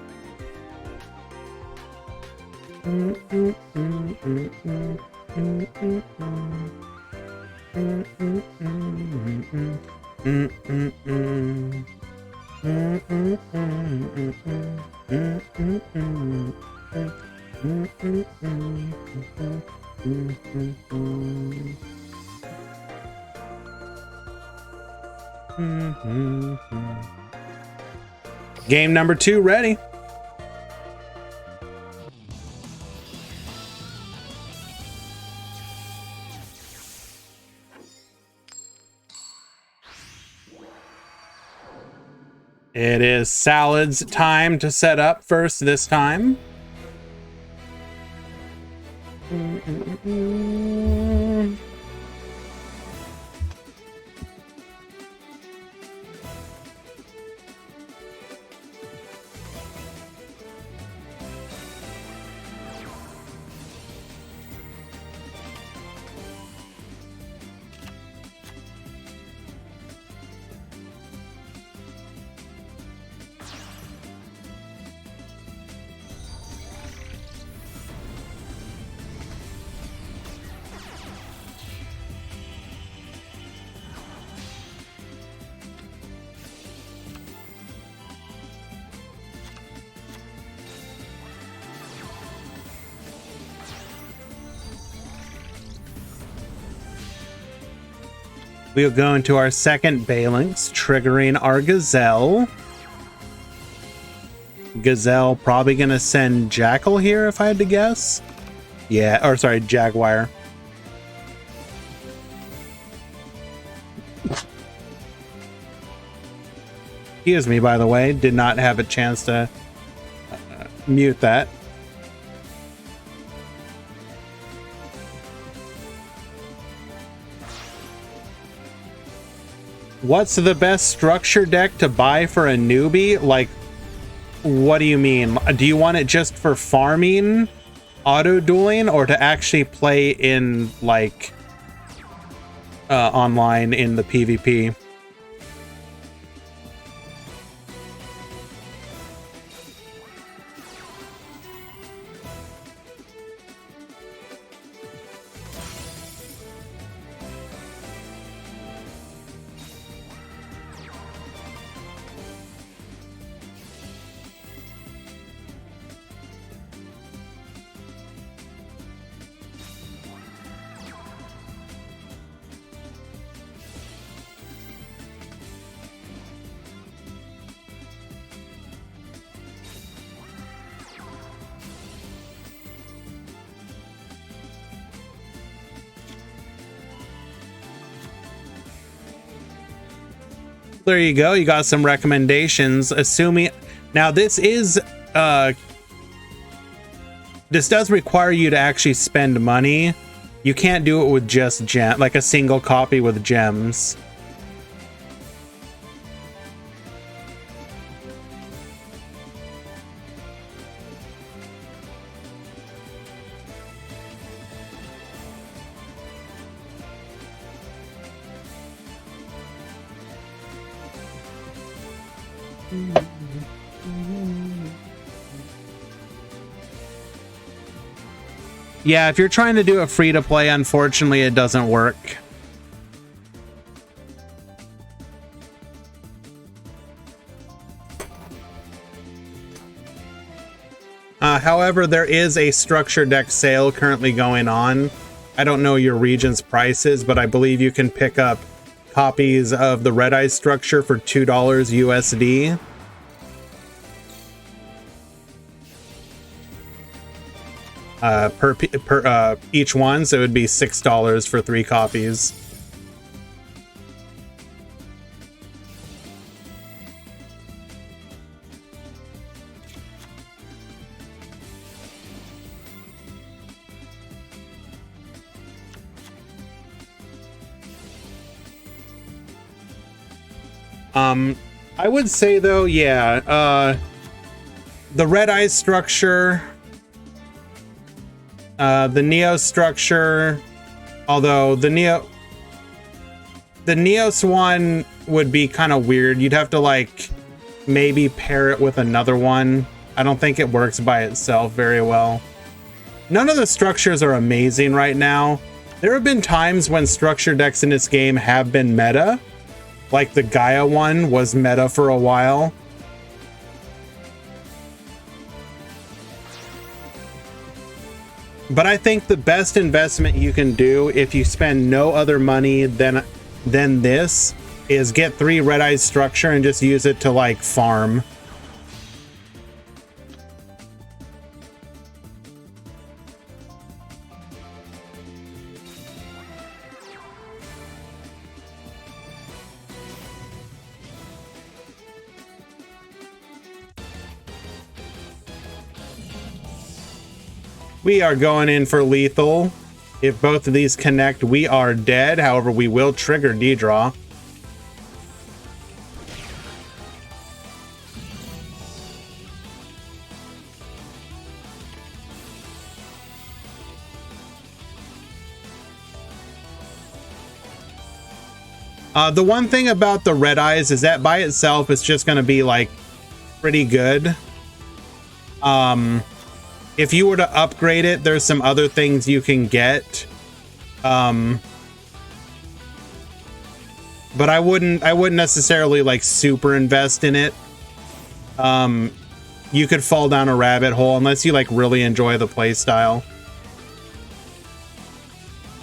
Game number 2 ready. It is Salad's time to set up first this time. We'll go into our second Phalanx, triggering our Gazelle. Gazelle probably gonna send Jackal here if I had to guess. Yeah, or sorry, Jaguar. Excuse me, by the way, did not have a chance to mute that. What's the best structure deck to buy for a newbie? Like, what do you mean? Do you want it just for farming, auto dueling, or to actually play in like online in the PvP? There you go. You got some recommendations. Assuming now this is this does require you to actually spend money. You can't do it with just like a single copy with gems. Yeah, if you're trying to do a free to play, unfortunately, it doesn't work. However, there is a structure deck sale currently going on. I don't know your region's prices, but I believe you can pick up copies of the Red Eye structure for $2 USD. Per each one, so it would be $6 for 3 copies. I would say though, yeah, the Red Eye structure, the Neo structure, although the Neos one would be kind of weird. You'd have to like maybe pair it with another one. I don't think it works by itself very well. None of the structures are amazing right now. There have been times when structure decks in this game have been meta. Like the Gaia one was meta for a while. But I think the best investment you can do if you spend no other money than this is get 3 Red Eye structure and just use it to like farm. We are going in for lethal. If both of these connect, we are dead. However, we will trigger D-Draw. The one thing about the Red Eyes is that by itself, it's just going to be like pretty good. If you were to upgrade it, there's some other things you can get. But I wouldn't necessarily like super invest in it. You could fall down a rabbit hole unless you like really enjoy the play style.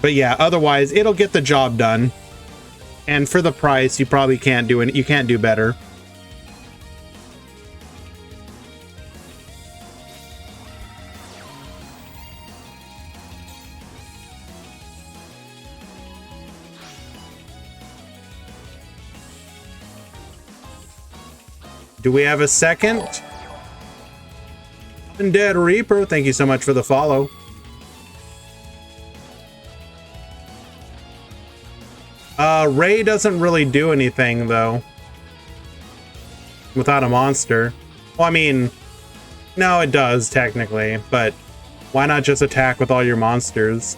But yeah, otherwise it'll get the job done. And for the price, you probably can't do it. You can't do better. Do we have a second? Undead Reaper, thank you so much for the follow. Ray doesn't really do anything though. Without a monster. Well, I mean, no, it does technically, but why not just attack with all your monsters?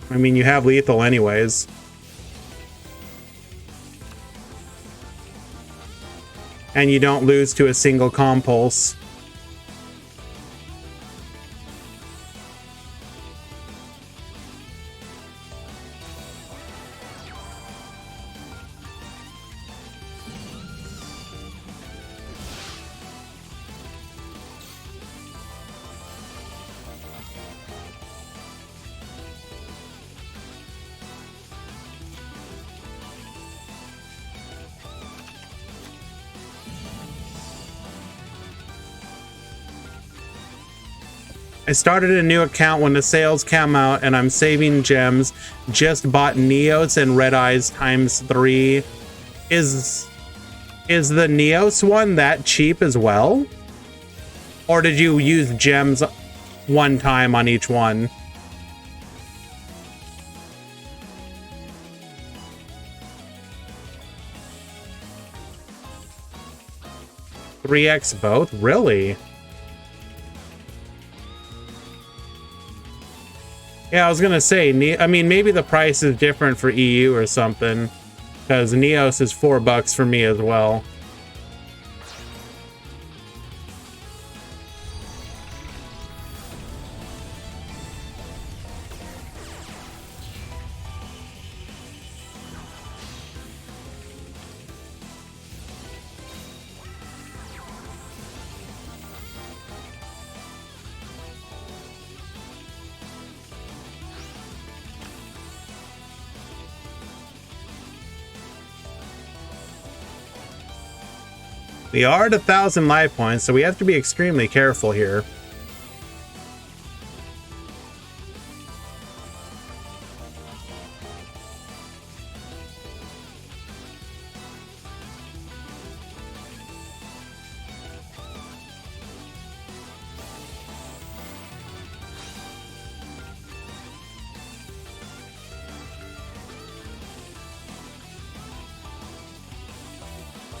I mean, you have lethal anyways. And you don't lose to a single compulse. I started a new account when the sales came out and I'm saving gems. Just bought Neos and Red Eyes ×3. Is the Neos one that cheap as well? Or did you use gems one time on each one? $3x both? Really? Yeah, I was gonna say, I mean, maybe the price is different for EU or something, because Neos is $4 for me as well. We are at 1,000 life points, so we have to be extremely careful here.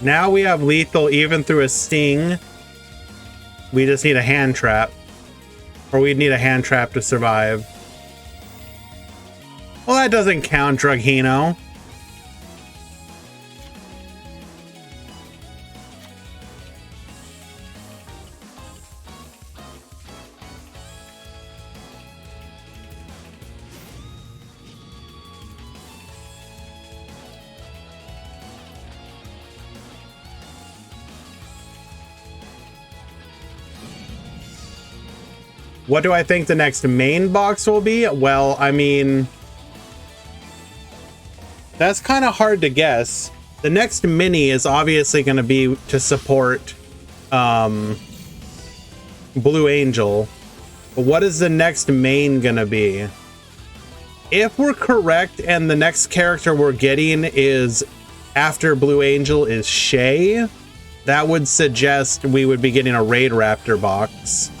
Now we have lethal even through a sting. We just need a hand trap. Or we'd need a hand trap to survive. Well, that doesn't count, Draghino. What do I think the next main box will be? Well, I mean, that's kind of hard to guess. The next mini is obviously going to be to support Blue Angel. But what is the next main going to be? If we're correct and the next character we're getting is after Blue Angel is Shay, that would suggest we would be getting a Raid Raptor box.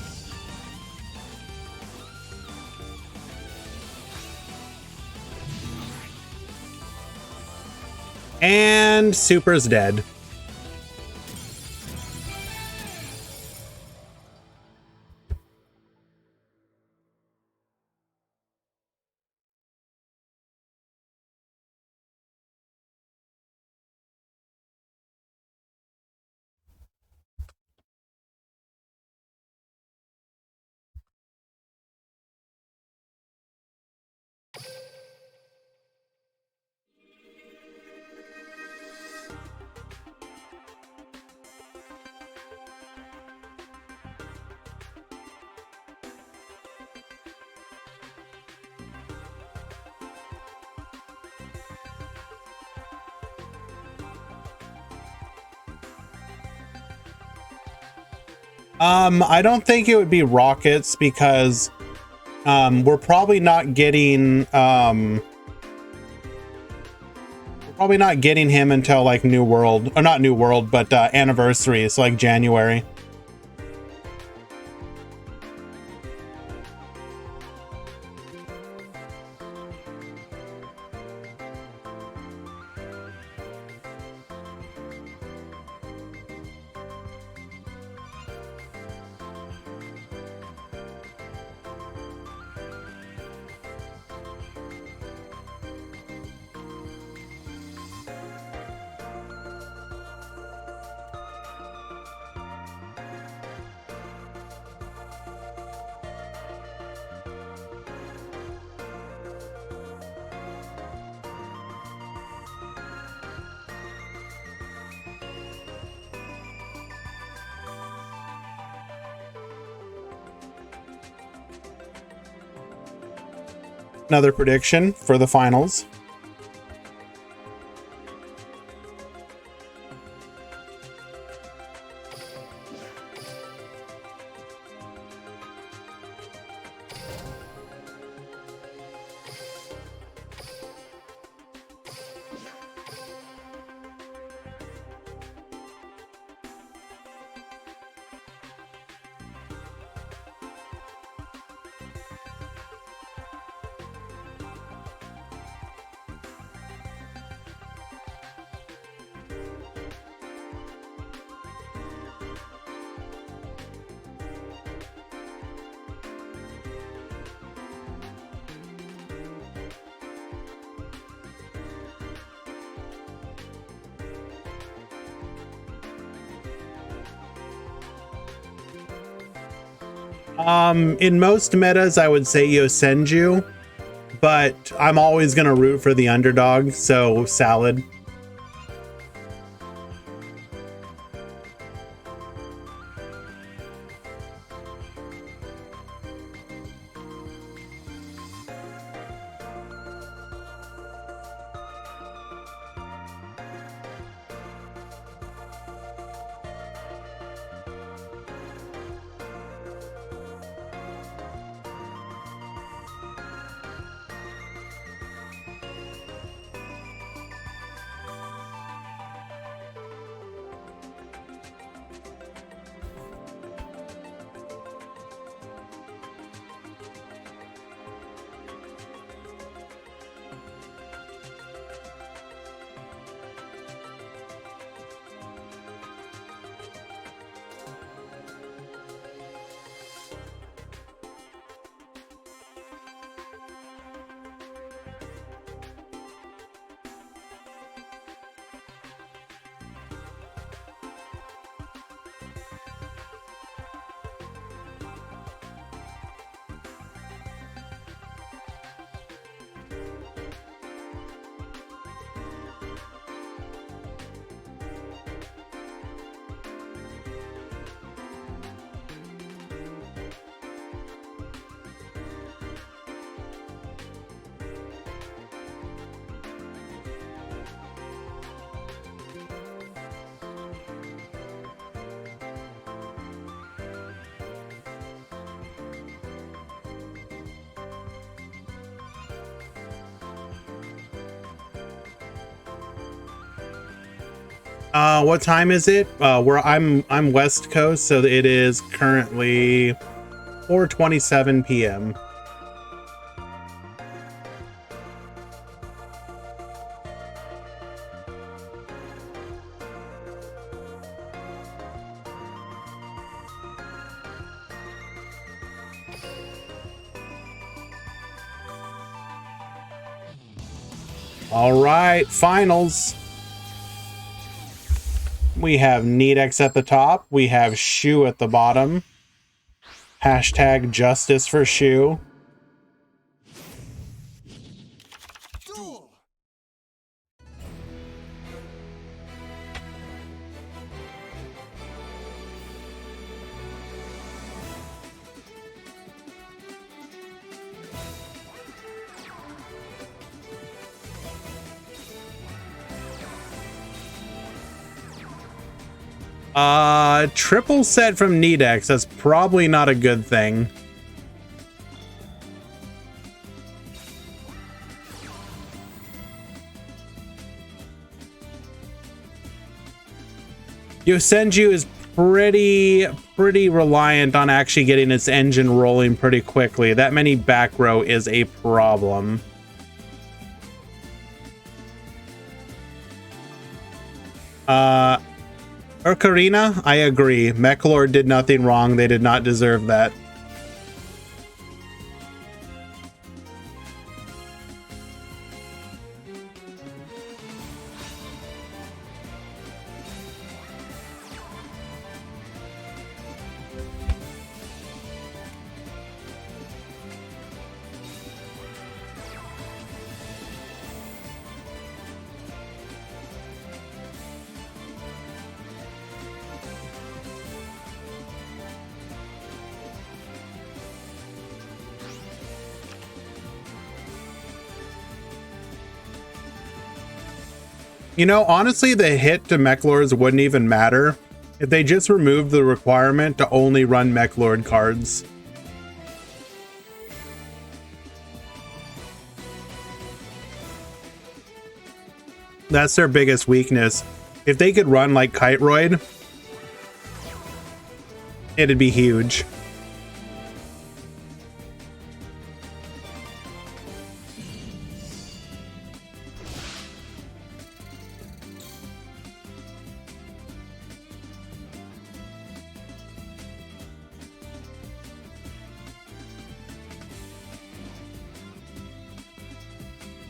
And Super's dead. I don't think it would be rockets because we're probably not getting him until like New World, or not New World, but Anniversary. It's like January. Another prediction for the finals. In most metas, I would say Yosenju, but I'm always going to root for the underdog, so Salad. What time is it? Where I'm West Coast, so it is currently 4:27 p.m. All right, finals. We have Nedex at the top. We have Shu at the bottom. Hashtag justice for Shu. Duel. Triple set from Nedex. That's probably not a good thing. Yosenju is pretty reliant on actually getting its engine rolling pretty quickly. That many back row is a problem. Ocarina, I agree. Mechlord did nothing wrong. They did not deserve that. You know, honestly, the hit to Mechlords wouldn't even matter if they just removed the requirement to only run Mechlord cards. That's their biggest weakness. If they could run like Kiteroid, it'd be huge.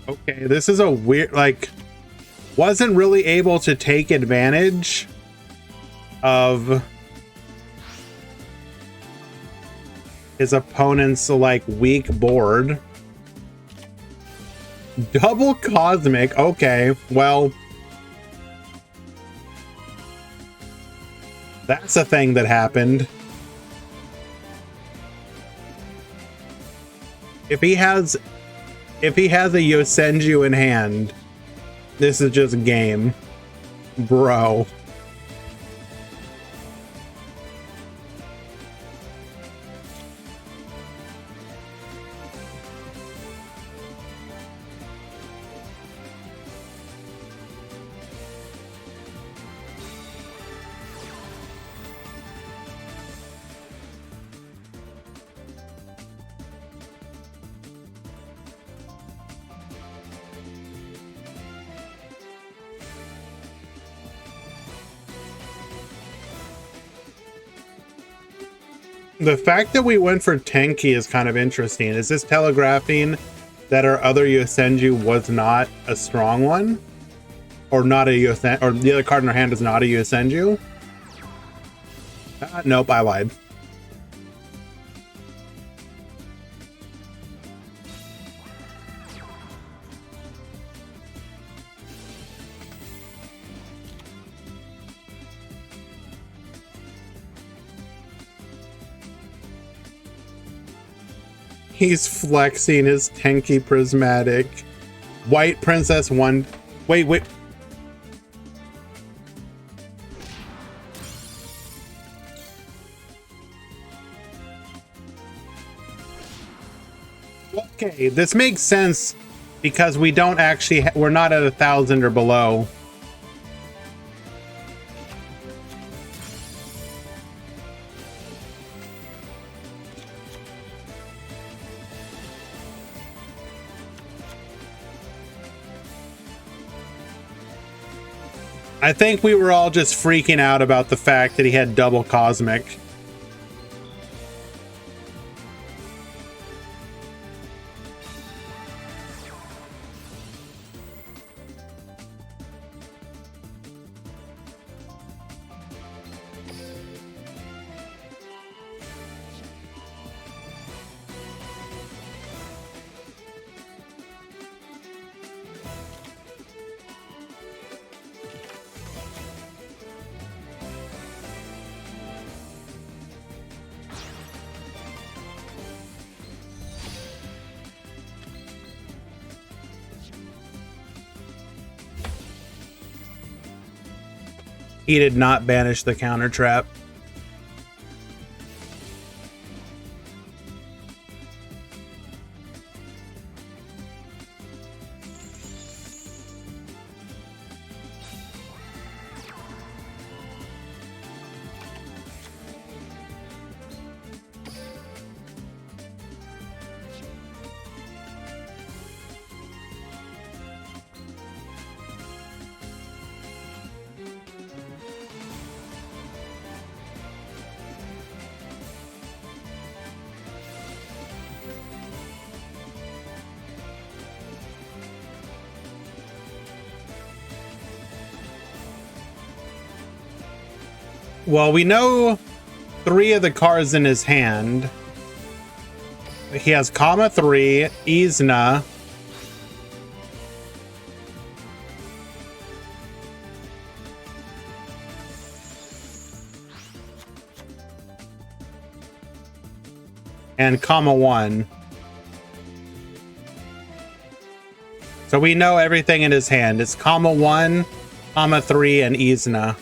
Okay, this is a weird, like, wasn't really able to take advantage of his opponent's, like, weak board. Double Cosmic, okay, well, that's a thing that happened. If he has a Yosenju in hand, this is just game, bro. The fact that we went for Tenki is kind of interesting. Is this telegraphing that our other Yosenju was not a strong one? Or not a Yosenju, or the other card in our hand is not a Yosenju? Nope, I lied. He's flexing his Tenki Prismatic. White Princess 1. Wait. Okay, this makes sense because we don't actually, we're not at 1,000 or below. I think we were all just freaking out about the fact that he had double Cosmic. He did not banish the counter trap. Well, we know 3 of the cards in his hand. He has Kama 3, Izna, and Kama 1. So we know everything in his hand. It's Kama 1, Kama 3, and Izna.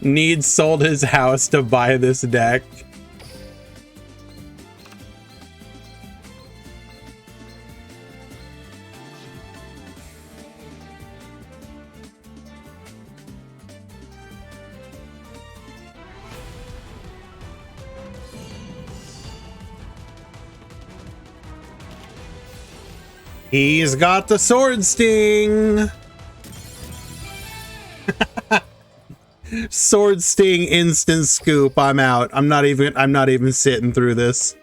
Needs sold his house to buy this deck. He's got the sword sting. Sword sting instant scoop. I'm out. I'm not even sitting through this.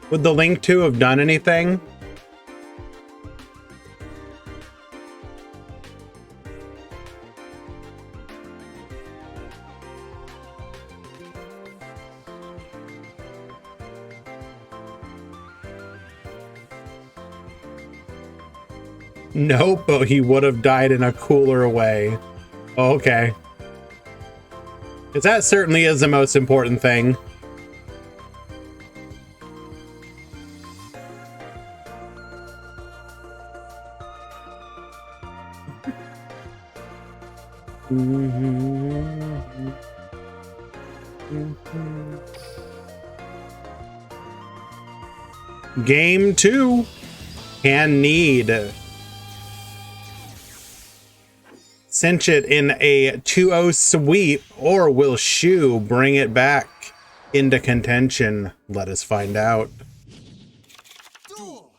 Would the Link 2 have done anything? Nope, but he would have died in a cooler way. Okay. Because that certainly is the most important thing. Game 2 can need. Cinch it in a 2-0 sweep, or will Shu bring it back into contention? Let us find out. Duel.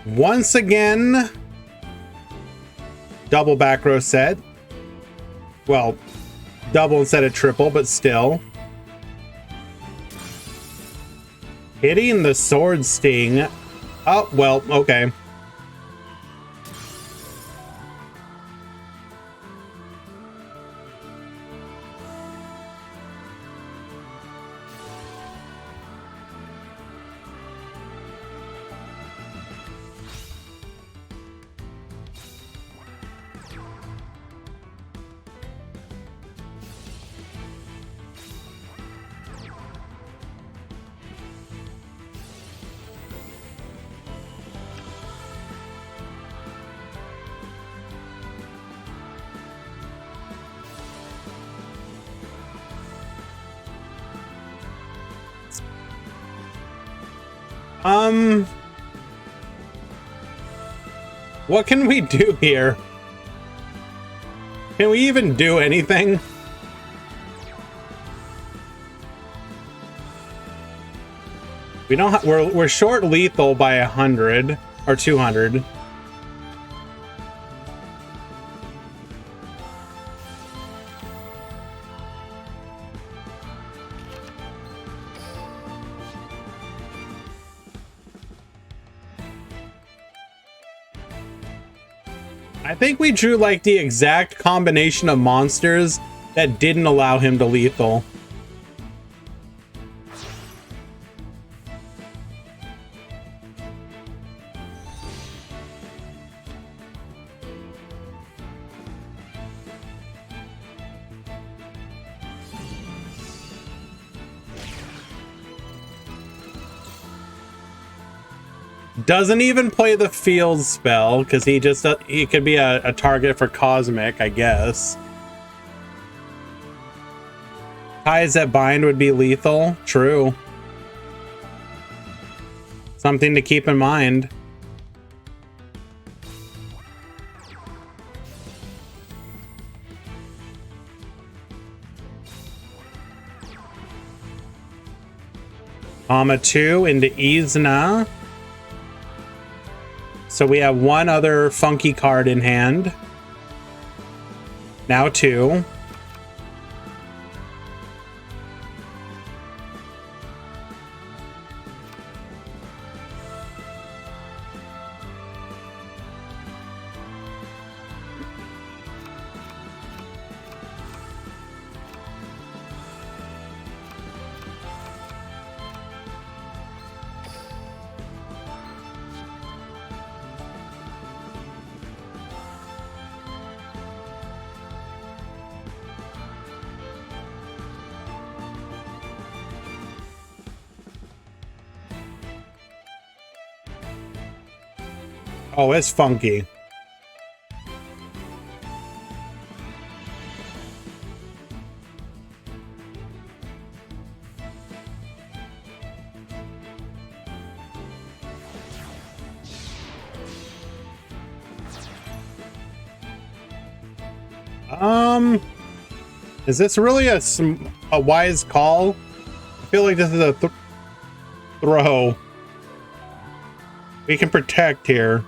Once again, double back row set. Well, double instead of triple, but still. Hitting the sword sting. Oh, well, okay. What can we do here? Can we even do anything? We don't. We're short lethal by 100 or 200. I think we drew like the exact combination of monsters that didn't allow him to lethal. Doesn't even play the field spell because he could be a target for Cosmic, I guess. Ties that bind would be lethal. True. Something to keep in mind. Comma 2 into Izna. So we have one other funky card in hand. Now 2. Oh, it's funky. Is this really a wise call? I feel like this is a throw. We can protect here.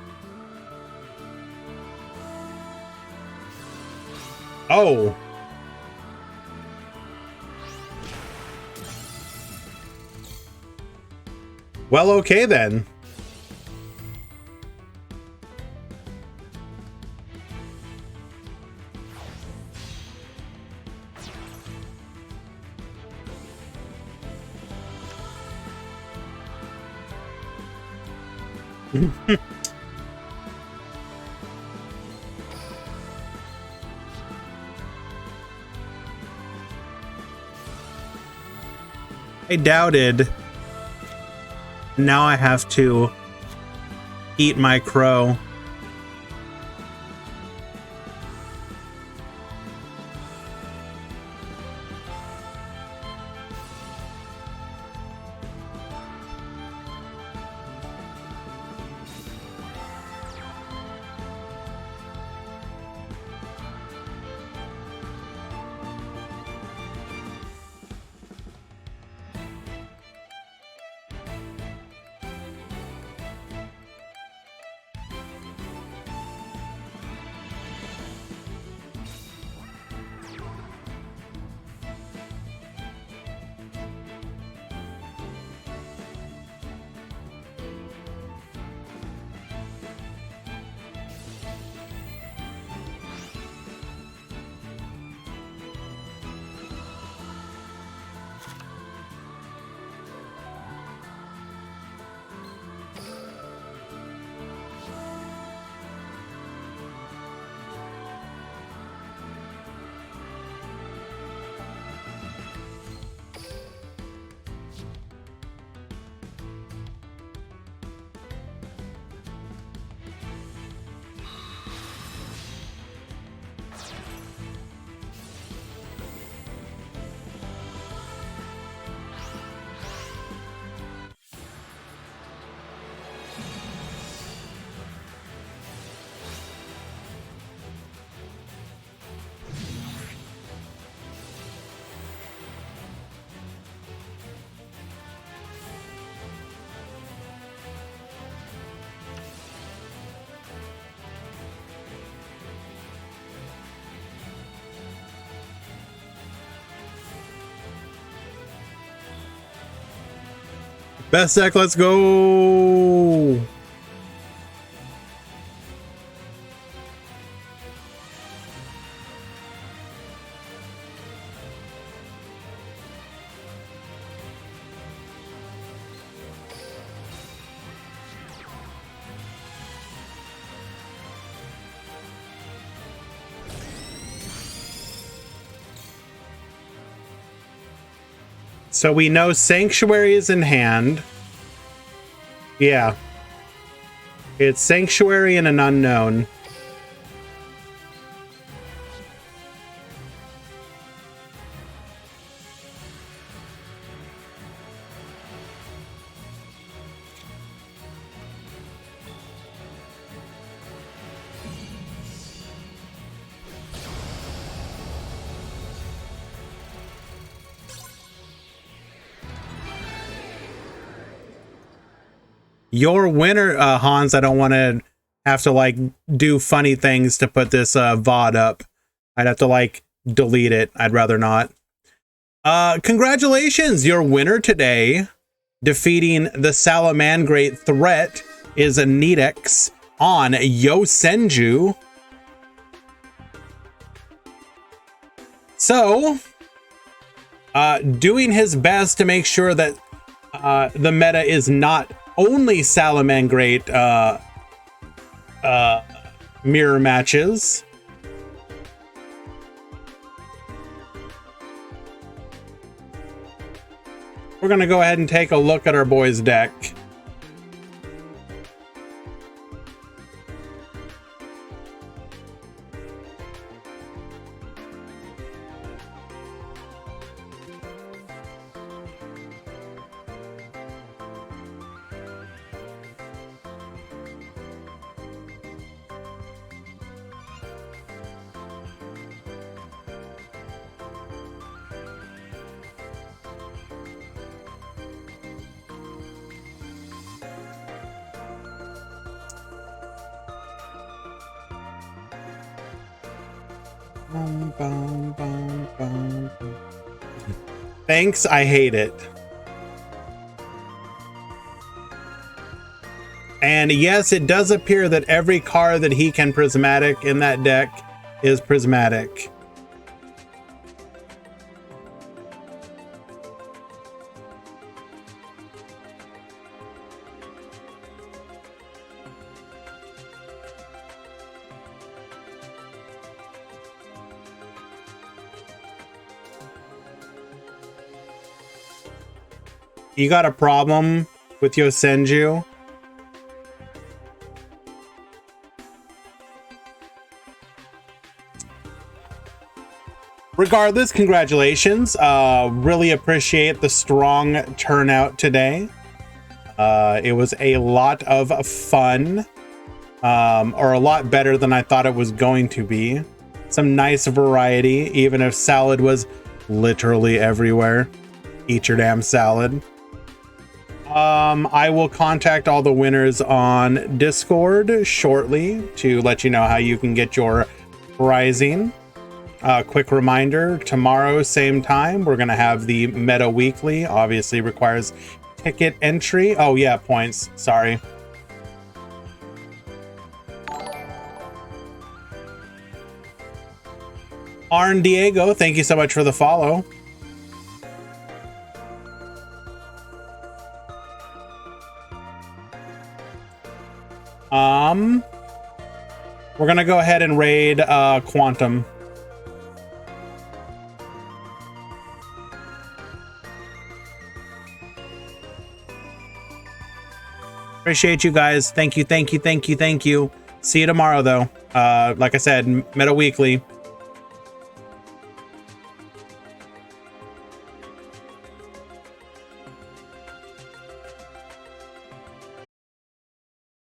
Oh. Well, okay then. I doubted. Now I have to eat my crow. Best deck, let's go. So we know Sanctuary is in hand. Yeah. It's Sanctuary and an Unknown. Your winner, Hans. I don't want to have to like do funny things to put this VOD up. I'd have to like delete it. I'd rather not. Congratulations, your winner today, defeating the Salamangrate threat, is a Nidex on Yosenju. So, doing his best to make sure that the meta is not only Salamangrate mirror matches. We're gonna go ahead and take a look at our boys' deck. Thanks, I hate it. And yes, it does appear that every card that he can prismatic in that deck is prismatic. You got a problem with Yosenju? Regardless, congratulations. Really appreciate the strong turnout today. It was a lot of fun, or a lot better than I thought it was going to be. Some nice variety, even if salad was literally everywhere. Eat your damn salad. I will contact all the winners on Discord shortly to let you know how you can get your prizing. Quick reminder, tomorrow, same time, we're going to have the Meta Weekly. Obviously requires ticket entry. Oh yeah, points. Sorry. Arn Diego, thank you so much for the follow. We're going to go ahead and raid Quantum. Appreciate you guys. Thank you, thank you, thank you, thank you. See you tomorrow, though. Like I said, Meta Weekly.